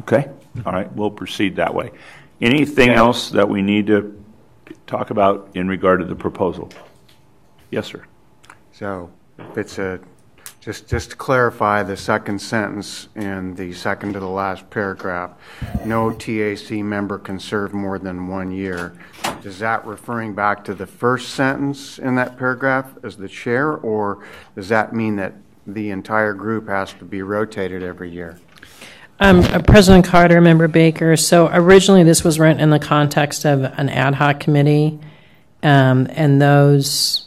Okay. All right. We'll proceed that way. Anything else that we need to talk about in regard to the proposal? Yes, sir. So it's just to clarify the second sentence in the second to the last paragraph, no TAC member can serve more than 1 year. Is that referring back to the first sentence in that paragraph as the chair, or does that mean that the entire group has to be rotated every year? President Carter, Member Baker, so originally this was written in the context of an ad hoc committee, and those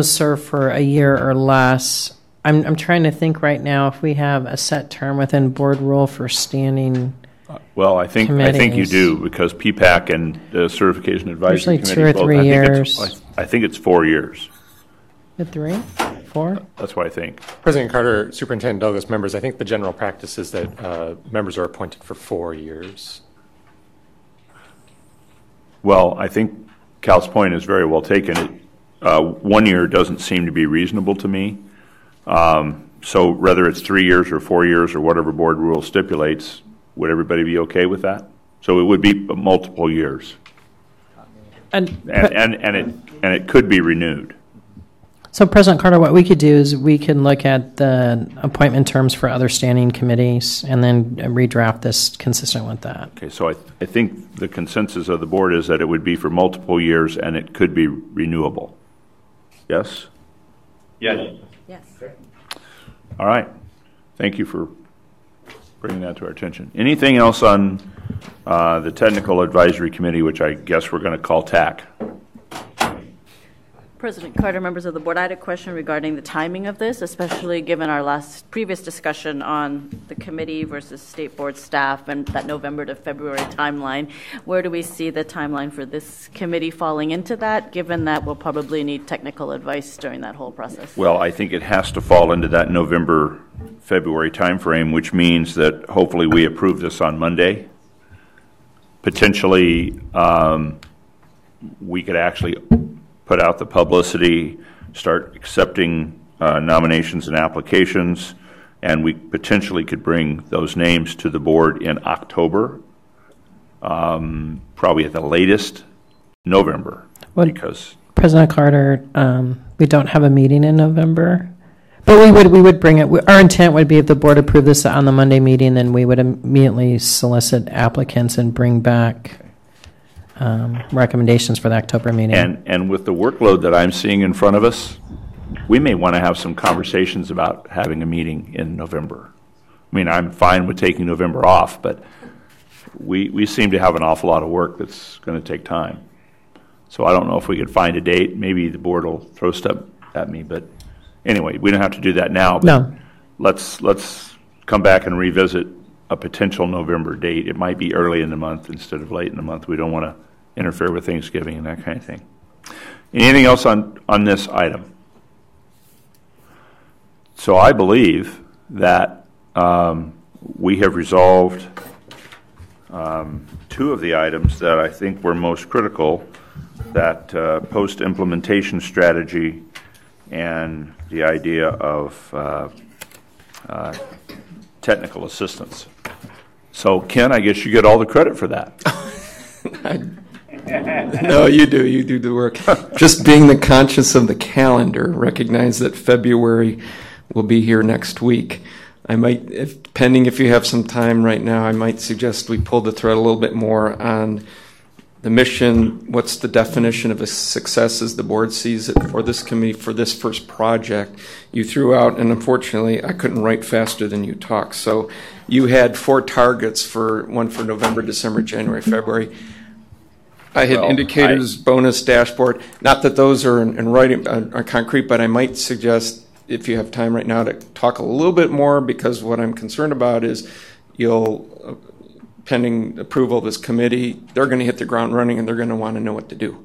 serve for a year or less. I'm trying to think right now if we have a set term within board rule for standing. Well, I think you do, because PPAC and the Certification Advisory Committee. Usually 2 or 3 years. I think it's 4 years. 3? 4? That's what I think. President Carter, Superintendent Douglas, members, I think the general practice is that members are appointed for 4 years. Well, I think Cal's point is very well taken. 1 year doesn't seem to be reasonable to me. So whether it's 3 years or 4 years or whatever board rule stipulates, would everybody be okay with that? So it would be multiple years, and it could be renewed. So President Carter, what we could do is we can look at the appointment terms for other standing committees and then redraft this consistent with that. Okay, so I think the consensus of the board is that it would be for multiple years and it could be renewable. Yes? Yes. Yes. All right. Thank you for bringing that to our attention. Anything else on the Technical Advisory Committee, which I guess we're going to call TAC? President Carter, members of the board, I had a question regarding the timing of this, especially given our previous discussion on the committee versus state board staff and that November to February timeline. Where do we see the timeline for this committee falling into that, given that we'll probably need technical advice during that whole process? Well, I think it has to fall into that November-February timeframe, which means that hopefully we approve this on Monday. Potentially, we could actually put out the publicity, start accepting nominations and applications, and we potentially could bring those names to the board in October, probably at the latest November. Well, because President Carter, we don't have a meeting in November, but we would bring it. Our intent would be if the board approved this on the Monday meeting, then we would immediately solicit applicants and bring back recommendations for the October meeting. And with the workload that I'm seeing in front of us, we may want to have some conversations about having a meeting in November. I mean, I'm fine with taking November off, but we seem to have an awful lot of work that's going to take time. So I don't know if we could find a date. Maybe the board will throw stuff at me, but anyway, we don't have to do that now. But no. Let's come back and revisit a potential November date. It might be early in the month instead of late in the month. We don't want to interfere with Thanksgiving and that kind of thing. Anything else on this item? So I believe that we have resolved two of the items that I think were most critical, that post-implementation strategy and the idea of technical assistance. So, Ken, I guess you get all the credit for that. No, you do. You do the work. Just being the conscious of the calendar, recognize that February will be here next week. I might, pending if you have some time right now, I might suggest we pull the thread a little bit more on the mission. What's the definition of a success as the board sees it for this committee, for this first project? You threw out, and unfortunately, I couldn't write faster than you talked. So you had 4 targets, one for November, December, January, February. I had indicators, bonus, dashboard. Not that those are in writing, are concrete, but I might suggest, if you have time right now, to talk a little bit more, because what I'm concerned about is you'll, pending approval of this committee, they're going to hit the ground running and they're going to want to know what to do.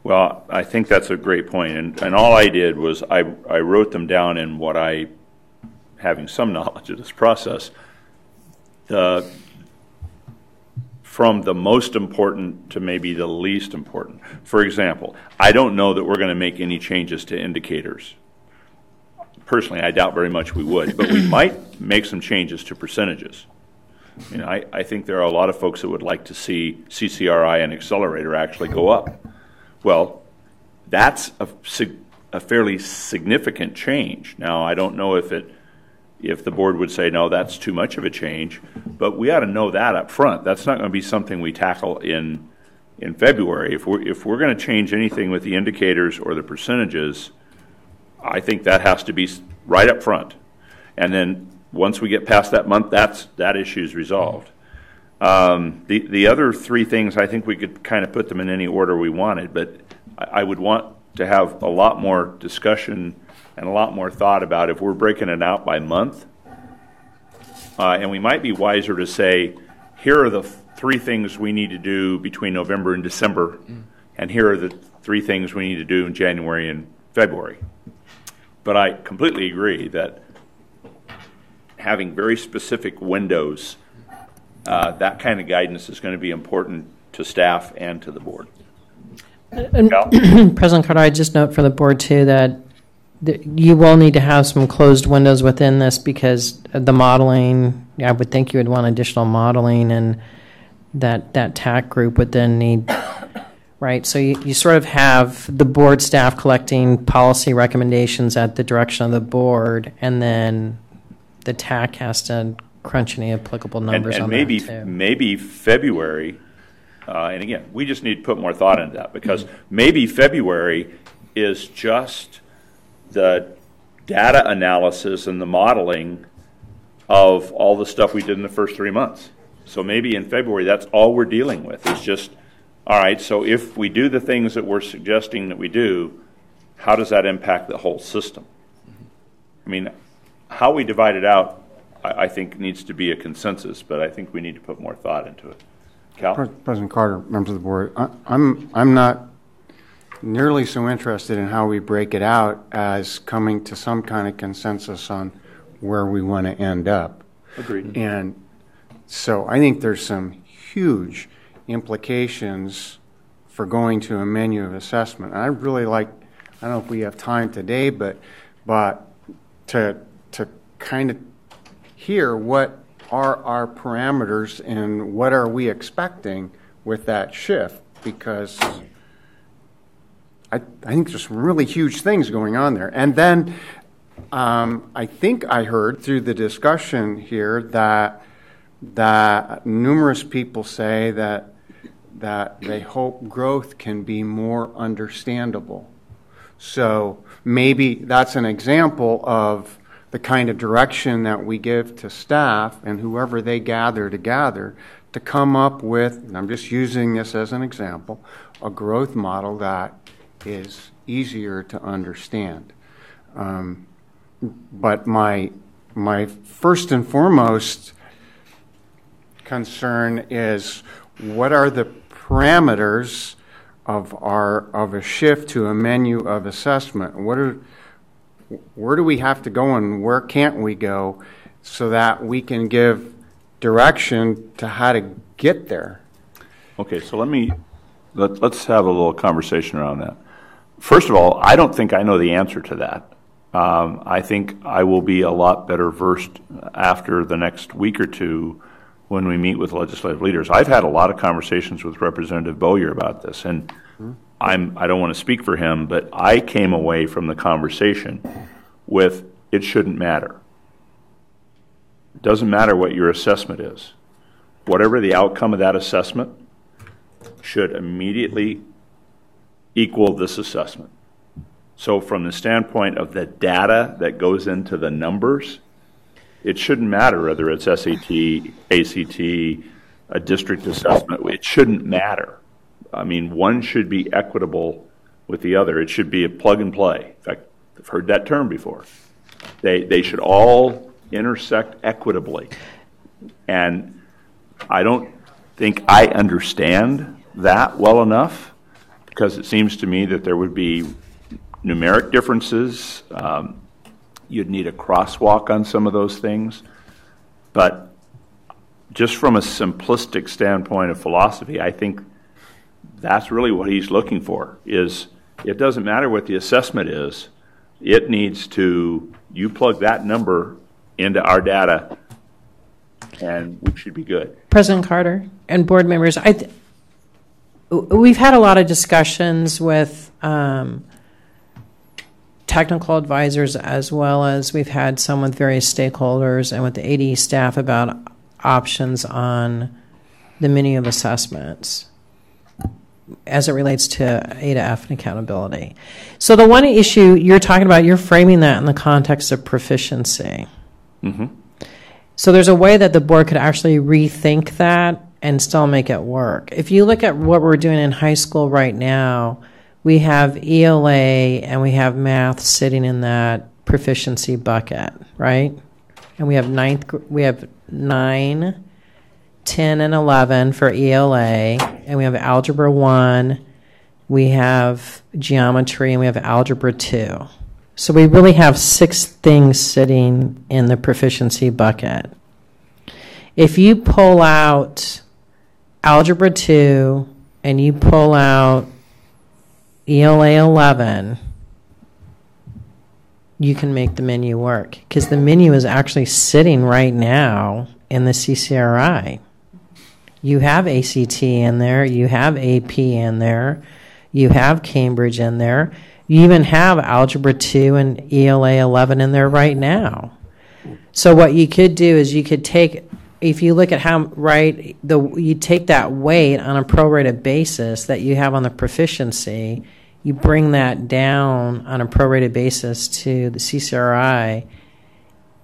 Well, I think that's a great point. And all I did was I wrote them down in what I, having some knowledge of this process, from the most important to maybe the least important. For example, I don't know that we're going to make any changes to indicators. Personally, I doubt very much we would, but we might make some changes to percentages. You know, I think there are a lot of folks that would like to see CCRI and Accelerator actually go up. Well, that's a fairly significant change. Now, I don't know if the board would say, no, that's too much of a change, but we ought to know that up front. That's not going to be something we tackle in February. If we're going to change anything with the indicators or the percentages, I think that has to be right up front. And then once we get past that month, that issue is resolved. The other 3 things, I think we could kind of put them in any order we wanted, but I would want to have a lot more discussion and a lot more thought about if we're breaking it out by month. And we might be wiser to say, here are the 3 things we need to do between November and December, and here are the 3 things we need to do in January and February. But I completely agree that having very specific windows, that kind of guidance is going to be important to staff and to the board. President Carter, I just note for the board too that you will need to have some closed windows within this, because the modeling, I would think you would want additional modeling, and that TAC group would then need, right? So you sort of have the board staff collecting policy recommendations at the direction of the board, and then the TAC has to crunch any applicable numbers on that too. Maybe February, and again, we just need to put more thought into that, because maybe February is just the data analysis and the modeling of all the stuff we did in the first 3 months. So maybe in February, that's all we're dealing with. It's just, all right, so if we do the things that we're suggesting that we do, how does that impact the whole system? I mean, how we divide it out, I think, needs to be a consensus, but I think we need to put more thought into it. Cal? President Carter, members of the board, I'm not nearly so interested in how we break it out as coming to some kind of consensus on where we want to end up. Agreed. And so I think there's some huge implications for going to a menu of assessment. And I really like, I don't know if we have time today, but to kind of hear what are our parameters and what are we expecting with that shift, because I think there's some really huge things going on there. And then I think I heard through the discussion here that numerous people say that they hope growth can be more understandable. So maybe that's an example of the kind of direction that we give to staff and whoever they gather together to come up with, and I'm just using this as an example, a growth model that is easier to understand. But my first and foremost concern is, what are the parameters of a shift to a menu of assessment? where do we have to go and where can't we go so that we can give direction to how to get there. Okay, so let's have a little conversation around that. First of all, I don't think I know the answer to that. I think I will be a lot better versed after the next week or two when we meet with legislative leaders. I've had a lot of conversations with Representative Bowyer about this, and I don't want to speak for him, but I came away from the conversation with it shouldn't matter. It doesn't matter what your assessment is. Whatever the outcome of that assessment should immediately equal this assessment. So from the standpoint of the data that goes into the numbers, it shouldn't matter whether it's SAT, ACT, a district assessment. It shouldn't matter. I mean, one should be equitable with the other. It should be a plug and play. In fact, I've heard that term before. They should all intersect equitably. And I don't think I understand that well enough, because it seems to me that there would be numeric differences. You'd need a crosswalk on some of those things. But just from a simplistic standpoint of philosophy, I think that's really what he's looking for, is it doesn't matter what the assessment is. It needs to, you plug that number into our data, and we should be good. President Carter and board members, we've had a lot of discussions with technical advisors, as well as we've had some with various stakeholders and with the ADE staff about options on the menu of assessments as it relates to A to F and accountability. So the one issue you're talking about, you're framing that in the context of proficiency. Mm-hmm. So there's a way that the board could actually rethink that and still make it work. If you look at what we're doing in high school right now, we have ELA and we have math sitting in that proficiency bucket, right? And we have 9, 10, and 11 for ELA, and we have Algebra 1, we have Geometry, and we have Algebra 2. So we really have 6 things sitting in the proficiency bucket. If you pull out Algebra 2 and you pull out ELA 11, you can make the menu work, because the menu is actually sitting right now in the CCRI. You have ACT in there, you have AP in there, you have Cambridge in there, you even have Algebra 2 and ELA 11 in there right now. So what you could do is you could take, if you look at how, you take that weight on a prorated basis that you have on the proficiency, you bring that down on a prorated basis to the CCRI,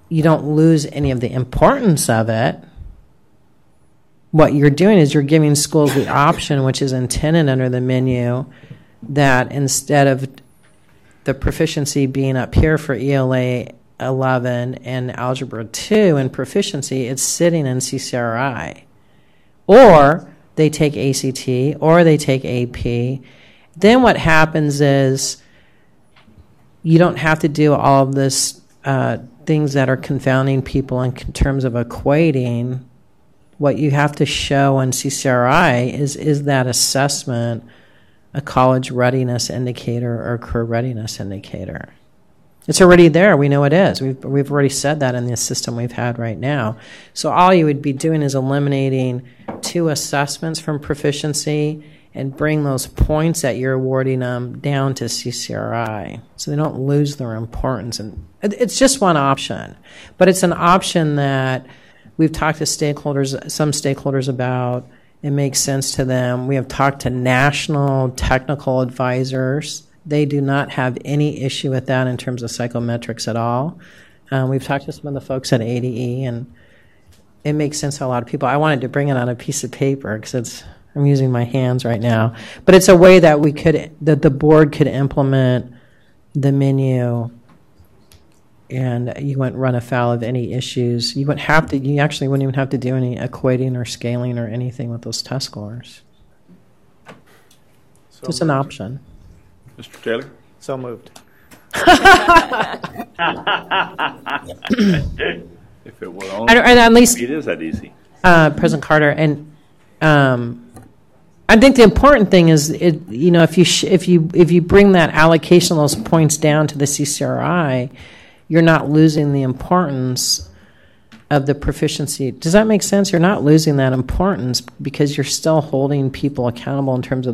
you don't lose any of the importance of it. What you're doing is you're giving schools the option, which is intended under the menu, that instead of the proficiency being up here for ELA 11 and Algebra 2 in proficiency, it's sitting in CCRI. Or they take ACT, or they take AP. Then what happens is you don't have to do all of this things that are confounding people in terms of equating. What you have to show on CCRI is that assessment a college readiness indicator or career readiness indicator. It's already there. We know it is. We've already said that in the system we've had right now. So all you would be doing is eliminating 2 assessments from proficiency and bring those points that you're awarding them down to CCRI, so they don't lose their importance. And it's just one option, but it's an option that we've talked to stakeholders, some stakeholders about. It makes sense to them. We have talked to national technical advisors. They do not have any issue with that in terms of psychometrics at all. We've talked to some of the folks at ADE, and it makes sense to a lot of people. I wanted to bring it on a piece of paper because I'm using my hands right now. But it's a way that that the board could implement the menu, and you wouldn't run afoul of any issues. You actually wouldn't even have to do any equating or scaling or anything with those test scores. So it's an option. Mr. Taylor? So moved. If it were only, at least it is that easy. President Carter, and I think the important thing is, if you bring that allocation of those points down to the CCRI, you're not losing the importance of the proficiency. Does that make sense? You're not losing that importance because you're still holding people accountable in terms of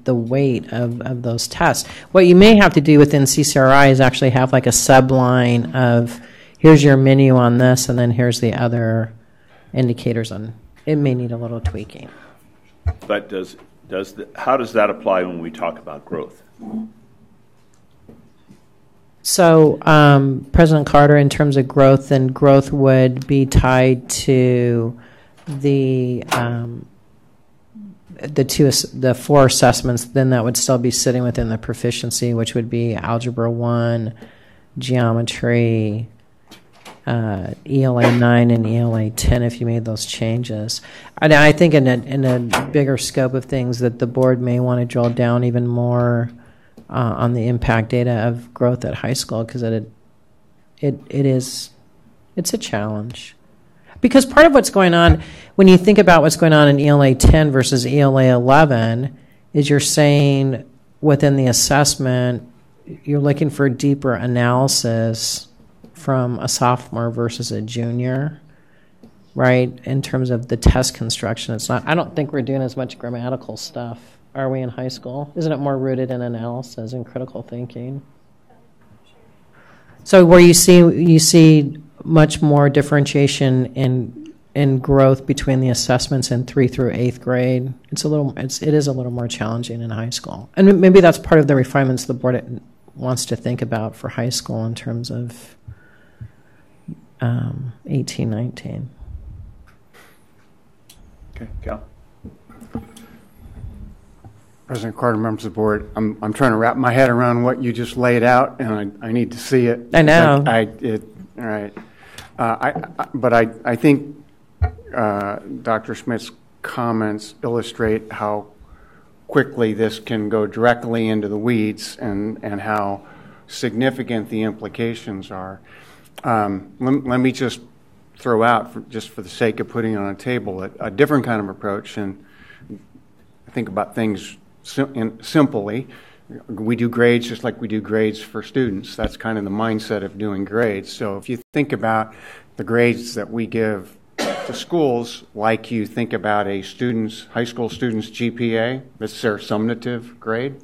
the weight of those tests. What you may have to do within CCRI is actually have like a subline of, here's your menu on this, and then here's the other indicators on. It may need a little tweaking. But how does that apply when we talk about growth? So, President Carter, in terms of growth, then growth would be tied to the four assessments. Then that would still be sitting within the proficiency, which would be Algebra 1, Geometry, ELA 9, and ELA 10. If you made those changes, and I think in a bigger scope of things, that the board may want to drill down even more on the impact data of growth at high school, because it's a challenge. Because part of what's going on, when you think about what's going on in ELA 10 versus ELA 11, is you're saying within the assessment, you're looking for deeper analysis from a sophomore versus a junior, right? In terms of the test construction, it's not. I don't think we're doing as much grammatical stuff. Are we in high school? Isn't it more rooted in analysis and critical thinking? So where you see much more differentiation in growth between the assessments in 3 through 8th grade, it is a little more challenging in high school. And maybe that's part of the refinements the board wants to think about for high school in terms of 18, 19. Okay, Cal. President Carter, members of the board, I'm trying to wrap my head around what you just laid out, and I need to see it. I know. All right. But I think Dr. Smith's comments illustrate how quickly this can go directly into the weeds and how significant the implications are. Let me just throw out, just for the sake of putting it on a table, a different kind of approach, and think about things simply. We do grades just like we do grades for students. That's kind of the mindset of doing grades. So if you think about the grades that we give to schools, like you think about a high school student's GPA, it's their summative grade,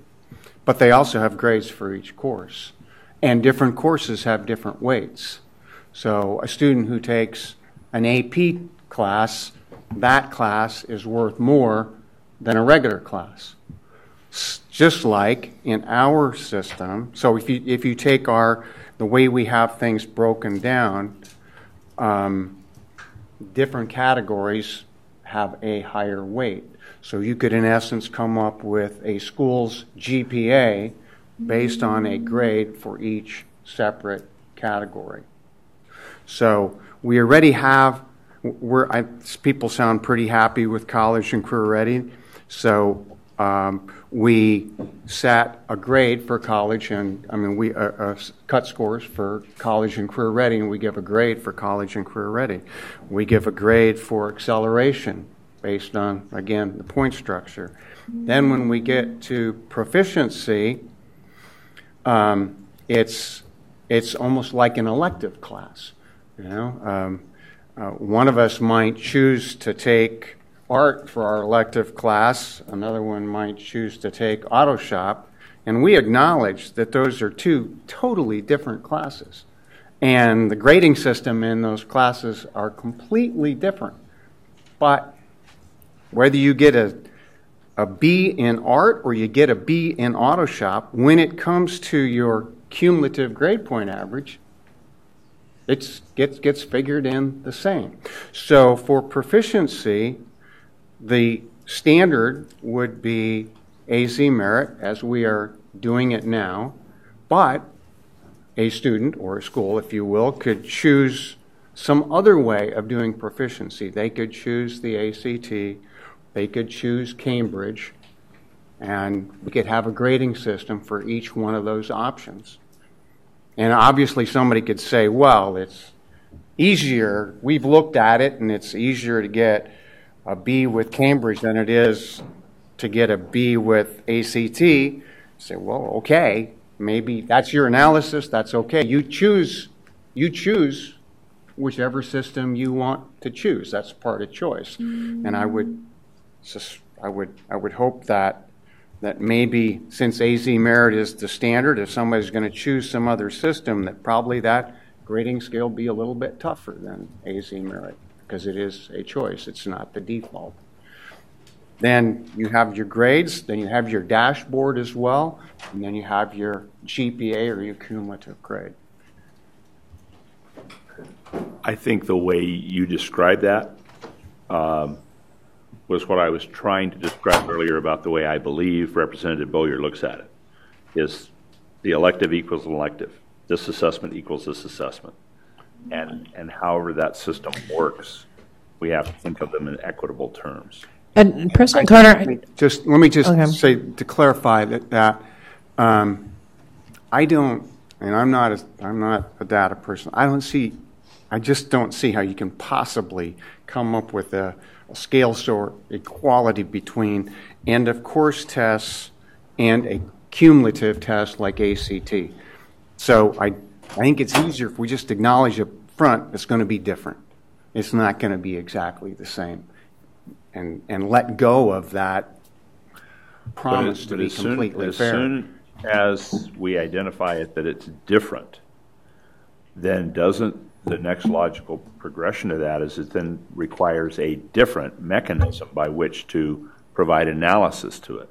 but they also have grades for each course. And different courses have different weights. So a student who takes an AP class, that class is worth more than a regular class. Just like in our system, so if you take the way we have things broken down, different categories have a higher weight. So you could, in essence, come up with a school's GPA based on a grade for each separate category. So we already have, people sound pretty happy with college and career ready. So we set a grade for college, and we cut scores for college and career ready, and we give a grade for college and career ready. We give a grade for acceleration based on, again, the point structure. Then when we get to proficiency, it's almost like an elective class. One of us might choose to take art for our elective class, another one might choose to take auto shop, and we acknowledge that those are two totally different classes. And the grading system in those classes are completely different. But whether you get a B in art or you get a B in auto shop, when it comes to your cumulative grade point average, it gets figured in the same. So for proficiency, the standard would be AZ merit, as we are doing it now, but a student or a school, if you will, could choose some other way of doing proficiency. They could choose the ACT, they could choose Cambridge, and we could have a grading system for each one of those options. And obviously somebody could say, well, it's easier. We've looked at it, and it's easier to get a B with Cambridge than it is to get a B with ACT. Say, well, okay, maybe that's your analysis. That's okay. You choose whichever system you want to choose. That's part of choice. And I would hope that maybe since AZ Merit is the standard, if somebody's going to choose some other system, that probably that grading scale be a little bit tougher than AZ Merit, because it is a choice. It's not the default. Then you have your grades, then you have your dashboard as well, and then you have your GPA or your cumulative grade. I think the way you described that was what I was trying to describe earlier about the way I believe Representative Bowyer looks at it, is the elective equals an elective. This assessment equals this assessment. And however that system works, we have to think of them in equitable terms. And President Carter, let me just say, to clarify that I don't, and I'm not a data person. I just don't see how you can possibly come up with a scale sort equality between end of course tests and a cumulative test like ACT. So I think it's easier if we just acknowledge up front it's going to be different. It's not going to be exactly the same. And let go of that promise to be completely fair. As soon as we identify it that it's different, then doesn't the next logical progression of that is it then requires a different mechanism by which to provide analysis to it?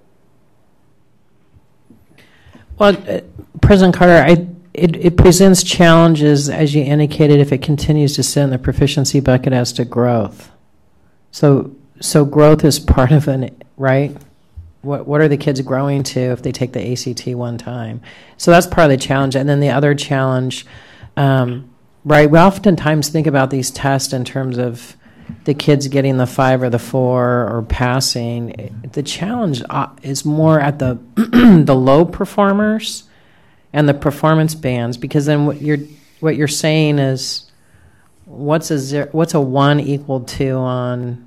Well, President Carter, it presents challenges, as you indicated, if it continues to sit in the proficiency bucket as to growth. So growth is part of it, right? What are the kids growing to if they take the ACT one time? So that's part of the challenge. And then the other challenge, right, we oftentimes think about these tests in terms of the kids getting the 5 or the 4 or passing. The challenge is more at the the low performers and the performance bands, because then what you're saying is what's a 1 equal to on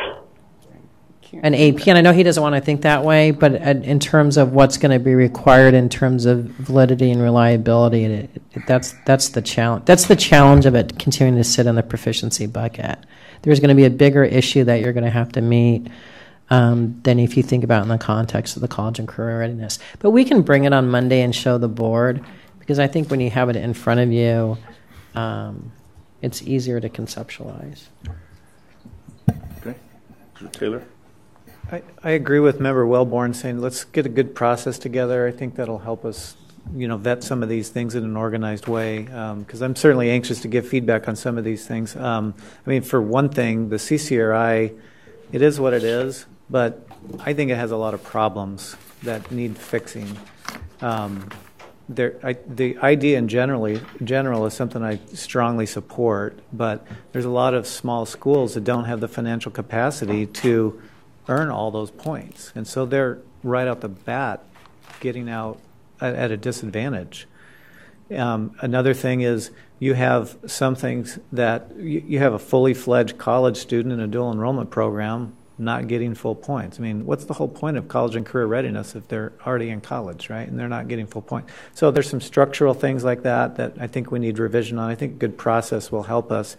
an AP? And I know he doesn't want to think that way, but in terms of what's going to be required in terms of validity and reliability, that's the challenge. That's the challenge of it continuing to sit in the proficiency bucket. There's going to be a bigger issue that you're going to have to meet than if you think about it in the context of the college and career readiness. But we can bring it on Monday and show the board, because I think when you have it in front of you, it's easier to conceptualize. Okay. Mr. Taylor? I agree with Member Wellborn saying let's get a good process together. I think that'll help us, vet some of these things in an organized way, because I'm certainly anxious to give feedback on some of these things. For one thing, the CCRI, it is what it is, but I think it has a lot of problems that need fixing. The idea in general is something I strongly support, but there's a lot of small schools that don't have the financial capacity to earn all those points, and so they're right out the bat getting out at a disadvantage. Another thing is you have some things that you have a fully fledged college student in a dual enrollment program not getting full points. What's the whole point of college and career readiness if they're already in college, right? And they're not getting full points. So there's some structural things like that I think we need revision on. I think a good process will help us.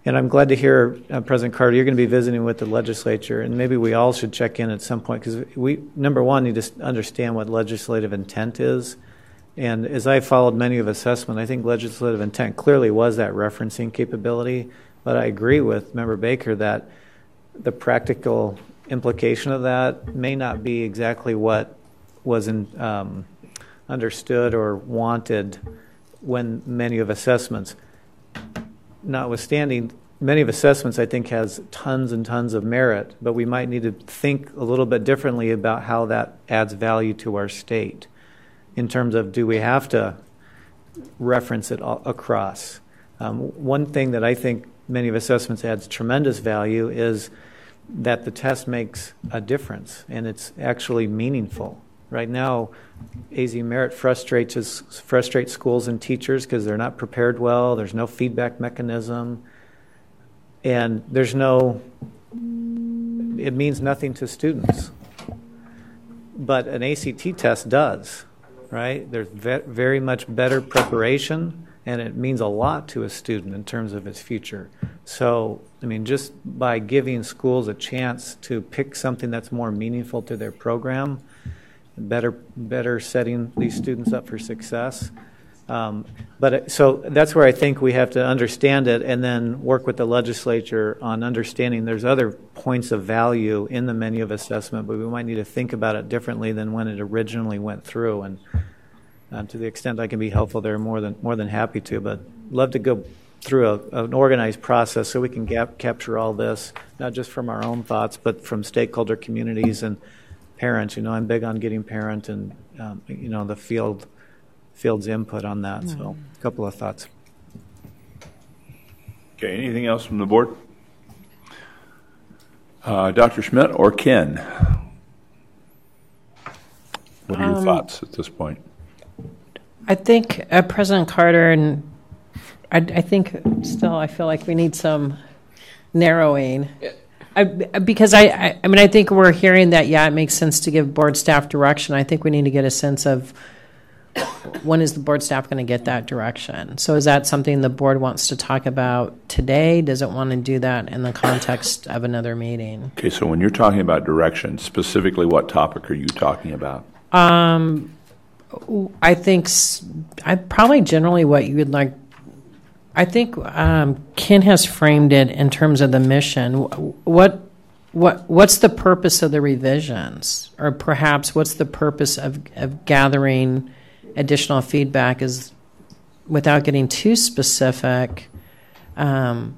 And I'm glad to hear, President Carter, you're going to be visiting with the legislature, and maybe we all should check in at some point, because we, number one, need to understand what legislative intent is. And as I followed many of assessment, I think legislative intent clearly was that referencing capability. But I agree with Member Baker that the practical implication of that may not be exactly what was understood or wanted when many of assessments. Notwithstanding, many of assessments I think has tons and tons of merit, but we might need to think a little bit differently about how that adds value to our state in terms of, do we have to reference it across? One thing that I think many of assessments adds tremendous value is that the test makes a difference and it's actually meaningful. Right now, AZ Merit frustrates schools and teachers because they're not prepared well. There's no feedback mechanism, and it means nothing to students. But an ACT test does, right? There's very much better preparation, and it means a lot to a student in terms of its future. So, I mean, just by giving schools a chance to pick something that's more meaningful to their program, better setting these students up for success. So that's where I think we have to understand it and then work with the legislature on understanding there's other points of value in the menu of assessment, but we might need to think about it differently than when it originally went through. And to the extent I can be helpful there, more than happy to, but love to go through an organized process so we can capture all this, not just from our own thoughts, but from stakeholder communities and parents. I'm big on getting parent and the field's input on that. So a couple of thoughts. Okay, anything else from the board? Dr. Schmidt or Ken? What are your thoughts at this point? I think President Carter, and I think still I feel like we need some narrowing. Because I think we're hearing that, it makes sense to give board staff direction. I think we need to get a sense of when is the board staff going to get that direction. So is that something the board wants to talk about today? Does it want to do that in the context of another meeting? Okay, so when you're talking about direction, specifically what topic are you talking about? I think probably generally what you would like. I think Ken has framed it in terms of the mission. What's the purpose of the revisions, or perhaps what's the purpose of gathering additional feedback? Is without getting too specific. I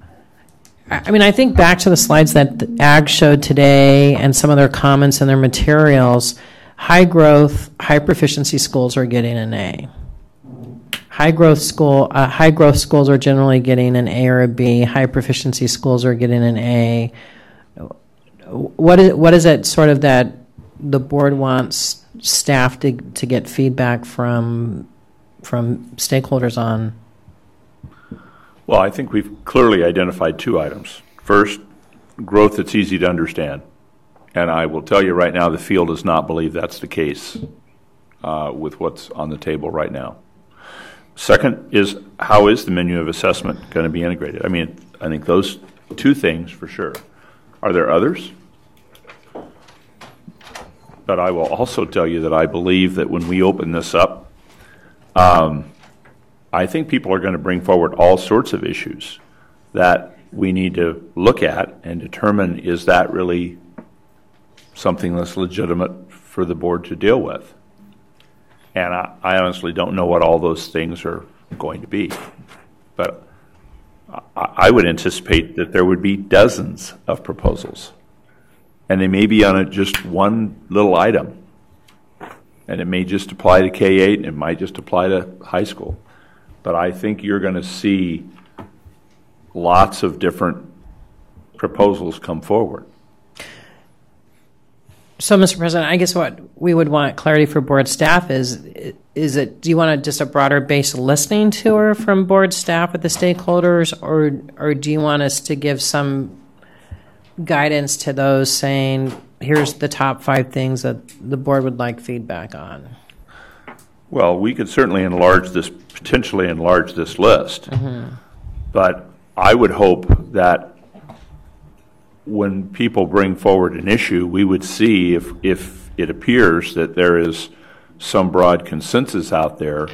think back to the slides that the AG showed today and some of their comments in their materials. High growth, high proficiency schools are getting an A. High growth schools are generally getting an A or a B. High proficiency schools are getting an A. What is it sort of that the board wants staff to get feedback from stakeholders on? Well, I think we've clearly identified two items. First, growth that's easy to understand. And I will tell you right now, the field does not believe that's the case with what's on the table right now. Second is, how is the menu of assessment going to be integrated? I think those two things for sure. Are there others? But I will also tell you that I believe that when we open this up, I think people are going to bring forward all sorts of issues that we need to look at and determine, is that really something that's legitimate for the board to deal with? And I honestly don't know what all those things are going to be. But I would anticipate that there would be dozens of proposals. And they may be on just one little item. And it may just apply to K-8, and it might just apply to high school. But I think you're going to see lots of different proposals come forward. So, Mr. President, I guess what we would want clarity for board staff is it, do you want just a broader based listening tour from board staff with the stakeholders, or do you want us to give some guidance to those saying, here's the top 5 things that the board would like feedback on? Well, we could certainly potentially enlarge this list. Mm-hmm. But I would hope that when people bring forward an issue, we would see if it appears that there is some broad consensus out there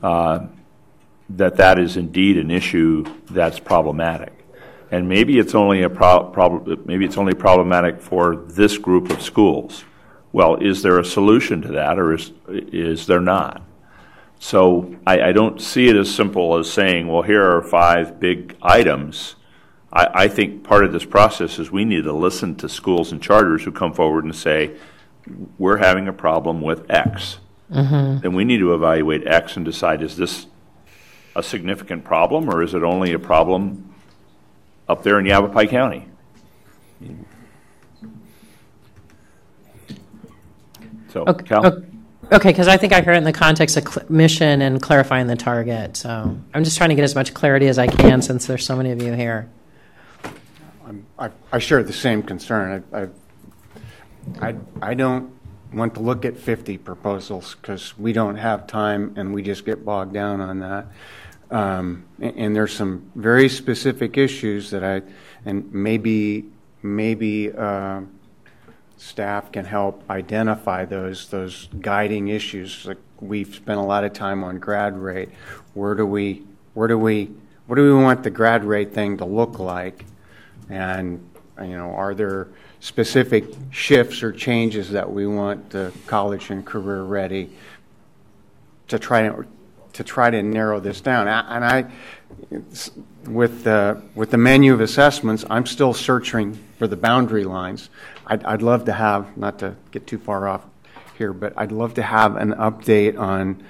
that is indeed an issue that's problematic. And maybe it's only problematic for this group of schools. Well, is there a solution to that, or is there not? So I don't see it as simple as saying, well, here are 5 big items. I think part of this process is we need to listen to schools and charters who come forward and say, we're having a problem with X. Mm-hmm. Then we need to evaluate X and decide, is this a significant problem, or is it only a problem up there in Yavapai County? So, Cal? Okay, because I think I heard it in the context of mission and clarifying the target. So I'm just trying to get as much clarity as I can since there's so many of you here. I share the same concern. I don't want to look at 50 proposals because we don't have time and we just get bogged down on that. And there's some very specific issues that maybe staff can help identify those guiding issues. Like we've spent a lot of time on grad rate. What do we want the grad rate thing to look like? And are there specific shifts or changes that we want the college and career ready to try to narrow this down? And with the menu of assessments, I'm still searching for the boundary lines. I'd love to have, not to get too far off here, but I'd love to have an update on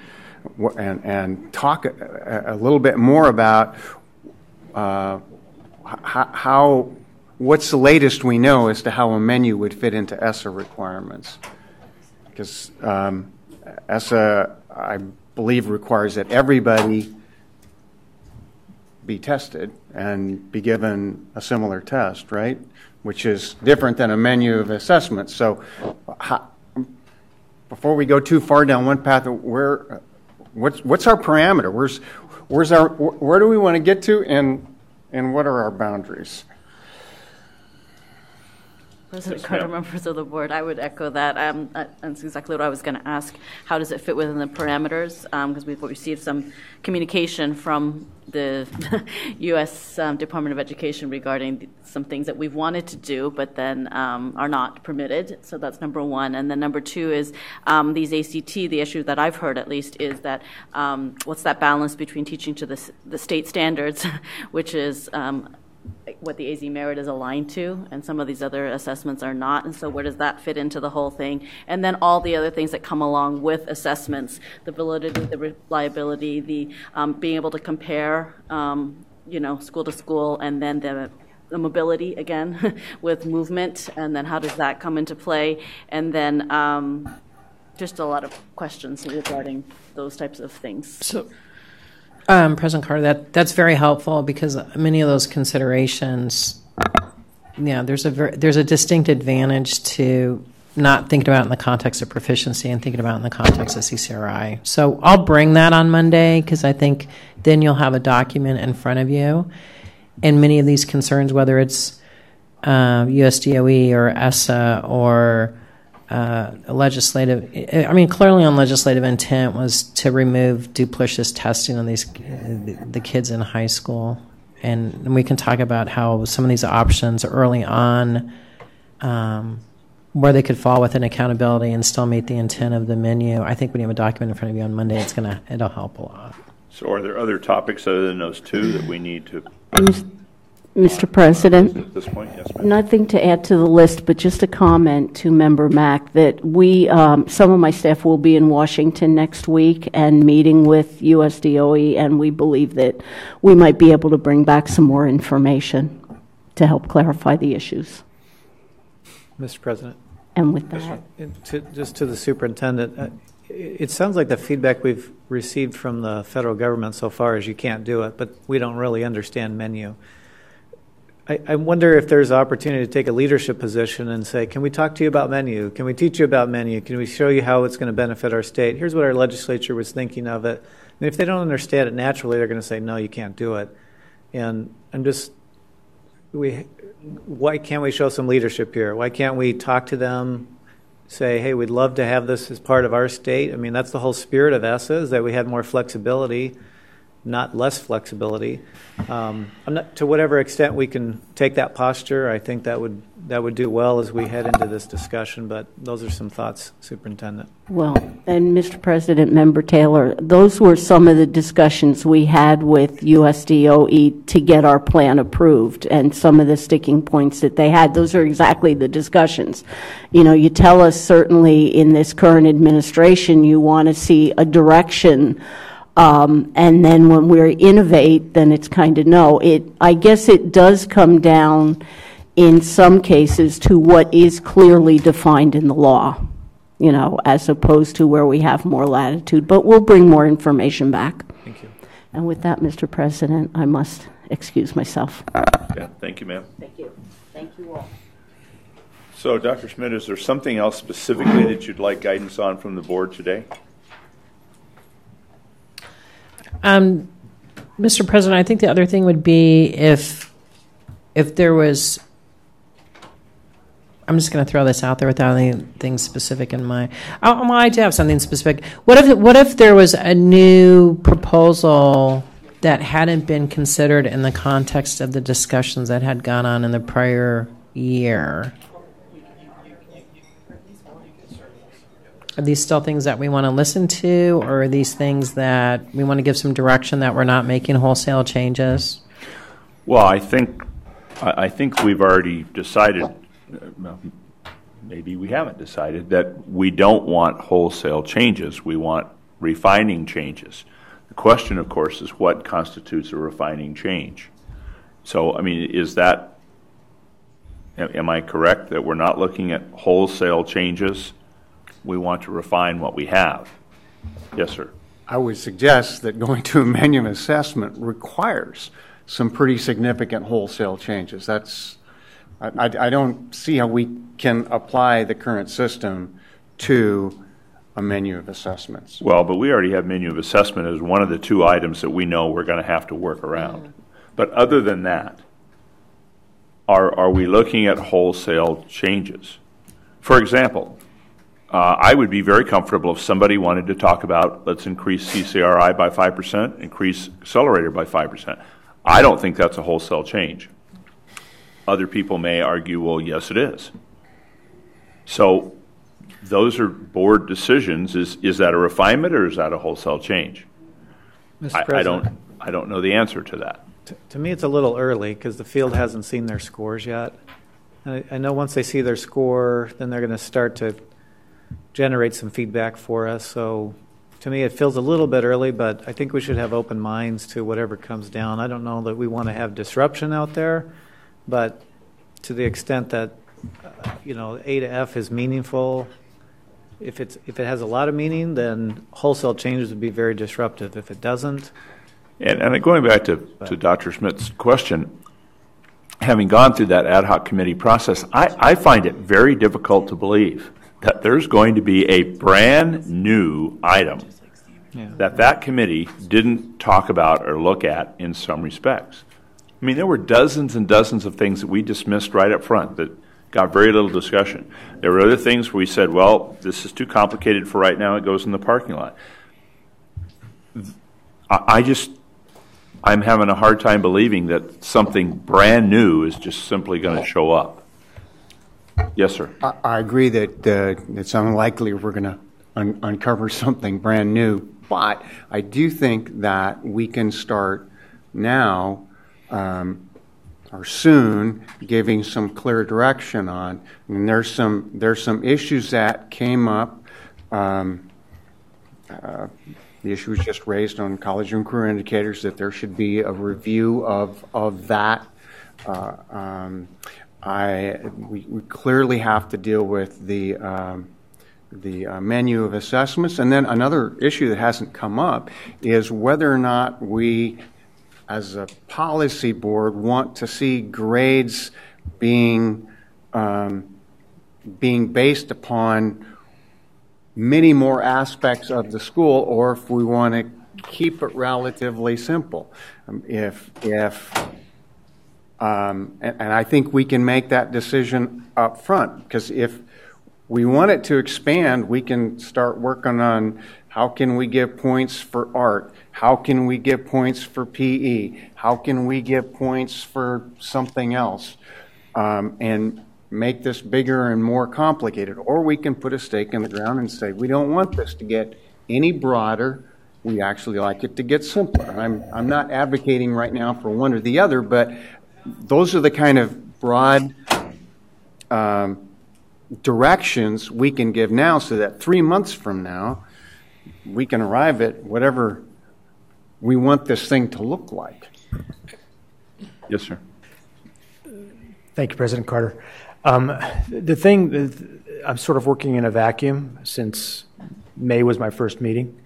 and talk a little bit more about what's the latest we know as to how a menu would fit into ESSA requirements. Because ESSA, I believe, requires that everybody be tested and be given a similar test, right? Which is different than a menu of assessments. So before we go too far down one path, what's our parameter? Where do we want to get to, and what are our boundaries? President Carter, members of the board, I would echo that. That's exactly what I was going to ask. How does it fit within the parameters? Because we've received some communication from the U.S. Department of Education regarding some things that we've wanted to do, but then are not permitted. So that's number one. And then number two is these ACT, the issue that I've heard at least is that what's that balance between teaching to the state standards, which is what the AZ Merit is aligned to, and some of these other assessments are not, and so where does that fit into the whole thing? And then all the other things that come along with assessments, the validity, the reliability, the being able to compare, school to school, and then the mobility, again, with movement, and then how does that come into play? And then just a lot of questions regarding those types of things. So, President Carter, that's very helpful because many of those considerations, there's a distinct advantage to not thinking about it in the context of proficiency and thinking about it in the context of CCRI. So I'll bring that on Monday because I think then you'll have a document in front of you, and many of these concerns, whether it's USDOE or ESSA or legislative, clearly on legislative intent was to remove duplicitous testing on the kids in high school, and we can talk about how some of these options early on, where they could fall within accountability and still meet the intent of the menu. I think when you have a document in front of you on Monday, it'll help a lot. So, are there other topics other than those two that we need to? Mr. President, at this point, yes, ma'am. Nothing to add to the list, but just a comment to Member Mack that some of my staff will be in Washington next week and meeting with USDOE, and we believe that we might be able to bring back some more information to help clarify the issues. Mr. President. And with that, just to the superintendent, it sounds like the feedback we've received from the federal government so far is you can't do it, but we don't really understand menu. I wonder if there's an opportunity to take a leadership position and say, can we talk to you about menu? Can we teach you about menu? Can we show you how it's going to benefit our state? Here's what our legislature was thinking of it. And if they don't understand it naturally, they're going to say, no, you can't do it. And why can't we show some leadership here? Why can't we talk to them, say, hey, we'd love to have this as part of our state? I mean, that's the whole spirit of ESSA, is that we had more flexibility, not less flexibility. To whatever extent we can take that posture, I think that would do well as we head into this discussion, but those are some thoughts, Superintendent. Well, and Mr. President, Member Taylor, those were some of the discussions we had with USDOE to get our plan approved, and some of the sticking points that they had. Those are exactly the discussions. You tell us certainly in this current administration you want to see a direction, and then when we innovate, then it's kind of no. I guess it does come down in some cases to what is clearly defined in the law. as opposed to where we have more latitude. But we'll bring more information back. Thank you. And with that, Mr. President, I must excuse myself. Yeah, thank you, ma'am. Thank you. Thank you all. So, Dr. Schmidt, is there something else specifically that you'd like guidance on from the board today? Mr. President, I think the other thing would be if there was, I'm just going to throw this out there without anything specific in mind. I do have something specific. What if there was a new proposal that hadn't been considered in the context of the discussions that had gone on in the prior year? Are these still things that we want to listen to, or are these things that we want to give some direction that we're not making wholesale changes? Well, I think we've already decided, maybe we haven't decided, that we don't want wholesale changes. We want refining changes. The question, of course, is what constitutes a refining change. So, I mean, am I correct that we're not looking at wholesale changes? We want to refine what we have. Yes, sir. I would suggest that going to a menu of assessment requires some pretty significant wholesale changes. I don't see how we can apply the current system to a menu of assessments. Well, but we already have menu of assessment as one of the two items that we know we're going to have to work around. But other than that, are we looking at wholesale changes? For example, I would be very comfortable if somebody wanted to talk about, let's increase CCRI by 5%, increase accelerator by 5%. I don't think that's a wholesale change. Other people may argue, well, yes, it is. So those are board decisions. Is that a refinement or is that a wholesale change? Mr. President, I don't know the answer to that. To me, it's a little early because the field hasn't seen their scores yet. I know once they see their score, then they're going to start to generate some feedback for us. So to me, it feels a little bit early, but I think we should have open minds to whatever comes down. I don't know that we want to have disruption out there, but to the extent that A to F is meaningful, if it has a lot of meaning, then wholesale changes would be very disruptive. If it doesn't, and going back to Dr. Schmidt's question, having gone through that ad hoc committee process, I find it very difficult to believe that there's going to be a brand new item that committee didn't talk about or look at in some respects. I mean, there were dozens and dozens of things that we dismissed right up front that got very little discussion. There were other things where we said, well, this is too complicated for right now, it goes in the parking lot. I'm having a hard time believing that something brand new is just simply going to show up. Yes, sir. I agree that it's unlikely we're going to uncover something brand new, but I do think that we can start now or soon giving some clear direction on. And there's some issues that came up. The issue was just raised on college room career indicators that there should be a review of that. We clearly have to deal with the menu of assessments. And then another issue that hasn't come up is whether or not we, as a policy board, want to see grades being based upon many more aspects of the school, or if we want to keep it relatively simple. And I think we can make that decision up front, because if we want it to expand, we can start working on how can we give points for art, how can we give points for PE, how can we give points for something else, and make this bigger and more complicated. Or we can put a stake in the ground and say, we don't want this to get any broader, we actually like it to get simpler. I'm not advocating right now for one or the other, but those are the kind of broad directions we can give now, so that 3 months from now we can arrive at whatever we want this thing to look like. Yes, sir. Thank you, President Carter. The thing, I'm sort of working in a vacuum since May was my first meeting,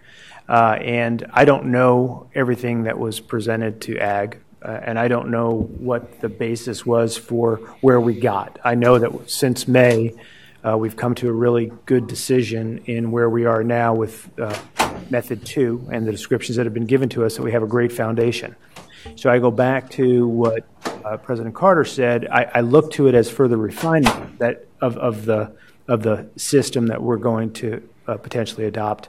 and I don't know everything that was presented to Ag, and I don't know what the basis was for where we got. I know that since May, we've come to a really good decision in where we are now with Method 2 and the descriptions that have been given to us, that we have a great foundation. So I go back to what President Carter said. I look to it as further refinement that of the system that we're going to potentially adopt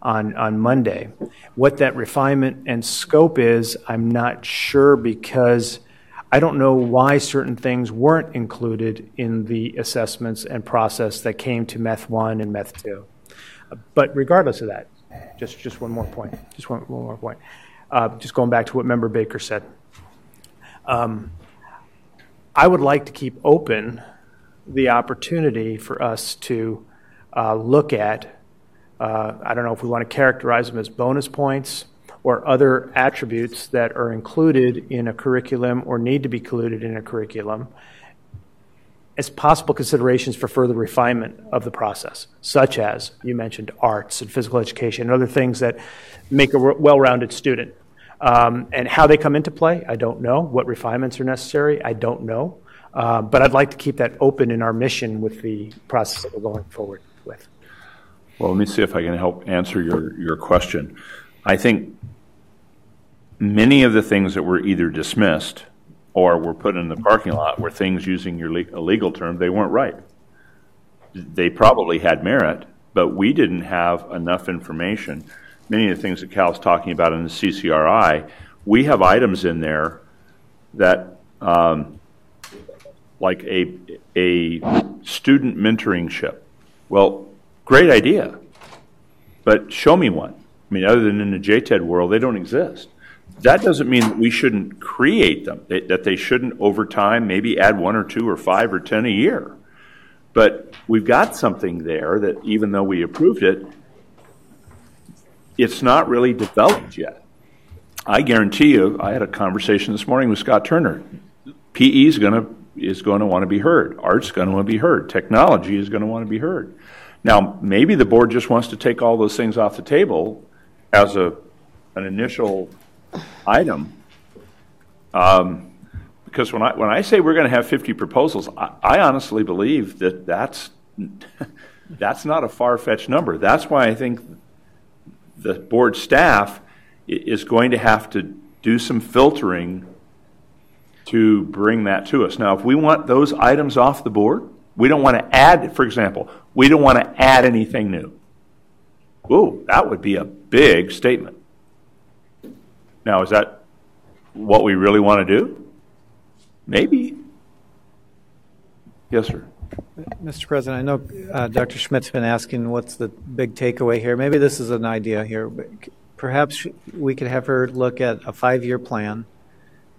on Monday. What that refinement and scope is, I'm not sure, because I don't know why certain things weren't included in the assessments and process that came to Meth 1 and Meth 2. But regardless of that, just one more point. Just one more point. Just going back to what Member Baker said. I would like to keep open the opportunity for us to look at, I don't know if we want to characterize them as bonus points or other attributes that are included in a curriculum or need to be included in a curriculum as possible considerations for further refinement of the process, such as, you mentioned, arts and physical education and other things that make a well-rounded student. And how they come into play, I don't know. What refinements are necessary, I don't know. But I'd like to keep that open in our mission with the process that we're going forward with. Well, let me see if I can help answer your question. I think many of the things that were either dismissed or were put in the parking lot were things, using your legal term, they weren't right. They probably had merit, but we didn't have enough information. Many of the things that Cal's talking about in the CCRI, we have items in there that, like a student mentoringship. Well, great idea, but show me one. I mean, other than in the JTED world, they don't exist. That doesn't mean that we shouldn't create them, that they shouldn't over time maybe add 1 or 2 or 5 or 10 a year. But we've got something there that, even though we approved it, it's not really developed yet. I guarantee you, I had a conversation this morning with Scott Turner. PE is going to want to be heard. Art's going to want to be heard. Technology is going to want to be heard. Now, maybe the board just wants to take all those things off the table as an initial item. Because when I say we're going to have 50 proposals, I honestly believe that that's not a far-fetched number. That's why I think the board staff is going to have to do some filtering to bring that to us. Now, if we want those items off the board, we don't want to add, for example, we don't want to add anything new. Ooh, that would be a big statement. Now, is that what we really want to do? Maybe. Yes, sir. Mr. President, I know Dr. Schmidt's been asking what's the big takeaway here. Maybe this is an idea here. Perhaps we could have her look at a 5-year plan,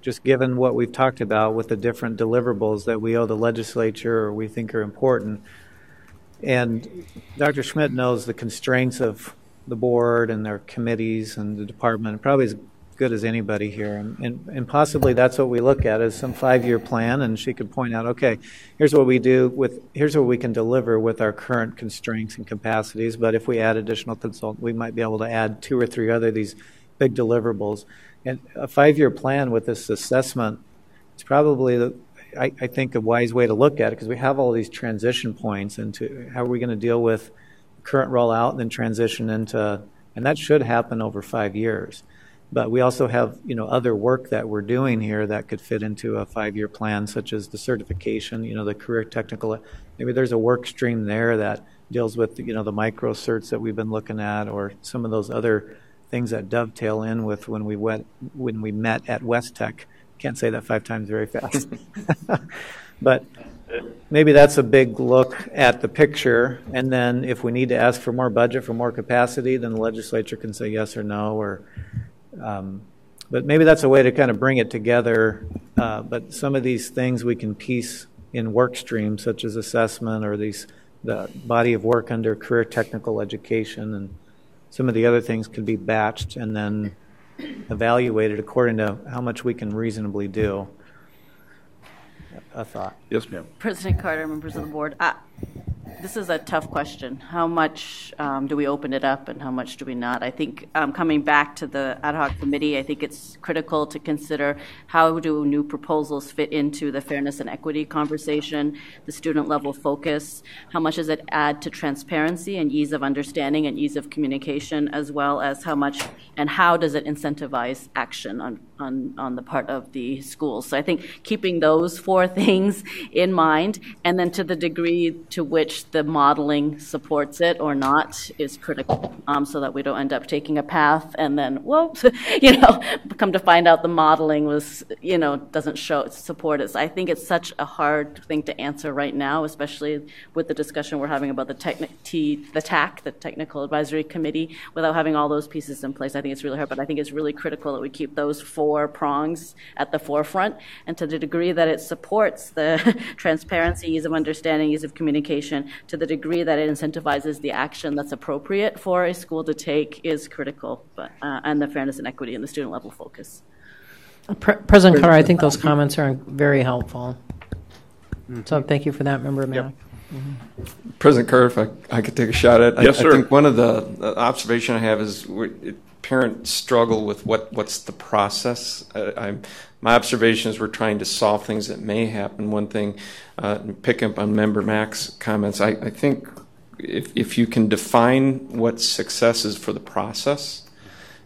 just given what we've talked about with the different deliverables that we owe the legislature or we think are important. And Dr. Schmidt knows the constraints of the board and their committees and the department probably as good as anybody here. And possibly that's what we look at, is some 5-year plan, and she could point out, okay, here's what we do here's what we can deliver with our current constraints and capacities, but if we add additional consultants, we might be able to add 2 or 3 other these big deliverables. And a 5-year plan with this assessment, it's probably, I think, a wise way to look at it, because we have all these transition points into how are we going to deal with current rollout and then transition into, and that should happen over 5 years. But we also have, other work that we're doing here that could fit into a 5-year plan, such as the certification, the career technical. Maybe there's a work stream there that deals with, the micro certs that we've been looking at, or some of those other things that dovetail in with when we met at West Tech. Can't say that 5 times very fast. But maybe that's a big look at the picture, and then if we need to ask for more budget, for more capacity, then the legislature can say yes or no, or but maybe that's a way to kind of bring it together. But some of these things we can piece in work streams, such as assessment, or the body of work under career technical education, and some of the other things could be batched and then evaluated according to how much we can reasonably do. a thought. Yes, ma'am. President Carter, members of the board, this is a tough question. How much do we open it up and how much do we not? I think coming back to the ad hoc committee, I think it's critical to consider how do new proposals fit into the fairness and equity conversation, the student level focus, how much does it add to transparency and ease of understanding and ease of communication, as well as how much and how does it incentivize action on the part of the schools. So I think keeping those four things in mind, and then to the degree to which the modeling supports it or not is critical, so that we don't end up taking a path and then, come to find out the modeling was, doesn't support it. So I think it's such a hard thing to answer right now, especially with the discussion we're having about the TAC, the Technical Advisory Committee, without having all those pieces in place. I think it's really hard, but I think it's really critical that we keep those four prongs at the forefront, and to the degree that it supports the transparency, ease of understanding, ease of communication, to the degree that it incentivizes the action that's appropriate for a school to take is critical, and the fairness and equity and the student level focus. President Carter, I think those comments are very helpful. So thank you for that, Member Mack. President Carter, if I could take a shot at it. Yes, sir. I think one of the observation I have is parents struggle with what's the process. My observation is we're trying to solve things that may happen. One thing, picking up on Member Mack's comments, I think if you can define what success is for the process,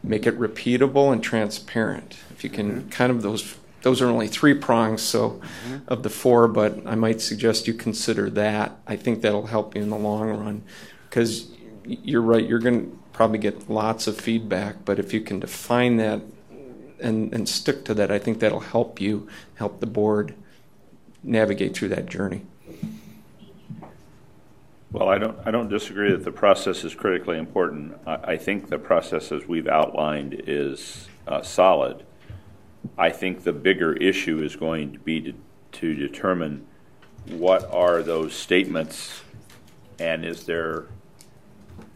make it repeatable and transparent. If you can kind of those are only three prongs of the four, but I might suggest you consider that. I think that'll help you in the long run, because you're right, you're going to probably get lots of feedback, but if you can define that and stick to that, I think that'll help the board navigate through that journey. Well, I don't disagree that the process is critically important. I think the process as we've outlined is solid. I think the bigger issue is going to be to determine what are those statements, and is there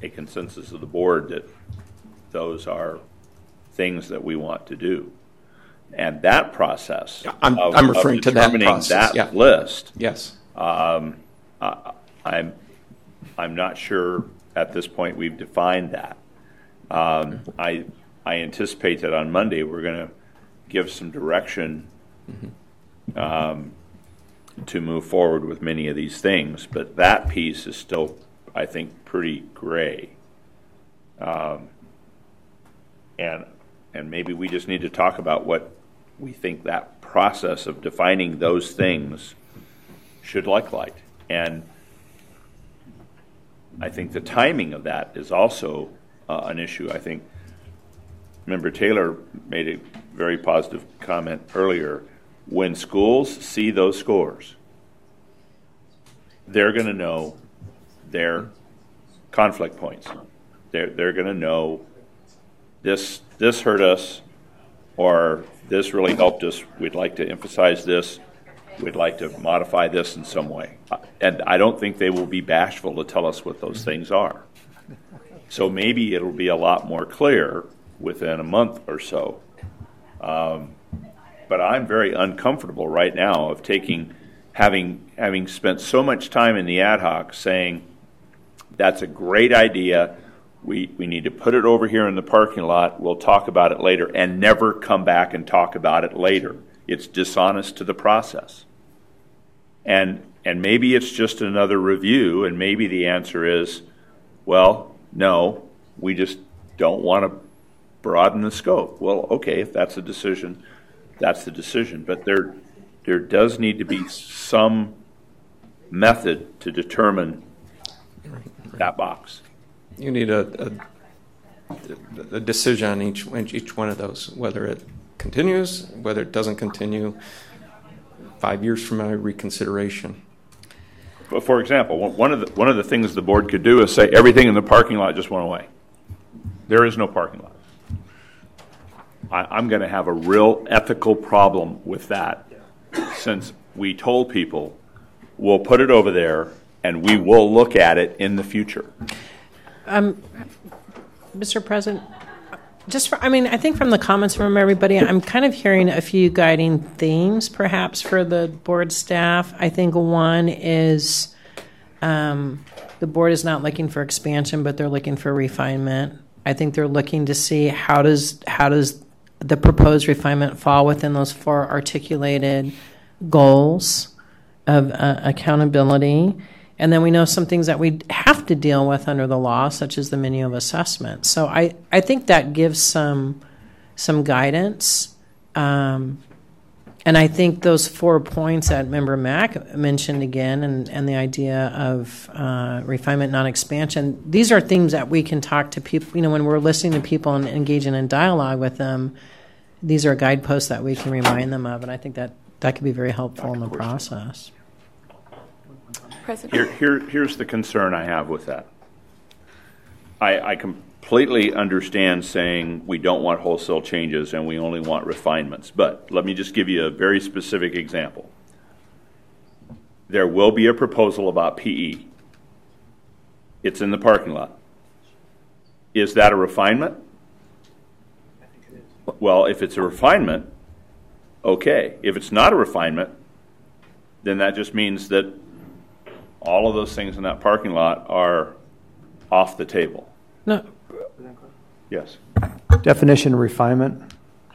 a consensus of the board that those are things that we want to do. And that process, I'm referring to that process. That list. Yes. I'm not sure at this point we've defined that. I anticipate that on Monday we're going to give some direction to move forward with many of these things, but that piece is still, I think, pretty gray. And maybe we just need to talk about what we think that process of defining those things should look like. And I think the timing of that is also an issue. I think Member Taylor made a very positive comment earlier. When schools see those scores, they're going to know their conflict points. They're going to know this hurt us, or this really helped us. We'd like to emphasize this. We'd like to modify this in some way. And I don't think they will be bashful to tell us what those things are. So maybe it'll be a lot more clear within a month or so. But I'm very uncomfortable right now of having spent so much time in the ad hoc saying, that's a great idea. We need to put it over here in the parking lot. We'll talk about it later, and never come back and talk about it later. It's dishonest to the process. And maybe it's just another review, and maybe the answer is, well, no, we just don't want to broaden the scope. Well, okay, if that's a decision, that's the decision. But there does need to be some method to determine that box. You need a decision on each one of those, whether it continues, whether it doesn't continue. 5 years from now, reconsideration. Well, for example, one of the things the board could do is say everything in the parking lot just went away. There is no parking lot. I'm going to have a real ethical problem with that, since we told people we'll put it over there and we will look at it in the future. Mr. President, I think from the comments from everybody, I'm kind of hearing a few guiding themes perhaps for the board staff. I think one is the board is not looking for expansion, but they're looking for refinement. I think they're looking to see how does the proposed refinement fall within those 4 articulated goals of accountability. And then we know some things that we have to deal with under the law, such as the menu of assessment. So I think that gives some guidance. And I think those 4 points that Member Mack mentioned again, and the idea of refinement, non-expansion, these are things that we can talk to people, when we're listening to people and engaging in dialogue with them, these are guideposts that we can remind them of. And I think that could be very helpful in the process. Here's the concern I have with that. I completely understand saying we don't want wholesale changes and we only want refinements, but let me just give you a very specific example. There will be a proposal about PE. It's in the parking lot. Is that a refinement? Well, if it's a refinement, okay. If it's not a refinement, then that just means that all of those things in that parking lot are off the table. No. Yes. Definition of refinement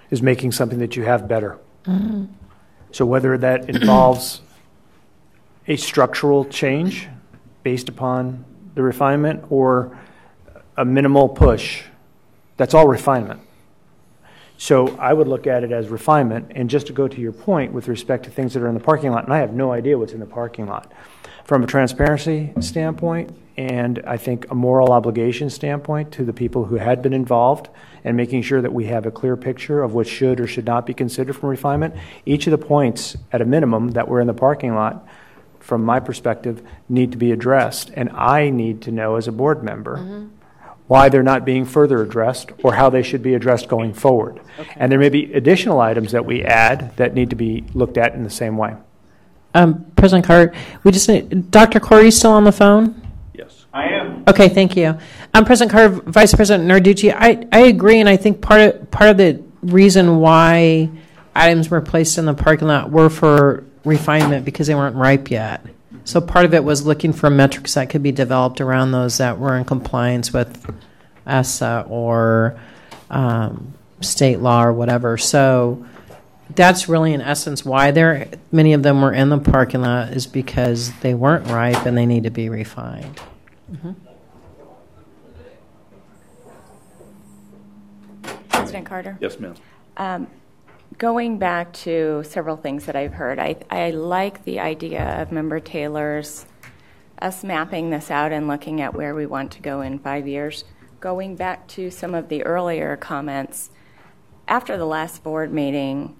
is making something that you have better. Mm-hmm. So whether that involves a structural change based upon the refinement or a minimal push, that's all refinement. So I would look at it as refinement. And just to go to your point with respect to things that are in the parking lot, and I have no idea what's in the parking lot, from a transparency standpoint and I think a moral obligation standpoint to the people who had been involved and making sure that we have a clear picture of what should or should not be considered from refinement, each of the points at a minimum that were in the parking lot, from my perspective, need to be addressed. And I need to know as a board member why they're not being further addressed or how they should be addressed going forward. Okay. And there may be additional items that we add that need to be looked at in the same way. President Carter, Dr. Corey still on the phone? Yes. I am. Okay, thank you. President Carter, Vice President Narducci, I agree, and I think part of the reason why items were placed in the parking lot were for refinement because they weren't ripe yet. So part of it was looking for metrics that could be developed around those that were in compliance with ESSA or state law or whatever. So that's really in essence why many of them were in the parking lot, is because they weren't ripe and they need to be refined. President Carter? Yes, ma'am. Going back to several things that I've heard, I like the idea of Member Taylor's, us mapping this out and looking at where we want to go in 5 years. Going back to some of the earlier comments, after the last board meeting,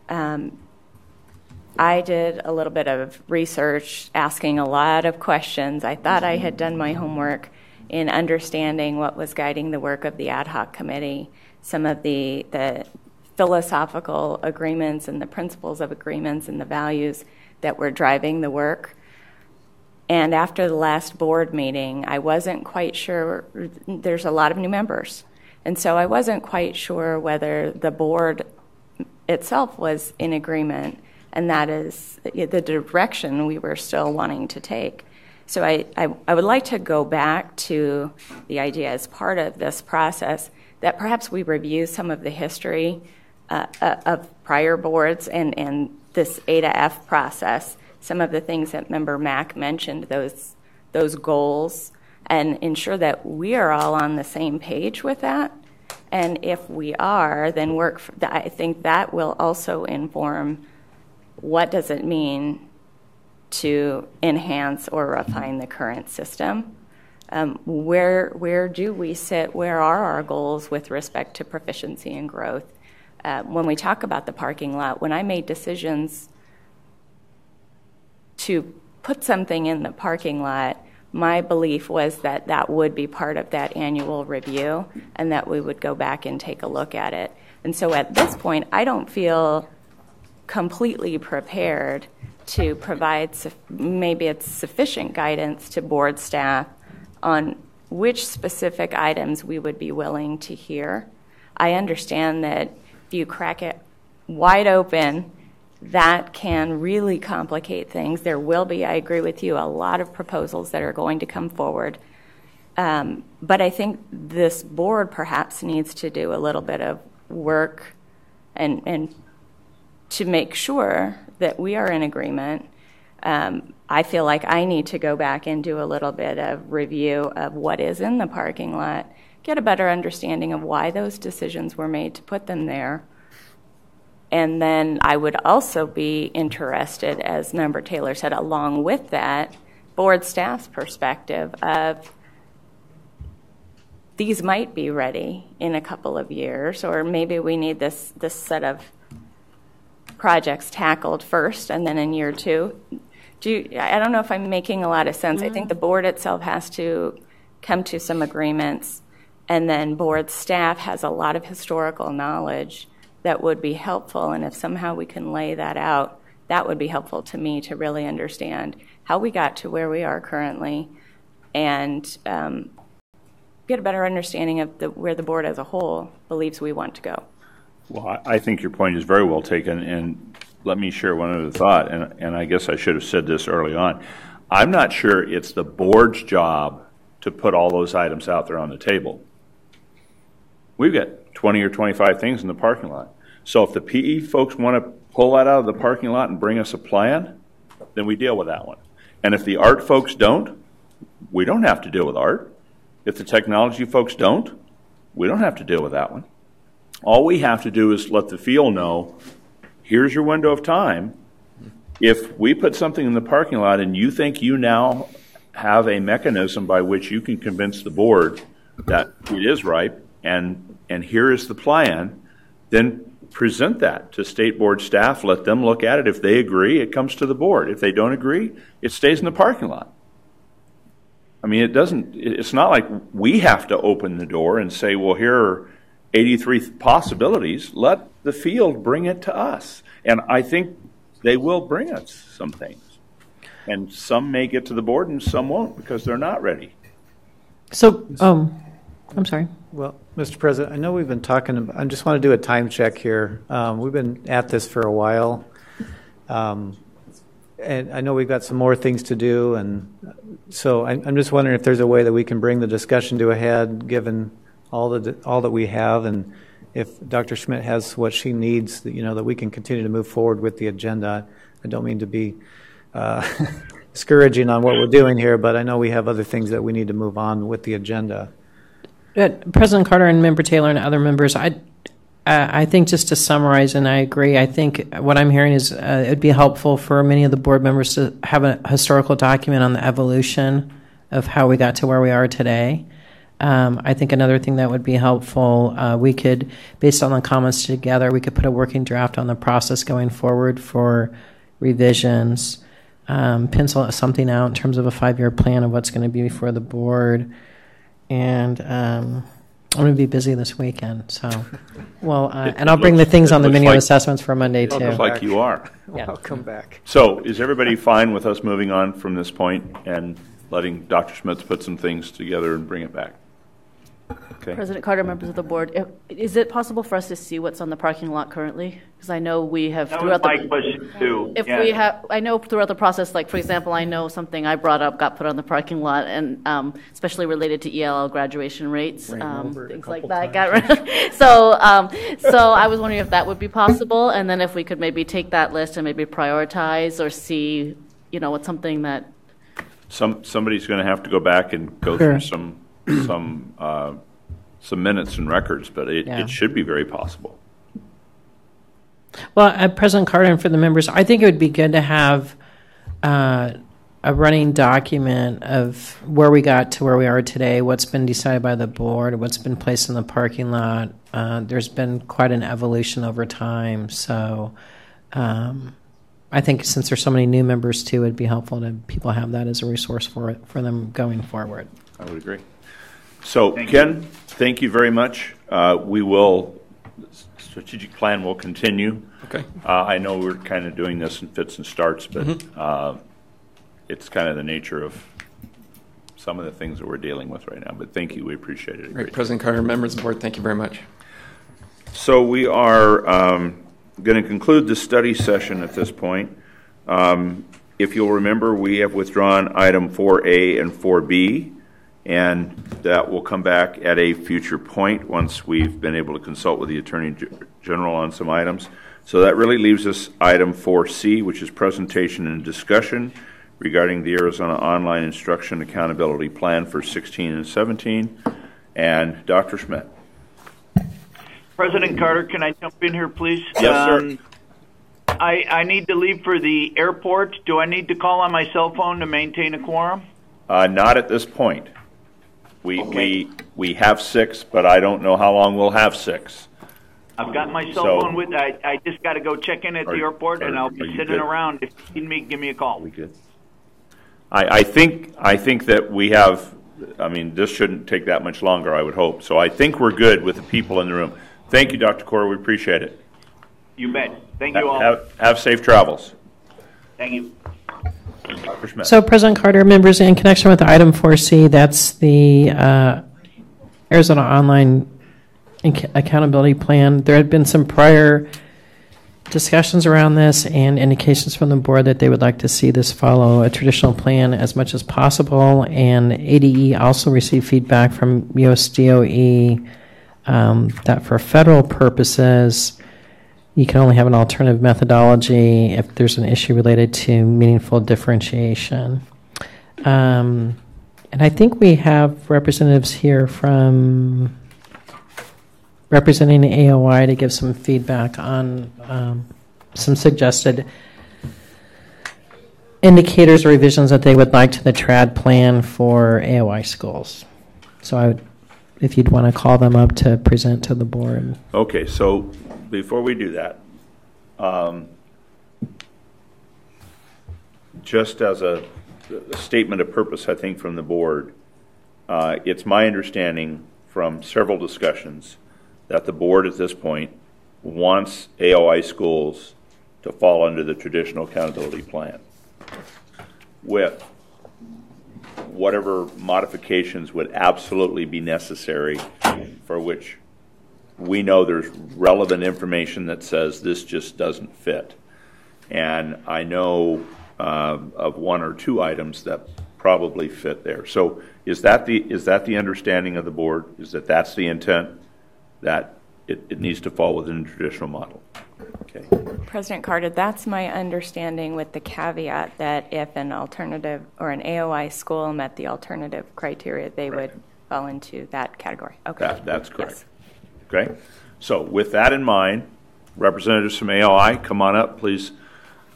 I did a little bit of research, asking a lot of questions. I thought I had done my homework in understanding what was guiding the work of the ad hoc committee, some of the philosophical agreements and the principles of agreements and the values that were driving the work. And after the last board meeting, I wasn't quite sure. There's a lot of new members. And so I wasn't quite sure whether the board itself was in agreement, and that is the direction we were still wanting to take. So I would like to go back to the idea as part of this process that perhaps we review some of the history of prior boards and this A to F process, some of the things that Member Mack mentioned, those goals, and ensure that we are all on the same page with that. And if we are, then I think that will also inform what does it mean to enhance or refine the current system. Where do we sit? Where are our goals with respect to proficiency and growth? When we talk about the parking lot, when I made decisions to put something in the parking lot, my belief was that that would be part of that annual review and that we would go back and take a look at it. And so at this point, I don't feel completely prepared to provide, maybe it's sufficient guidance to board staff on which specific items we would be willing to hear. I understand that if you crack it wide open, that can really complicate things. There will be, I agree with you, a lot of proposals that are going to come forward. But I think this board perhaps needs to do a little bit of work and to make sure that we are in agreement. I feel like I need to go back and do a little bit of review of what is in the parking lot, get a better understanding of why those decisions were made to put them there. And then I would also be interested, as Member Taylor said, along with that, board staff's perspective of these might be ready in a couple of years, or maybe we need this set of projects tackled first and then in year two. I don't know if I'm making a lot of sense. I think the board itself has to come to some agreements, and then board staff has a lot of historical knowledge that would be helpful, and if somehow we can lay that out, that would be helpful to me to really understand how we got to where we are currently and get a better understanding of where the board as a whole believes we want to go. Well, I think your point is very well taken, and let me share one other thought, and I guess I should have said this early on. I'm not sure it's the board's job to put all those items out there on the table. We've got 20 or 25 things in the parking lot. So if the PE folks want to pull that out of the parking lot and bring us a plan, then we deal with that one. And if the art folks don't, we don't have to deal with art. If the technology folks don't, we don't have to deal with that one. All we have to do is let the field know, here's your window of time. If we put something in the parking lot and you think you now have a mechanism by which you can convince the board that it is ripe and here is the plan, then present that to state board staff, let them look at it. If they agree, it comes to the board. If they don't agree, it stays in the parking lot. I mean, it's not like we have to open the door and say, well, here are 83 possibilities. Let the field bring it to us. And I think they will bring us some things. And some may get to the board and some won't because they're not ready. So, I'm sorry. Well, Mr. President, I know we've been talking about, I just want to do a time check here. We've been at this for a while. And I know we've got some more things to do. And so I'm just wondering if there's a way that we can bring the discussion to a head, given all that we have, and if Dr. Schmidt has what she needs, that we can continue to move forward with the agenda. I don't mean to be discouraging on what we're doing here, but I know we have other things that we need to move on with the agenda. President Carter and Member Taylor and other members, I think just to summarize, and I agree, I think what I'm hearing is it would be helpful for many of the board members to have a historical document on the evolution of how we got to where we are today. I think another thing that would be helpful, we could, based on the comments together, we could put a working draft on the process going forward for revisions, pencil something out in terms of a 5-year plan of what's going to be before the board. And I'm going to be busy this weekend, so and I'll bring the things on the menu assessments for Monday too. Looks like you are. Yeah. I'll come back. So is everybody fine with us moving on from this point and letting Dr. Schmitz put some things together and bring it back? Okay. President Carter, members of the board, is it possible for us to see what's on the parking lot currently? Because I know we have throughout my question too. I know throughout the process, like for example, I know something I brought up got put on the parking lot, and especially related to ELL graduation rates, things like that. So I was wondering if that would be possible, and then if we could maybe take that list and maybe prioritize or see, what's something that somebody's going to have to go back and go through some minutes and records, but it should be very possible. Well, President Carter, and for the members, I think it would be good to have a running document of where we got to where we are today, what's been decided by the board, what's been placed in the parking lot. There's been quite an evolution over time, so I think since there's so many new members too, it'd be helpful to people have that as a resource for them going forward. I would agree. So, Ken, thank you very much. Strategic plan will continue. Okay. I know we're kind of doing this in fits and starts, but it's kind of the nature of some of the things that we're dealing with right now. But thank you. We appreciate it. Great. President Carter, members of the board, thank you very much. So we are going to conclude the study session at this point. If you'll remember, we have withdrawn item 4A and 4B, and that will come back at a future point once we've been able to consult with the Attorney General on some items. So that really leaves us item 4C, which is presentation and discussion regarding the Arizona Online Instruction Accountability Plan for 16 and 17. And Dr. Schmidt. President Carter, can I jump in here, please? Yes, sir. I need to leave for the airport. Do I need to call on my cell phone to maintain a quorum? Not at this point. We have 6, but I don't know how long we'll have 6. I've got my cell phone with. I just got to go check in at the airport, and I'll be sitting around. If you need me, give me a call. We good? I think that we have. I mean, this shouldn't take that much longer, I would hope. So I think we're good with the people in the room. Thank you, Dr. Corr. We appreciate it. You bet. Thank you all. Have safe travels. Thank you. Dr. Schmidt. So, President Carter, members, in connection with item 4C, that's the Arizona Online Accountability Plan. There had been some prior discussions around this and indications from the board that they would like to see this follow a traditional plan as much as possible. And ADE also received feedback from US DOE that for federal purposes, you can only have an alternative methodology if there's an issue related to meaningful differentiation. And I think we have representatives here from representing the AOI to give some feedback on some suggested indicators or revisions that they would like to the TRAD plan for AOI schools. So I would, if you'd want to call them up to present to the board. Okay, so before we do that, just as a statement of purpose, I think, from the board, it's my understanding from several discussions that the board at this point wants AOI schools to fall under the traditional accountability plan with whatever modifications would absolutely be necessary, for which we know there's relevant information that says this just doesn't fit. And I know of 1 or 2 items that probably fit there. So is that the understanding of the board? Is that that's the intent, that it needs to fall within the traditional model? Okay. President Carter, that's my understanding, with the caveat that if an alternative or an AOI school met the alternative criteria, they would fall into that category. Okay. That's correct. Yes. Okay. So with that in mind, representatives from AOI, come on up, please.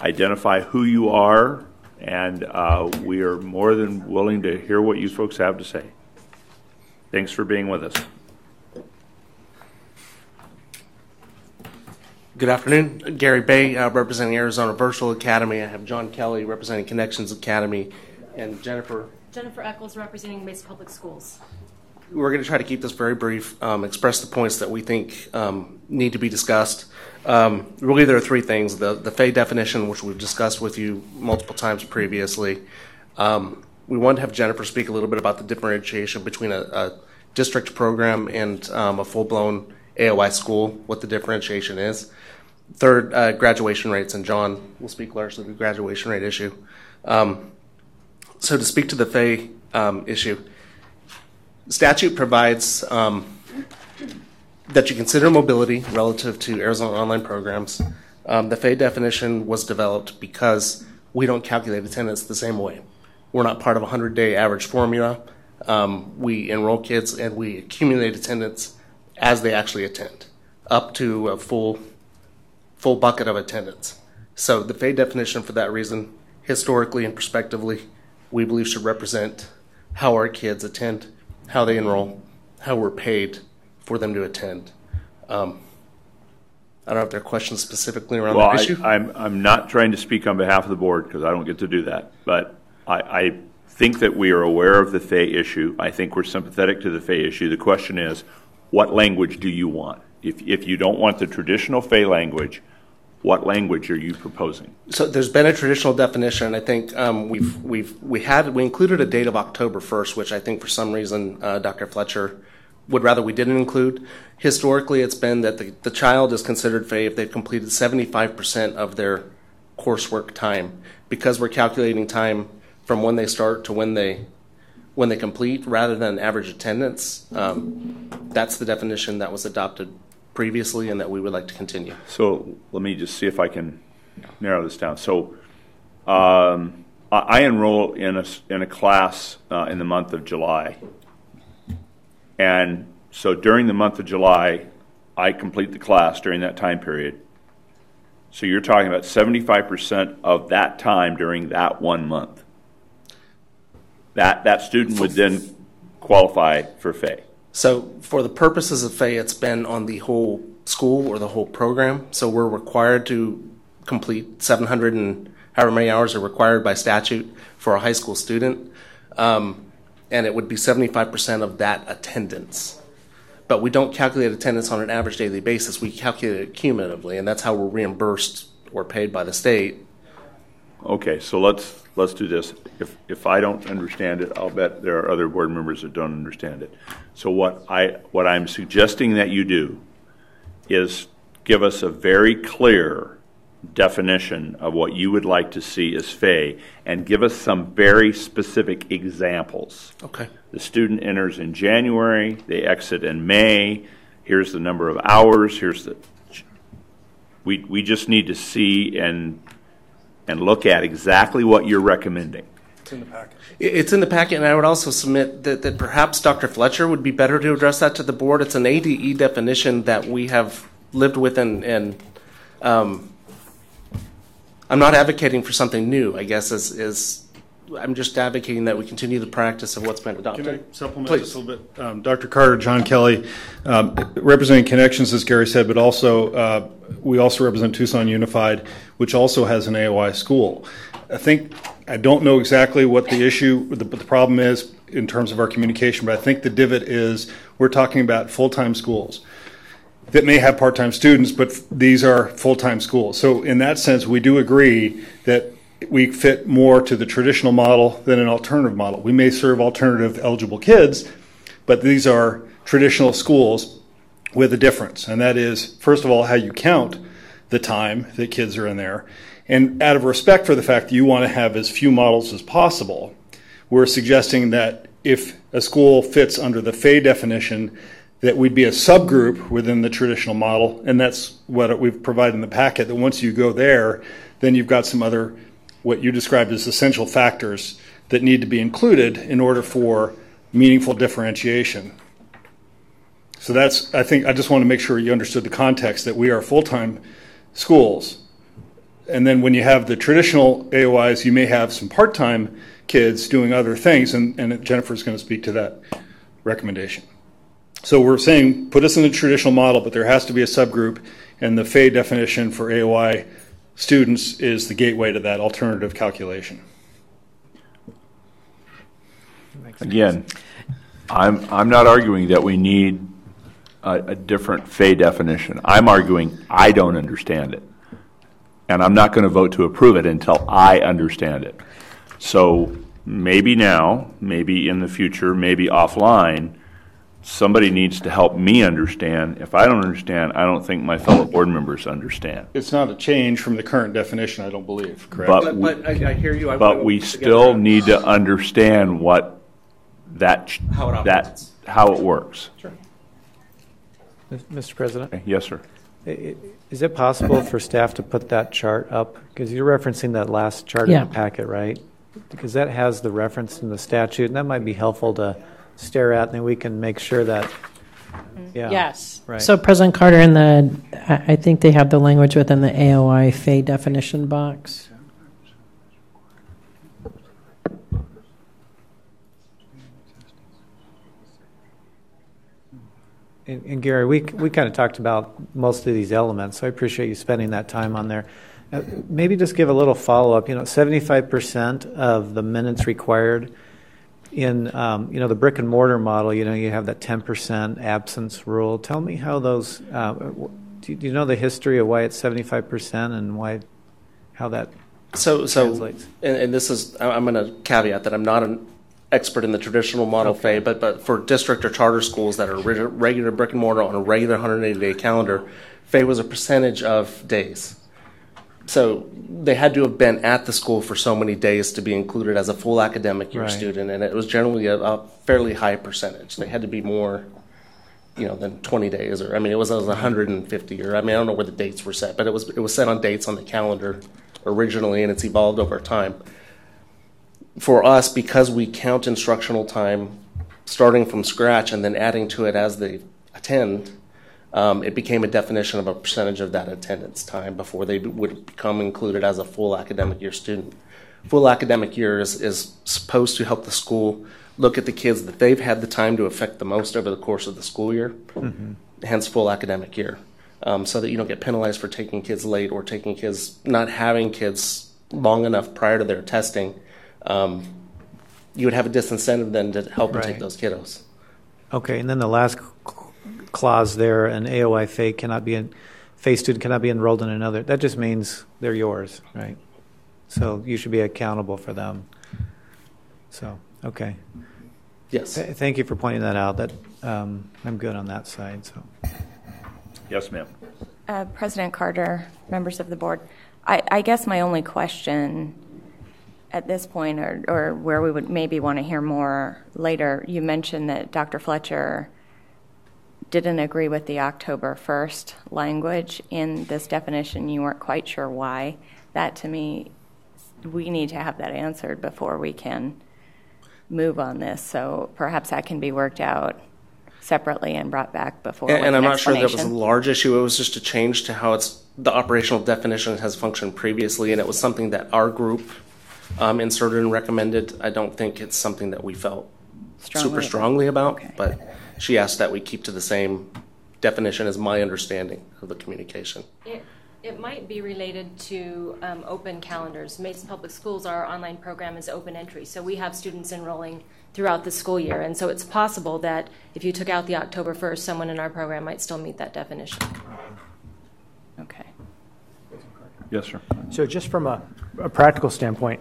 Identify who you are, and we are more than willing to hear what you folks have to say. Thanks for being with us. Good afternoon. Gary Bay, representing Arizona Virtual Academy. I have John Kelly representing Connections Academy, and Jennifer Eccles representing Mesa Public Schools. We're going to try to keep this very brief, express the points that we think need to be discussed. Really, there are 3 things. The FAE definition, which we've discussed with you multiple times previously. We want to have Jennifer speak a little bit about the differentiation between a district program and a full-blown AOI school, what the differentiation is. Third, graduation rates, and John will speak largely to the graduation rate issue. So to speak to the FAE issue, statute provides that you consider mobility relative to Arizona online programs. The FAE definition was developed because we don't calculate attendance the same way. We're not part of a 100-day average formula. We enroll kids and we accumulate attendance as they actually attend, up to a full bucket of attendance. So the FAE definition, for that reason, historically and prospectively, we believe should represent how our kids attend, how they enroll, how we're paid for them to attend. I don't know if there are questions specifically around that issue. I'm not trying to speak on behalf of the board because I don't get to do that, but I think that we are aware of the FAE issue. I think we're sympathetic to the FAE issue. The question is, what language do you want? If you don't want the traditional FAE language, what language are you proposing? So there's been a traditional definition. I think we included a date of October 1st, which I think for some reason Dr. Fletcher would rather we didn't include. Historically, it's been that the child is considered FAE if they've completed 75% of their coursework time. Because we're calculating time from when they start to when they complete rather than average attendance, that's the definition that was adopted previously and that we would like to continue. So let me just see if I can narrow this down. So I enroll in a class in the month of July. And so during the month of July, I complete the class during that time period. So you're talking about 75% of that time during that 1 month. That student would then qualify for FAE. So for the purposes of FAE, it's been on the whole school or the whole program. So we're required to complete 700 and however many hours are required by statute for a high school student. And it would be 75% of that attendance. But we don't calculate attendance on an average daily basis. We calculate it cumulatively, and that's how we're reimbursed or paid by the state. Okay, so let's do this. If I don't understand it, I'll bet there are other board members that don't understand it. So what I'm suggesting that you do is give us a very clear definition of what you would like to see as FAE and give us some very specific examples. Okay. The student enters in January, they exit in May, here's the number of hours, here's the... We just need to see and look at exactly what you're recommending. It's in the packet. It's in the packet, and I would also submit that perhaps Dr. Fletcher would be better to address that to the board. It's an ADE definition that we have lived with, and I'm not advocating for something new, I guess, I'm just advocating that we continue the practice of what's been adopted. Can I supplement Please. this a little bit? Dr. Carter, John Kelly, representing Connections, as Gary said, but also we also represent Tucson Unified, which also has an AOI school. I don't know exactly what the issue, the problem is in terms of our communication, but I think the divot is we're talking about full-time schools that may have part-time students, but these are full-time schools. So in that sense, we do agree that we fit more to the traditional model than an alternative model. We may serve alternative eligible kids, but these are traditional schools with a difference. And that is, first of all, how you count the time that kids are in there. And out of respect for the fact that you want to have as few models as possible, we're suggesting that if a school fits under the FAE definition, that we'd be a subgroup within the traditional model, and that's what we've provided in the packet, that once you go there, then you've got some other, what you described as essential factors that need to be included in order for meaningful differentiation. So that's, I just want to make sure you understood the context that we are full-time schools. And then when you have the traditional AOIs, you may have some part-time kids doing other things, and Jennifer's going to speak to that recommendation. So we're saying put us in the traditional model, but there has to be a subgroup, and the FAE definition for AOI students is the gateway to that alternative calculation. Again, I'm not arguing that we need a different FAE definition. I'm arguing I don't understand it. And I'm not going to vote to approve it until I understand it. So maybe now, maybe in the future, maybe offline, somebody needs to help me understand. If I don't understand, I don't think my fellow board members understand. It's not a change from the current definition, I don't believe, correct? But I hear you. But we still need to understand what how it works. Sure. Mr. President? Yes, sir. Is it possible for staff to put that chart up? Because you're referencing that last chart in the packet, right? Because that has the reference in the statute, and that might be helpful to stare at, and then we can make sure that, yes. Right. So President Carter, I think they have the language within the AOI FAE definition box. And Gary, we kind of talked about most of these elements, so I appreciate you spending that time on there. Maybe just give a little follow-up. 75% of the minutes required in the brick and mortar model, you have that 10% absence rule. Tell me how those. Do you know the history of why it's 75% and how that translates? And this is, I'm going to caveat that I'm not expert in the traditional model FAE, but for district or charter schools that are regular brick and mortar on a regular 180-day calendar, FAE was a percentage of days. So they had to have been at the school for so many days to be included as a full academic year student, and it was generally a fairly high percentage. They had to be more, than 20 days, or it was 150, or I don't know where the dates were set, but it was set on dates on the calendar originally, and it's evolved over time. For us, because we count instructional time starting from scratch and then adding to it as they attend, it became a definition of a percentage of that attendance time before they would become included as a full academic year student. Full academic year is supposed to help the school look at the kids that they've had the time to affect the most over the course of the school year, hence full academic year, so that you don't get penalized for taking kids late or taking kids, not having kids long enough prior to their testing. You would have a disincentive then to help and take those kiddos. Okay, and then the last clause there, an AOI FAE student cannot be enrolled in another. That just means they're yours, right? So you should be accountable for them. So, okay. Yes. Thank you for pointing that out. That I'm good on that side. So. Yes, ma'am. President Carter, members of the board, I guess my only question at this point, or where we would maybe want to hear more later, you mentioned that Dr. Fletcher didn't agree with the October 1st language in this definition. You weren't quite sure why. That, to me, we need to have that answered before we can move on this. So perhaps that can be worked out separately and brought back before. And I'm not sure that was a large issue. It was just a change to how the operational definition has functioned previously, and it was something that our group inserted and recommended. I don't think it's something that we felt super strongly about, but she asked that we keep to the same definition as my understanding of the communication. It might be related to open calendars. Mesa Public Schools, our online program is open entry, so we have students enrolling throughout the school year, and so it's possible that if you took out the October 1st, someone in our program might still meet that definition. Okay. Yes, sir. So just from a practical standpoint,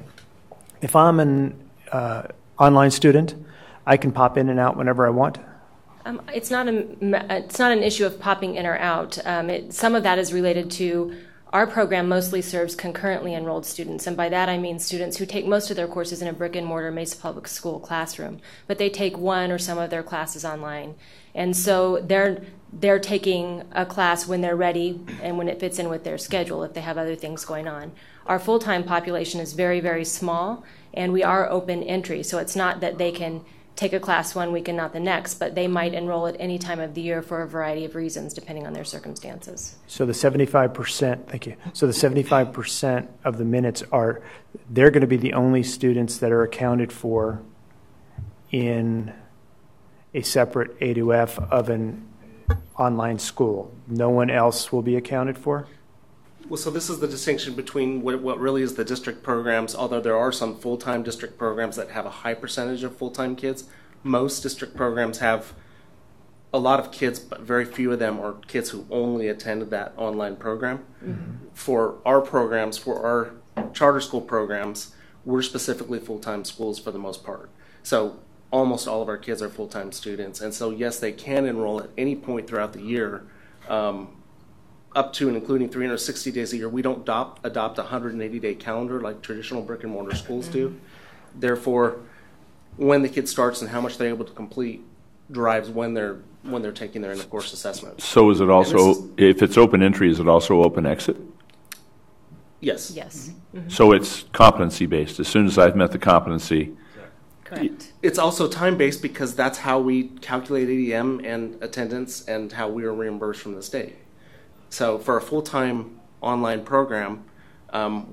if I'm an online student, I can pop in and out whenever I want? It's not an issue of popping in or out. Some of that is related to our program mostly serves concurrently enrolled students, and by that I mean students who take most of their courses in a brick and mortar Mesa Public School classroom, but they take one or some of their classes online, and so they're taking a class when they're ready and when it fits in with their schedule if they have other things going on. Our full-time population is very, very small, and we are open entry, so it's not that they can take a class one week and not the next, but they might enroll at any time of the year for a variety of reasons depending on their circumstances. So the 75%, thank you. So the 75% of the minutes they're going to be the only students that are accounted for in a separate A2F of an online school. No one else will be accounted for? Well, so this is the distinction between what really is the district programs, although there are some full-time district programs that have a high percentage of full-time kids. Most district programs have a lot of kids, but very few of them are kids who only attend that online program. Mm-hmm. For our programs, for our charter school programs, we're specifically full-time schools for the most part. So almost all of our kids are full-time students. And so, yes, they can enroll at any point throughout the year, up to and including 360 days a year. We don't adopt a 180-day calendar like traditional brick and mortar schools do. Therefore, when the kid starts and how much they're able to complete drives when they're taking their end of course assessment. So is it also, if it's open entry, is it also open exit? Yes. Yes. Mm-hmm. So it's competency based. As soon as I've met the competency. Correct. It's also time-based because that's how we calculate ADM and attendance and how we are reimbursed from the state. So for a full-time online program,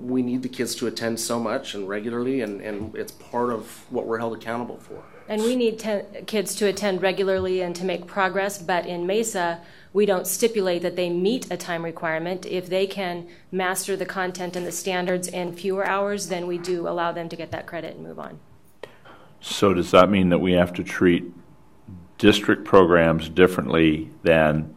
we need the kids to attend so much and regularly, and it's part of what we're held accountable for. And we need kids to attend regularly and to make progress, but in Mesa, we don't stipulate that they meet a time requirement. If they can master the content and the standards in fewer hours, then we do allow them to get that credit and move on. So does that mean that we have to treat district programs differently than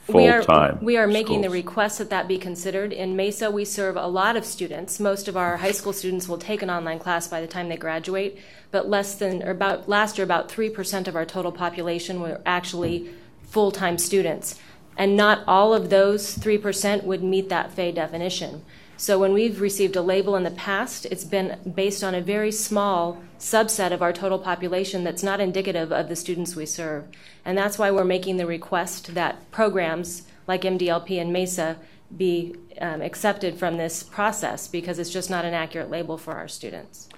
full-time We are making the schools. request that be considered. In Mesa, we serve a lot of students. Most of our high school students will take an online class by the time they graduate, but last year, about 3% of our total population were actually full-time students. And not all of those 3% would meet that FAE definition. So when we've received a label in the past, it's been based on a very small subset of our total population that's not indicative of the students we serve. And that's why we're making the request that programs like MDLP and MESA be accepted from this process, because it's just not an accurate label for our students.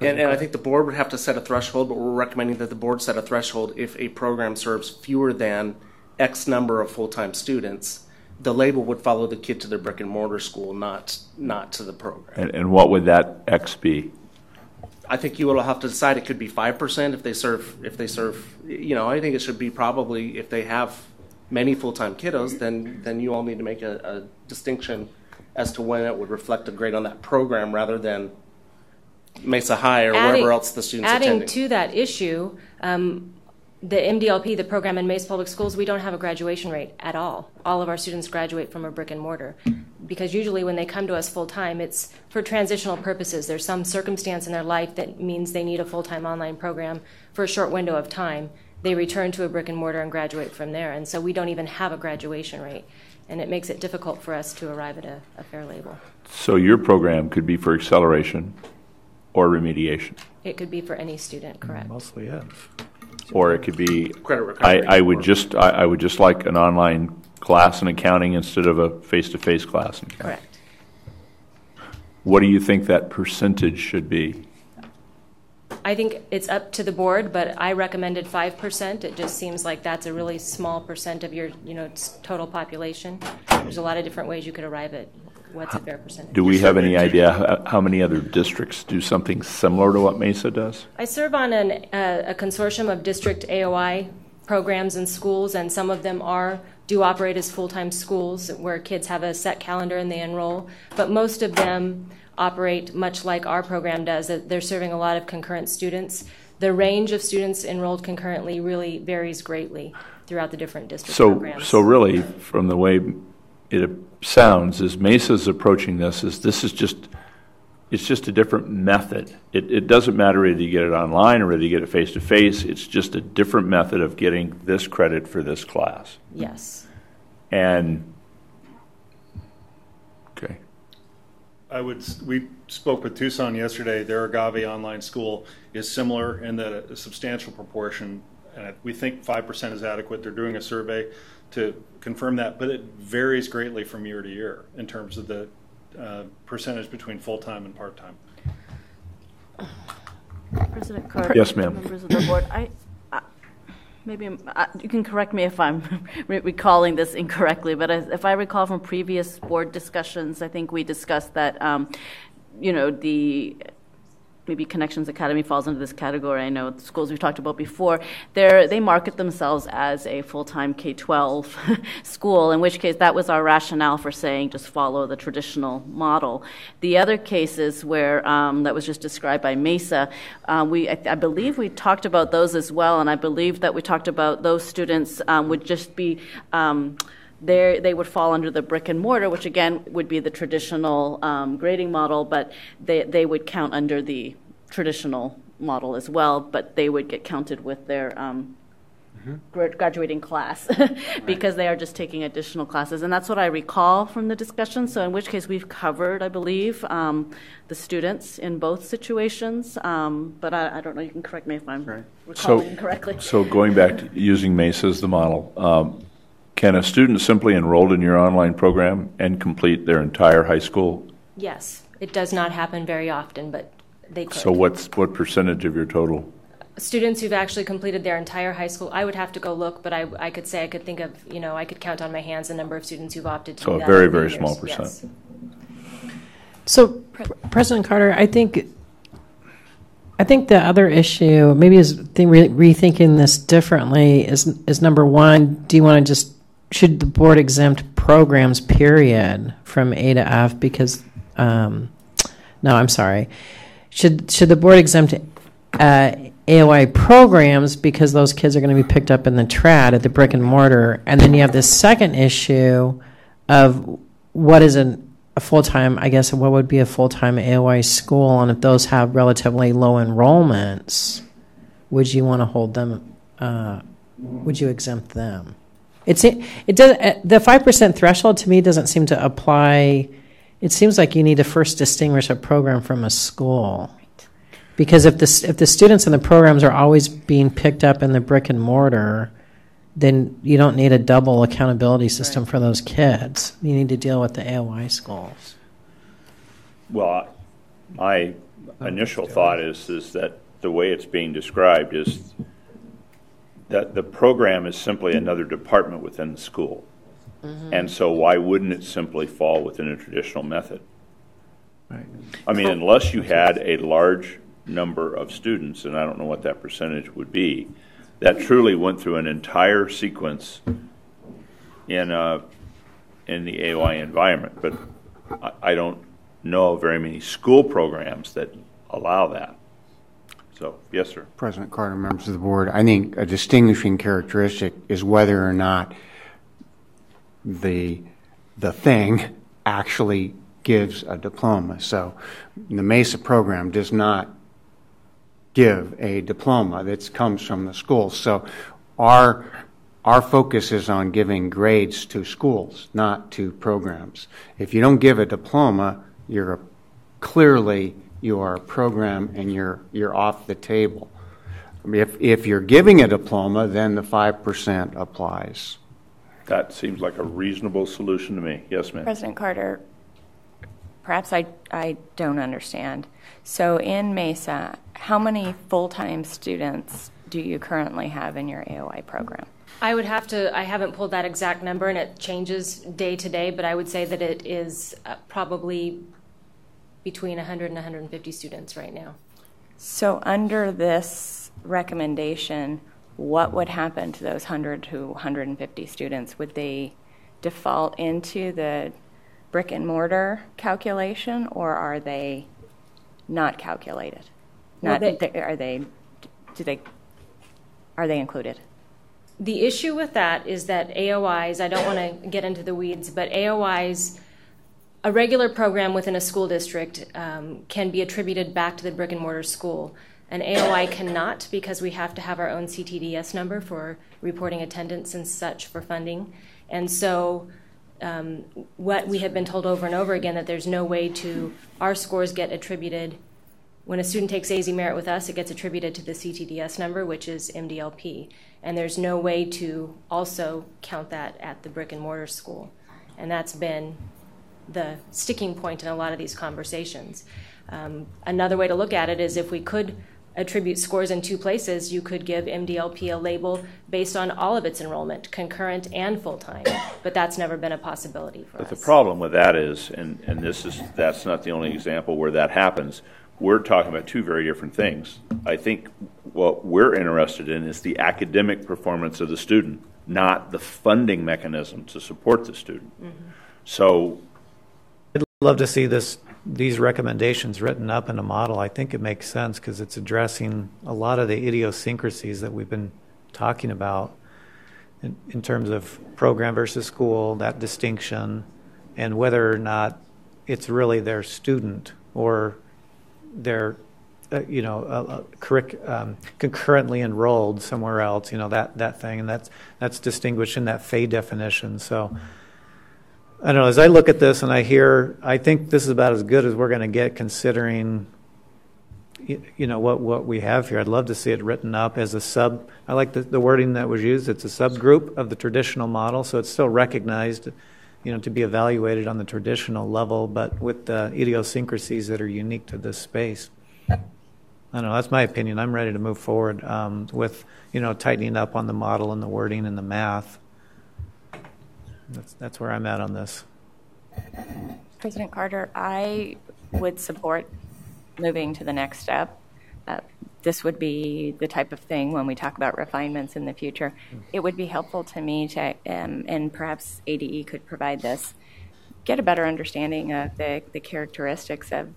And I think the board would have to set a threshold, but we're recommending that the board set a threshold if a program serves fewer than X number of full-time students. The label would follow the kid to their brick and mortar school, not to the program. And what would that X be? I think you will have to decide. It could be 5% if they serve. You know, I think it should be probably, if they have many full-time kiddos, then you all need to make a distinction as to when it would reflect a grade on that program rather than Mesa High or wherever else the students adding attending. to that issue, the MDLP, the program in Mesa Public Schools, we don't have a graduation rate at all. All of our students graduate from a brick and mortar, because usually when they come to us full-time, it's for transitional purposes. There's some circumstance in their life that means they need a full-time online program for a short window of time. They return to a brick and mortar and graduate from there. And so we don't even have a graduation rate. And it makes it difficult for us to arrive at a fair label. So your program could be for acceleration or remediation? It could be for any student, correct? Mostly, yes. Or it could be, credit recovery. I would just like an online class in accounting instead of a face-to-face class in accounting. Correct. What do you think that percentage should be? I think it's up to the board, but I recommended 5%. It just seems like that's a really small percent of your, total population. There's a lot of different ways you could arrive at what's a fair percentage. Do we have any idea how many other districts do something similar to what Mesa does? I serve on a consortium of district AOI programs and schools, and some of them do operate as full-time schools where kids have a set calendar and they enroll, but most of them operate much like our program does. They're serving a lot of concurrent students. The range of students enrolled concurrently really varies greatly throughout the different district programs. So really, from the way it sounds, is Mesa's approaching this is just a different method. It doesn't matter whether you get it online or whether you get it face-to-face. It's just a different method of getting this credit for this class. Yes. And, okay. We spoke with Tucson yesterday. Their Agave online school is similar in that a substantial proportion, and we think 5% is adequate. They're doing a survey to confirm that, but it varies greatly from year to year in terms of the percentage between full-time and part-time. President Carter, yes, ma'am. members of the board, you can correct me if I'm recalling this incorrectly, but if I recall from previous board discussions, I think we discussed that, maybe Connections Academy falls into this category. I know the schools we've talked about before, they market themselves as a full-time K-12 school, in which case that was our rationale for saying just follow the traditional model. The other cases where that was just described by Mesa, I believe we talked about those as well, and I believe that we talked about those students would just be they would fall under the brick and mortar, which again would be the traditional grading model, but they would count under the traditional model as well, but they would get counted with their graduating class because they are just taking additional classes. And that's what I recall from the discussion. So in which case we've covered, I believe, the students in both situations. But I don't know, you can correct me if I'm recalling incorrectly. So going back to using Mesa as the model, can a student simply enroll in your online program and complete their entire high school? Yes. It does not happen very often, but they could. So what percentage of your total? Students who've actually completed their entire high school, I would have to go look, but I could think of, I could count on my hands the number of students who've opted to do that. So a very, very small percent. Yes. So, President Carter, I think the other issue, maybe is rethinking this differently, is number one, do you want to should the board exempt programs, period, from A to F? Because, no, I'm sorry. Should the board exempt AOI programs because those kids are going to be picked up in the trad at the brick and mortar. And then you have this second issue of what is a full-time, I guess, what would be a full-time AOI school, and if those have relatively low enrollments, would you want to hold them, would you exempt them? It does, the 5% threshold to me doesn't seem to apply. It seems like you need to first distinguish a program from a school. Because if the students in the programs are always being picked up in the brick and mortar, then you don't need a double accountability system for those kids. You need to deal with the AOI schools. Well, my initial thought is that the way it's being described is that the program is simply another department within the school. Mm-hmm. And so why wouldn't it simply fall within a traditional method? Right. I mean, unless you had a large number of students, and I don't know what that percentage would be, that truly went through an entire sequence in the AOI environment. But I don't know very many school programs that allow that. So, yes, sir. President Carter, members of the board, I think a distinguishing characteristic is whether or not the thing actually gives a diploma. So the MESA program does not give a diploma that comes from the school. So our focus is on giving grades to schools, not to programs. If you don't give a diploma, you're clearly your program and you're off the table. If you're giving a diploma, then the 5% applies. That seems like a reasonable solution to me. Yes, ma'am. President Carter, perhaps I don't understand. So in MESA, how many full-time students do you currently have in your AOI program? I haven't pulled that exact number, and it changes day to day, but I would say that it is probably between 100 and 150 students right now. So under this recommendation, what would happen to those 100 to 150 students? Would they default into the brick and mortar calculation, or are they not calculated? Are they included? The issue with that is that AOIs, I don't want to get into the weeds, but AOIs, a regular program within a school district can be attributed back to the brick and mortar school. An AOI cannot, because we have to have our own CTDS number for reporting attendance and such for funding. And so what we have been told over and over again, that there's no way to, our scores get attributed. When a student takes AZ Merit with us, it gets attributed to the CTDS number, which is MDLP. And there's no way to also count that at the brick and mortar school. And that's been the sticking point in a lot of these conversations. Another way to look at it is if we could attribute scores in two places, you could give MDLP a label based on all of its enrollment, concurrent and full-time, but that's never been a possibility for us. But the problem with that is, and that's not the only example where that happens, we're talking about two very different things. I think what we're interested in is the academic performance of the student, not the funding mechanism to support the student. Mm-hmm. So I'd love to see these recommendations written up in a model. I think it makes sense because it's addressing a lot of the idiosyncrasies that we've been talking about in terms of program versus school, that distinction, and whether or not it's really their student or their concurrently enrolled somewhere else, that thing, and that's distinguished in that FAE definition. So I don't know, as I look at this and I think this is about as good as we're going to get considering, what we have here. I'd love to see it written up as a sub. I like the wording that was used. It's a subgroup of the traditional model, so it's still recognized, to be evaluated on the traditional level, but with the idiosyncrasies that are unique to this space. I don't know, that's my opinion. I'm ready to move forward with, tightening up on the model and the wording and the math. That's where I'm at on this. President Carter, I would support moving to the next step. This would be the type of thing when we talk about refinements in the future. It would be helpful to me to, and perhaps ADE could provide this, get a better understanding of the characteristics of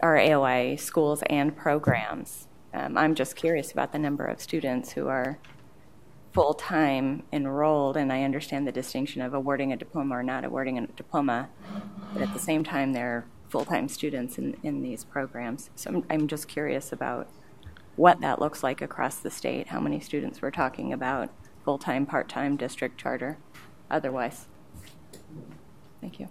our AOI schools and programs I'm just curious about the number of students who are full-time enrolled, and I understand the distinction of awarding a diploma or not awarding a diploma, but at the same time, they're full-time students in these programs. So I'm just curious about what that looks like across the state, how many students we're talking about, full-time, part-time, district, charter, otherwise. Thank you.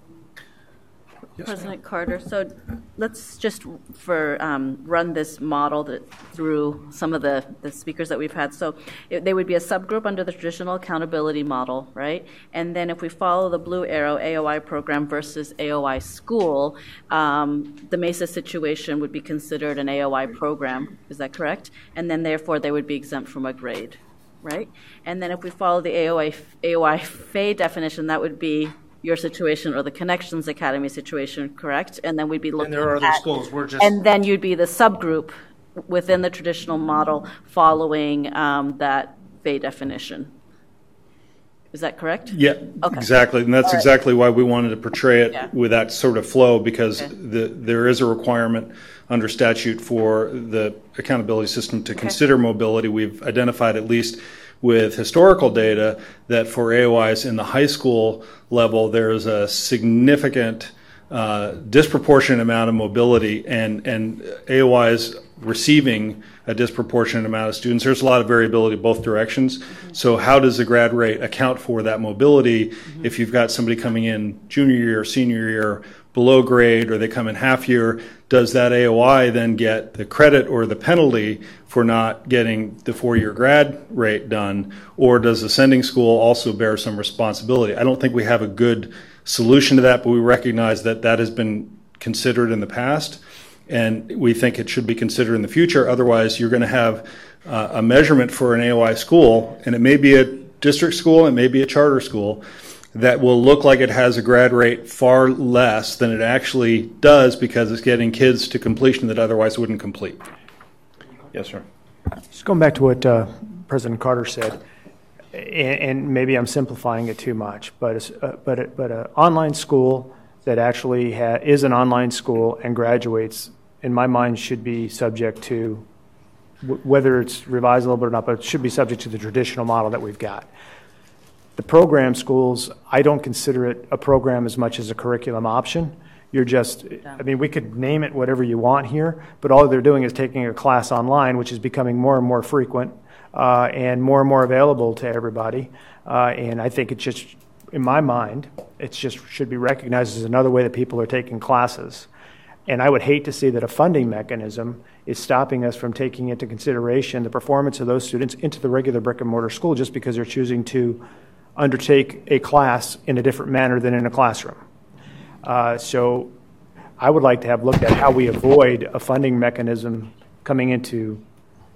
Yes, President Carter, so let's just run this model through some of the speakers that we've had. So they would be a subgroup under the traditional accountability model, right? And then if we follow the blue arrow, AOI program versus AOI school, the MESA situation would be considered an AOI program. Is that correct? And then therefore they would be exempt from a grade, right? And then if we follow the AOI FAE definition, that would be your situation or the Connections Academy situation, correct? And then we'd be looking and there are other schools. And then you'd be the subgroup within the traditional model following that FAE definition. Is that correct? Yeah, okay. Exactly. And that's exactly why we wanted to portray it with that sort of flow, because there is a requirement under statute for the accountability system to consider mobility. We've identified, at least with historical data, that for AOIs in the high school level, there is a significant disproportionate amount of mobility, and AOIs receiving a disproportionate amount of students. There's a lot of variability both directions. So how does the grad rate account for that mobility if you've got somebody coming in junior year, senior year, below grade, or they come in half year? Does that AOI then get the credit or the penalty for not getting the 4-year grad rate done? Or does the sending school also bear some responsibility? I don't think we have a good solution to that, but we recognize that that has been considered in the past, and we think it should be considered in the future. Otherwise, you're going to have a measurement for an AOI school, and it may be a district school, it may be a charter school, that will look like it has a grad rate far less than it actually does because it's getting kids to completion that otherwise wouldn't complete. Yes, sir. Just going back to what President Carter said, and maybe I'm simplifying it too much, but an online school that actually is an online school and graduates, in my mind, should be subject to, whether it's revised a little bit or not, but it should be subject to the traditional model that we've got. The program schools, I don't consider it a program as much as a curriculum option. You're just, I mean, we could name it whatever you want here, but all they're doing is taking a class online, which is becoming more and more frequent and more available to everybody. And I think it just, in my mind, it just should be recognized as another way that people are taking classes. And I would hate to see that a funding mechanism is stopping us from taking into consideration the performance of those students into the regular brick and mortar school just because they're choosing to undertake a class in a different manner than in a classroom. So I would like to have looked at how we avoid a funding mechanism coming into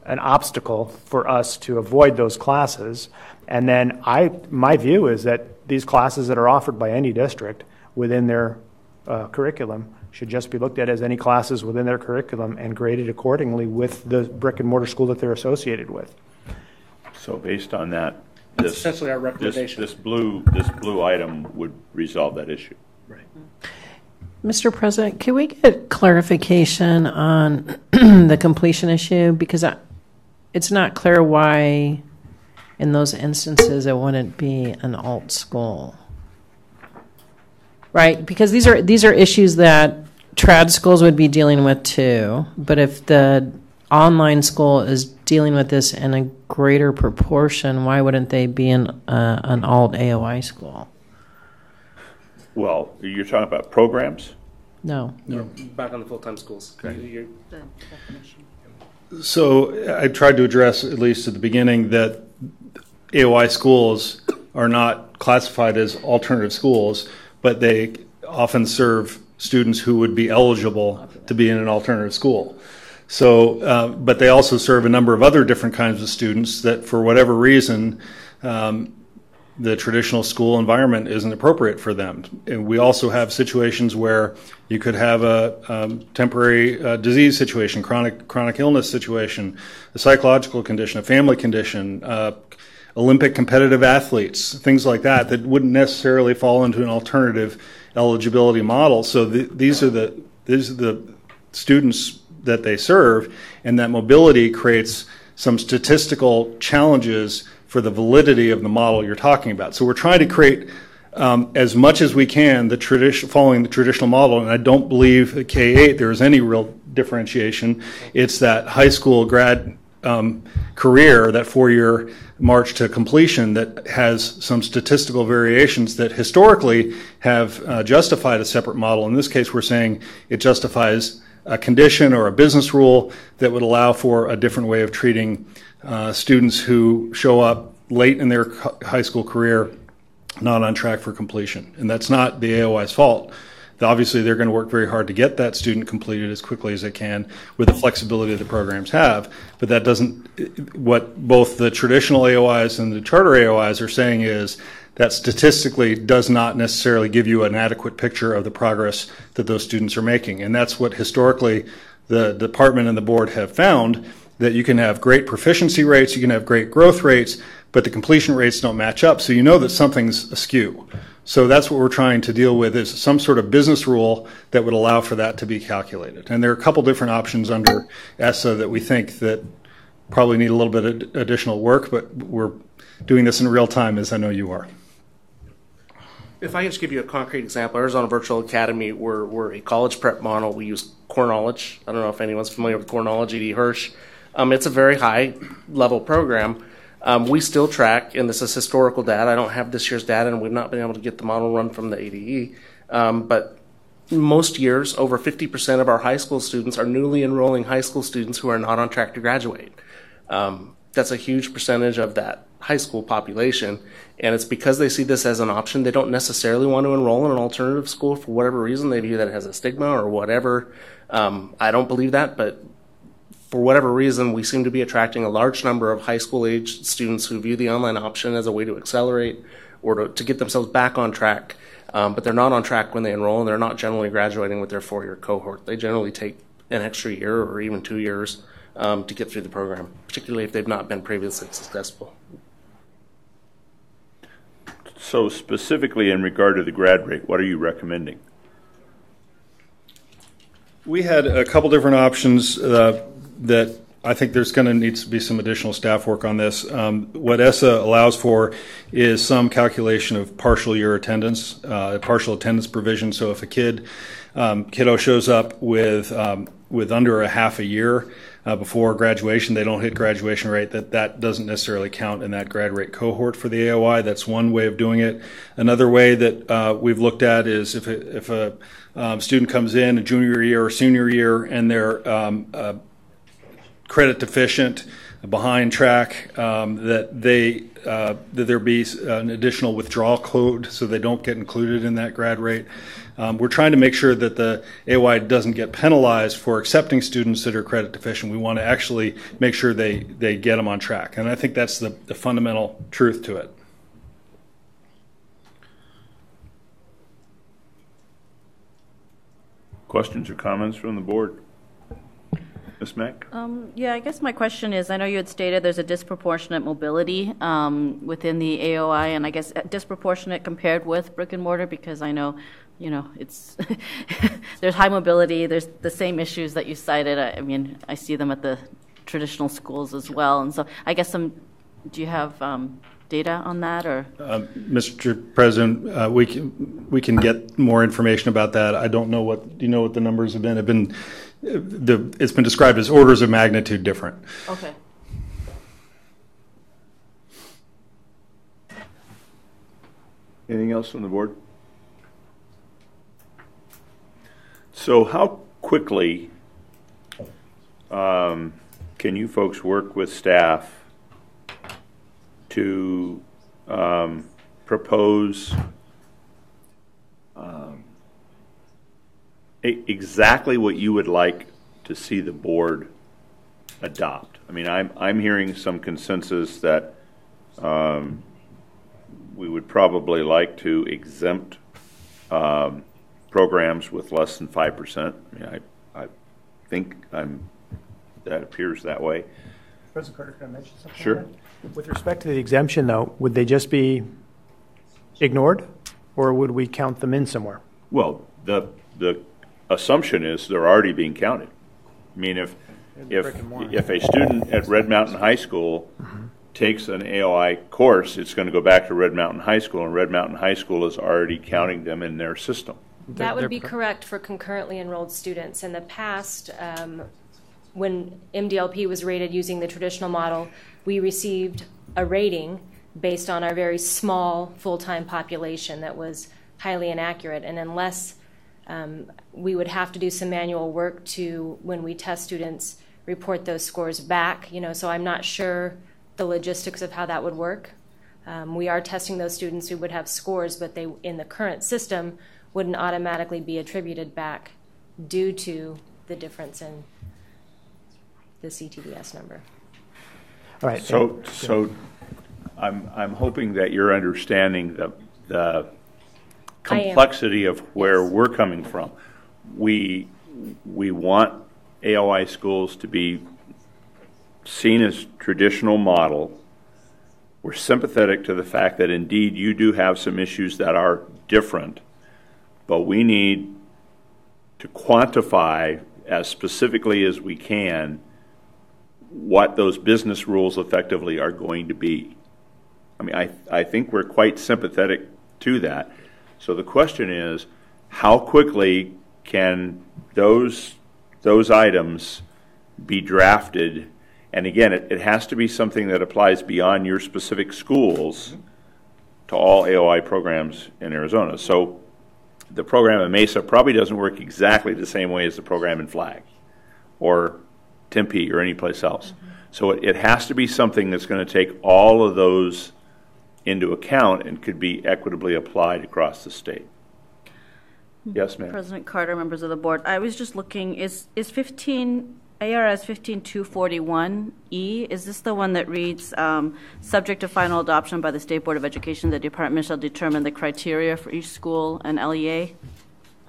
an obstacle for us to avoid those classes. And then my view is that these classes that are offered by any district within their curriculum should just be looked at as any classes within their curriculum and graded accordingly with the brick and mortar school that they're associated with. So based on that, that's essentially our recommendation. This blue item would resolve that issue. Right. Mr. President, can we get clarification on the completion issue? Because it's not clear why in those instances it wouldn't be an alt school. Right? Because these are issues that trad schools would be dealing with too. But if the online school is dealing with this in a greater proportion, why wouldn't they be in an alt AOI school? Well, you're talking about programs? No. Back on the full-time schools. Okay. So I tried to address, at least at the beginning, that AOI schools are not classified as alternative schools, but they often serve students who would be eligible to be in an alternative school. So, but they also serve a number of other different kinds of students that, for whatever reason, the traditional school environment isn't appropriate for them. And we also have situations where you could have a temporary disease situation, chronic illness situation, a psychological condition, a family condition, Olympic competitive athletes, things like that wouldn't necessarily fall into an alternative eligibility model. So these are the students that they serve, and that mobility creates some statistical challenges for the validity of the model you're talking about. So we're trying to create as much as we can following the traditional model, and I don't believe at K-8 there is any real differentiation. It's that high school grad career, that 4-year march to completion, that has some statistical variations that historically have justified a separate model. In this case, we're saying it justifies a condition or a business rule that would allow for a different way of treating students who show up late in their high school career, not on track for completion. And that's not the AOI's fault. Obviously, they're going to work very hard to get that student completed as quickly as they can with the flexibility the programs have. But that doesn't, what both the traditional AOIs and the charter AOIs are saying is that statistically does not necessarily give you an adequate picture of the progress that those students are making. And that's what historically the department and the board have found, that you can have great proficiency rates, you can have great growth rates, but the completion rates don't match up. So you know that something's askew. So that's what we're trying to deal with, is some sort of business rule that would allow for that to be calculated. And there are a couple different options under ESSA that we think that probably need a little bit of additional work, but we're doing this in real time, as I know you are. If I can just give you a concrete example, Arizona Virtual Academy, we're a college prep model. We use CoreKnowledge. I don't know if anyone's familiar with CoreKnowledge, E.D. Hirsch. It's a very high-level program. We still track, and this is historical data. I don't have this year's data, and we've not been able to get the model run from the ADE. But most years, over 50% of our high school students are newly enrolling high school students who are not on track to graduate. That's a huge percentage of that high school population, and it's because they see this as an option. They don't necessarily want to enroll in an alternative school for whatever reason. They view that as a stigma or whatever. I don't believe that, but for whatever reason, we seem to be attracting a large number of high school age students who view the online option as a way to accelerate or to get themselves back on track. But they're not on track when they enroll, and they're not generally graduating with their 4-year cohort. They generally take an extra year or even 2 years to get through the program, particularly if they've not been previously successful. So specifically in regard to the grad rate, what are you recommending? We had a couple different options that I think there's going to need to be some additional staff work on this. What ESSA allows for is some calculation of partial year attendance, partial attendance provision. So if a kiddo shows up with under a half a year before graduation, they don't hit graduation rate, that doesn't necessarily count in that grad rate cohort for the AOI. That's one way of doing it. Another way that we've looked at is if a student comes in a junior year or senior year and they're credit deficient, behind track, that there be an additional withdrawal code so they don't get included in that grad rate. We're trying to make sure that the AOI doesn't get penalized for accepting students that are credit deficient. We want to actually make sure they get them on track. And I think that's the fundamental truth to it. Questions or comments from the board? Ms. Mack? Yeah, I guess my question is, I know you had stated there's a disproportionate mobility within the AOI, and I guess disproportionate compared with brick and mortar, because I know, it's there's high mobility, there's the same issues that you cited. I mean, I see them at the traditional schools as well, and so I guess do you have data on that, or? Mr. President, we can get more information about that. I don't know do you know what the numbers have been? It's been described as orders of magnitude different. Okay. Anything else from the board? So how quickly can you folks work with staff to propose exactly what you would like to see the board adopt? I mean, I'm hearing some consensus that we would probably like to exempt programs with less than 5%. I mean, I think that appears that way. President Carter, can I mention something? Sure. With respect to the exemption, though, would they just be ignored, or would we count them in somewhere? Well, the assumption is they're already being counted. I mean, if a student at Red Mountain High School takes an AOI course, it's going to go back to Red Mountain High School, and Red Mountain High School is already counting them in their system. That would be correct for concurrently enrolled students. In the past, when MDLP was rated using the traditional model, we received a rating based on our very small full-time population that was highly inaccurate. And unless we would have to do some manual work to, when we test students, report those scores back, so I'm not sure the logistics of how that would work. We are testing those students who would have scores, but they, in the current system, wouldn't automatically be attributed back due to the difference in the CTDS number. All right. So I'm hoping that you're understanding the complexity of where we're coming from. We want AOI schools to be seen as traditional model. We're sympathetic to the fact that indeed you do have some issues that are different, but we need to quantify as specifically as we can what those business rules effectively are going to be. I mean, I think we're quite sympathetic to that. So the question is, how quickly can those items be drafted? And again, it has to be something that applies beyond your specific schools to all AOI programs in Arizona. So the program in Mesa probably doesn't work exactly the same way as the program in Flag or Tempe or any place else. So it has to be something that's going to take all of those into account and could be equitably applied across the state. Yes, ma'am. President Carter, members of the board, I was just looking, is ARS 15241E, is this the one that reads, subject to final adoption by the State Board of Education, the department shall determine the criteria for each school and LEA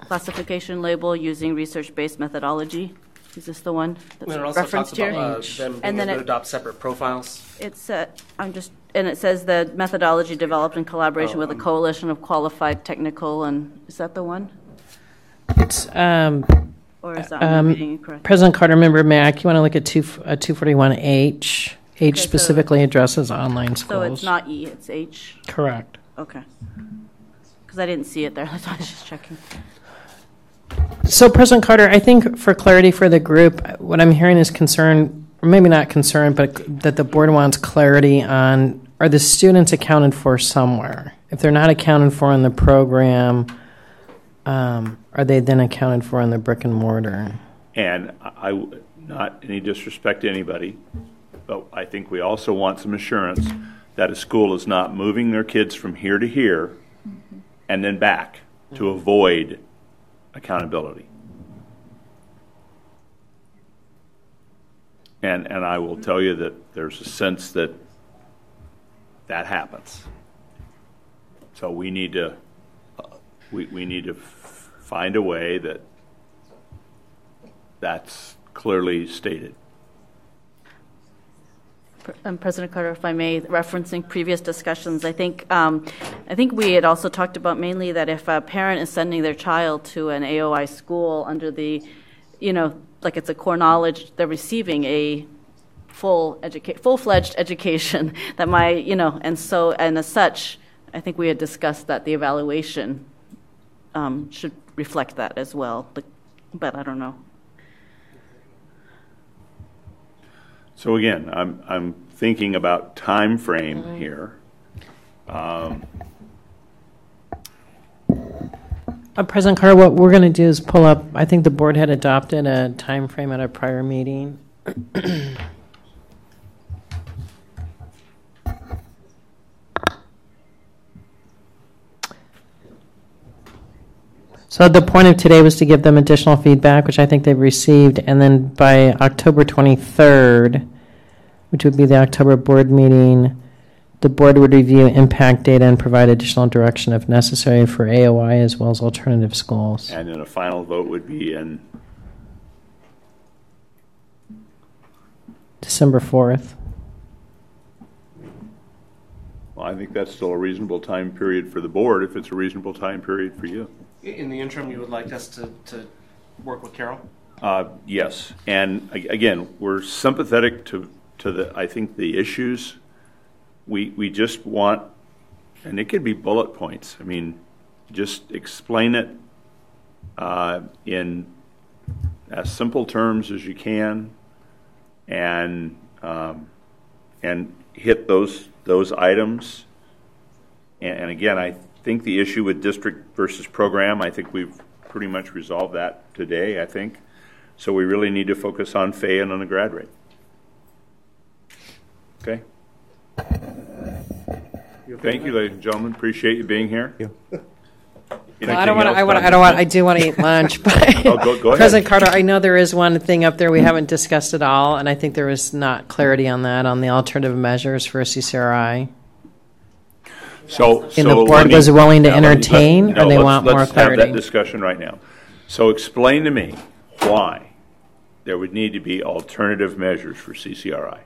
classification label using research-based methodology? Is this the one that's it also referenced talks here? about them being able to adopt separate profiles. It's and it says the methodology developed in collaboration with a coalition of qualified technical, and is that the one? It's or is that reading incorrect? President Carter, Member Mack, you want to look at 241H. H specifically addresses online schools. So it's not E, it's H? Correct. Okay. Because I didn't see it there, that's why I was just checking. So, President Carter, I think for clarity for the group, what I'm hearing is concern, or maybe not concern, but that the board wants clarity on, are the students accounted for somewhere? If they're not accounted for in the program, are they then accounted for in the brick and mortar? And not any disrespect to anybody, but I think we also want some assurance that a school is not moving their kids from here to here and then back to avoid accountability. And I will tell you that there's a sense that that happens. So we need to find a way that that's clearly stated. President Carter, if I may, referencing previous discussions, I think we had also talked about mainly that if a parent is sending their child to an AOI school under the, like it's a core knowledge, they're receiving a full-fledged education that and as such, I think we had discussed that the evaluation should reflect that as well, but I don't know. So again, I'm thinking about time frame here. President Carter, what we're going to do is pull up, I think the board had adopted a time frame at a prior meeting. So the point of today was to give them additional feedback, which I think they've received, and then by October 23rd, which would be the October board meeting, the board would review impact data and provide additional direction if necessary for AOI as well as alternative schools. And then a final vote would be in December 4th. Well, I think that's still a reasonable time period for the board if it's a reasonable time period for you. In the interim, you would like us to work with Carol? Yes, and again, we're sympathetic to I think the issues. We just want, and it could be bullet points. I mean, just explain it in as simple terms as you can, and hit those items. And again, I think the issue with district versus program, I think we've pretty much resolved that today, I think. So we really need to focus on FAE and on the grad rate. Okay? Thank you, ladies and gentlemen. Appreciate you being here. I do want to eat lunch, but go ahead. President Carter, I know there is one thing up there we haven't discussed at all, and I think there was not clarity on that, on the alternative measures for CCRI. So the board was willing to entertain, or they want more clarity? Let's have that discussion right now. So explain to me why there would need to be alternative measures for CCRI.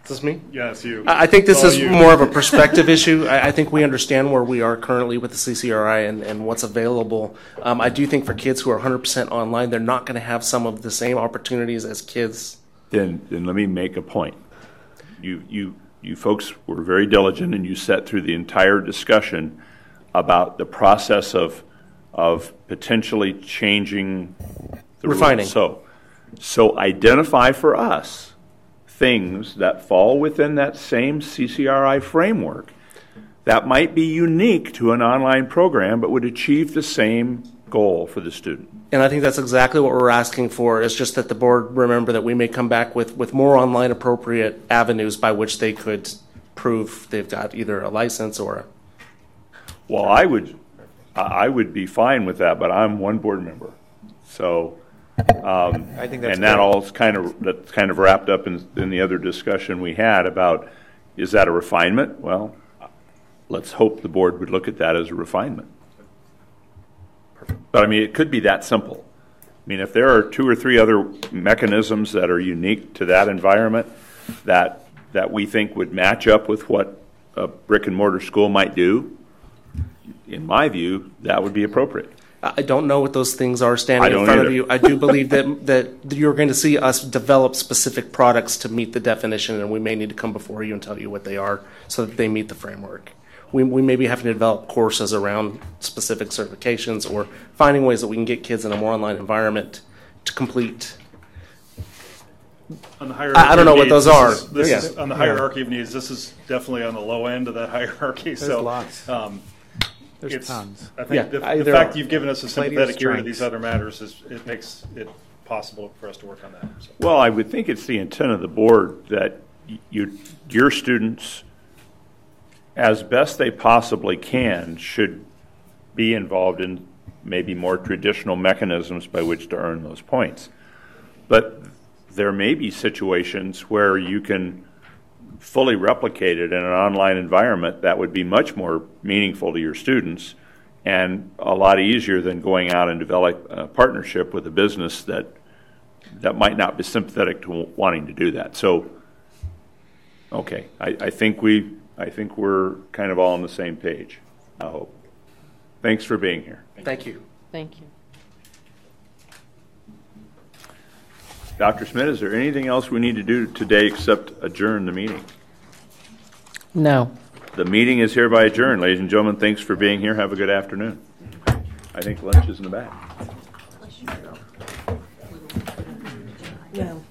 Is this me? Yes, you. I think this is more of a perspective issue. I think we understand where we are currently with the CCRI and what's available. I do think for kids who are 100% online, they're not going to have some of the same opportunities as kids. Then let me make a point. You folks were very diligent, and you sat through the entire discussion about the process of potentially changing the refining rules. So identify for us things that fall within that same CCRI framework that might be unique to an online program but would achieve the same goal for the student. And I think that's exactly what we're asking for. It's just that the board remember that we may come back with more online appropriate avenues by which they could prove they've got either a license or Well, I would be fine with that, but I'm one board member. So I think that's and that all's kind of wrapped up in the other discussion we had about, is that a refinement? Well, let's hope the board would look at that as a refinement. But I mean, it could be that simple. I mean, if there are 2 or 3 other mechanisms that are unique to that environment that we think would match up with what a brick and mortar school might do, in my view, that would be appropriate. I don't know what those things are standing in front of you. I do believe that you're going to see us develop specific products to meet the definition, and we may need to come before you and tell you what they are so that they meet the framework. We may be having to develop courses around specific certifications or finding ways that we can get kids in a more online environment to complete. On the hierarchy I don't know what those are. This is on the hierarchy of needs. This is definitely on the low end of that hierarchy. There's lots. There's tons. I think the fact you've given us a sympathetic ear to these other matters it makes it possible for us to work on that. So. Well, I would think it's the intent of the board that your students, as best they possibly can, should be involved in maybe more traditional mechanisms by which to earn those points. But there may be situations where you can fully replicate it in an online environment that would be much more meaningful to your students and a lot easier than going out and develop a partnership with a business that might not be sympathetic to wanting to do that. So, okay, I think we're kind of all on the same page, I hope. Thanks for being here. Thank you. Thank you. Dr. Smith, is there anything else we need to do today except adjourn the meeting? No. The meeting is hereby adjourned. Ladies and gentlemen, thanks for being here. Have a good afternoon. I think lunch is in the back. No.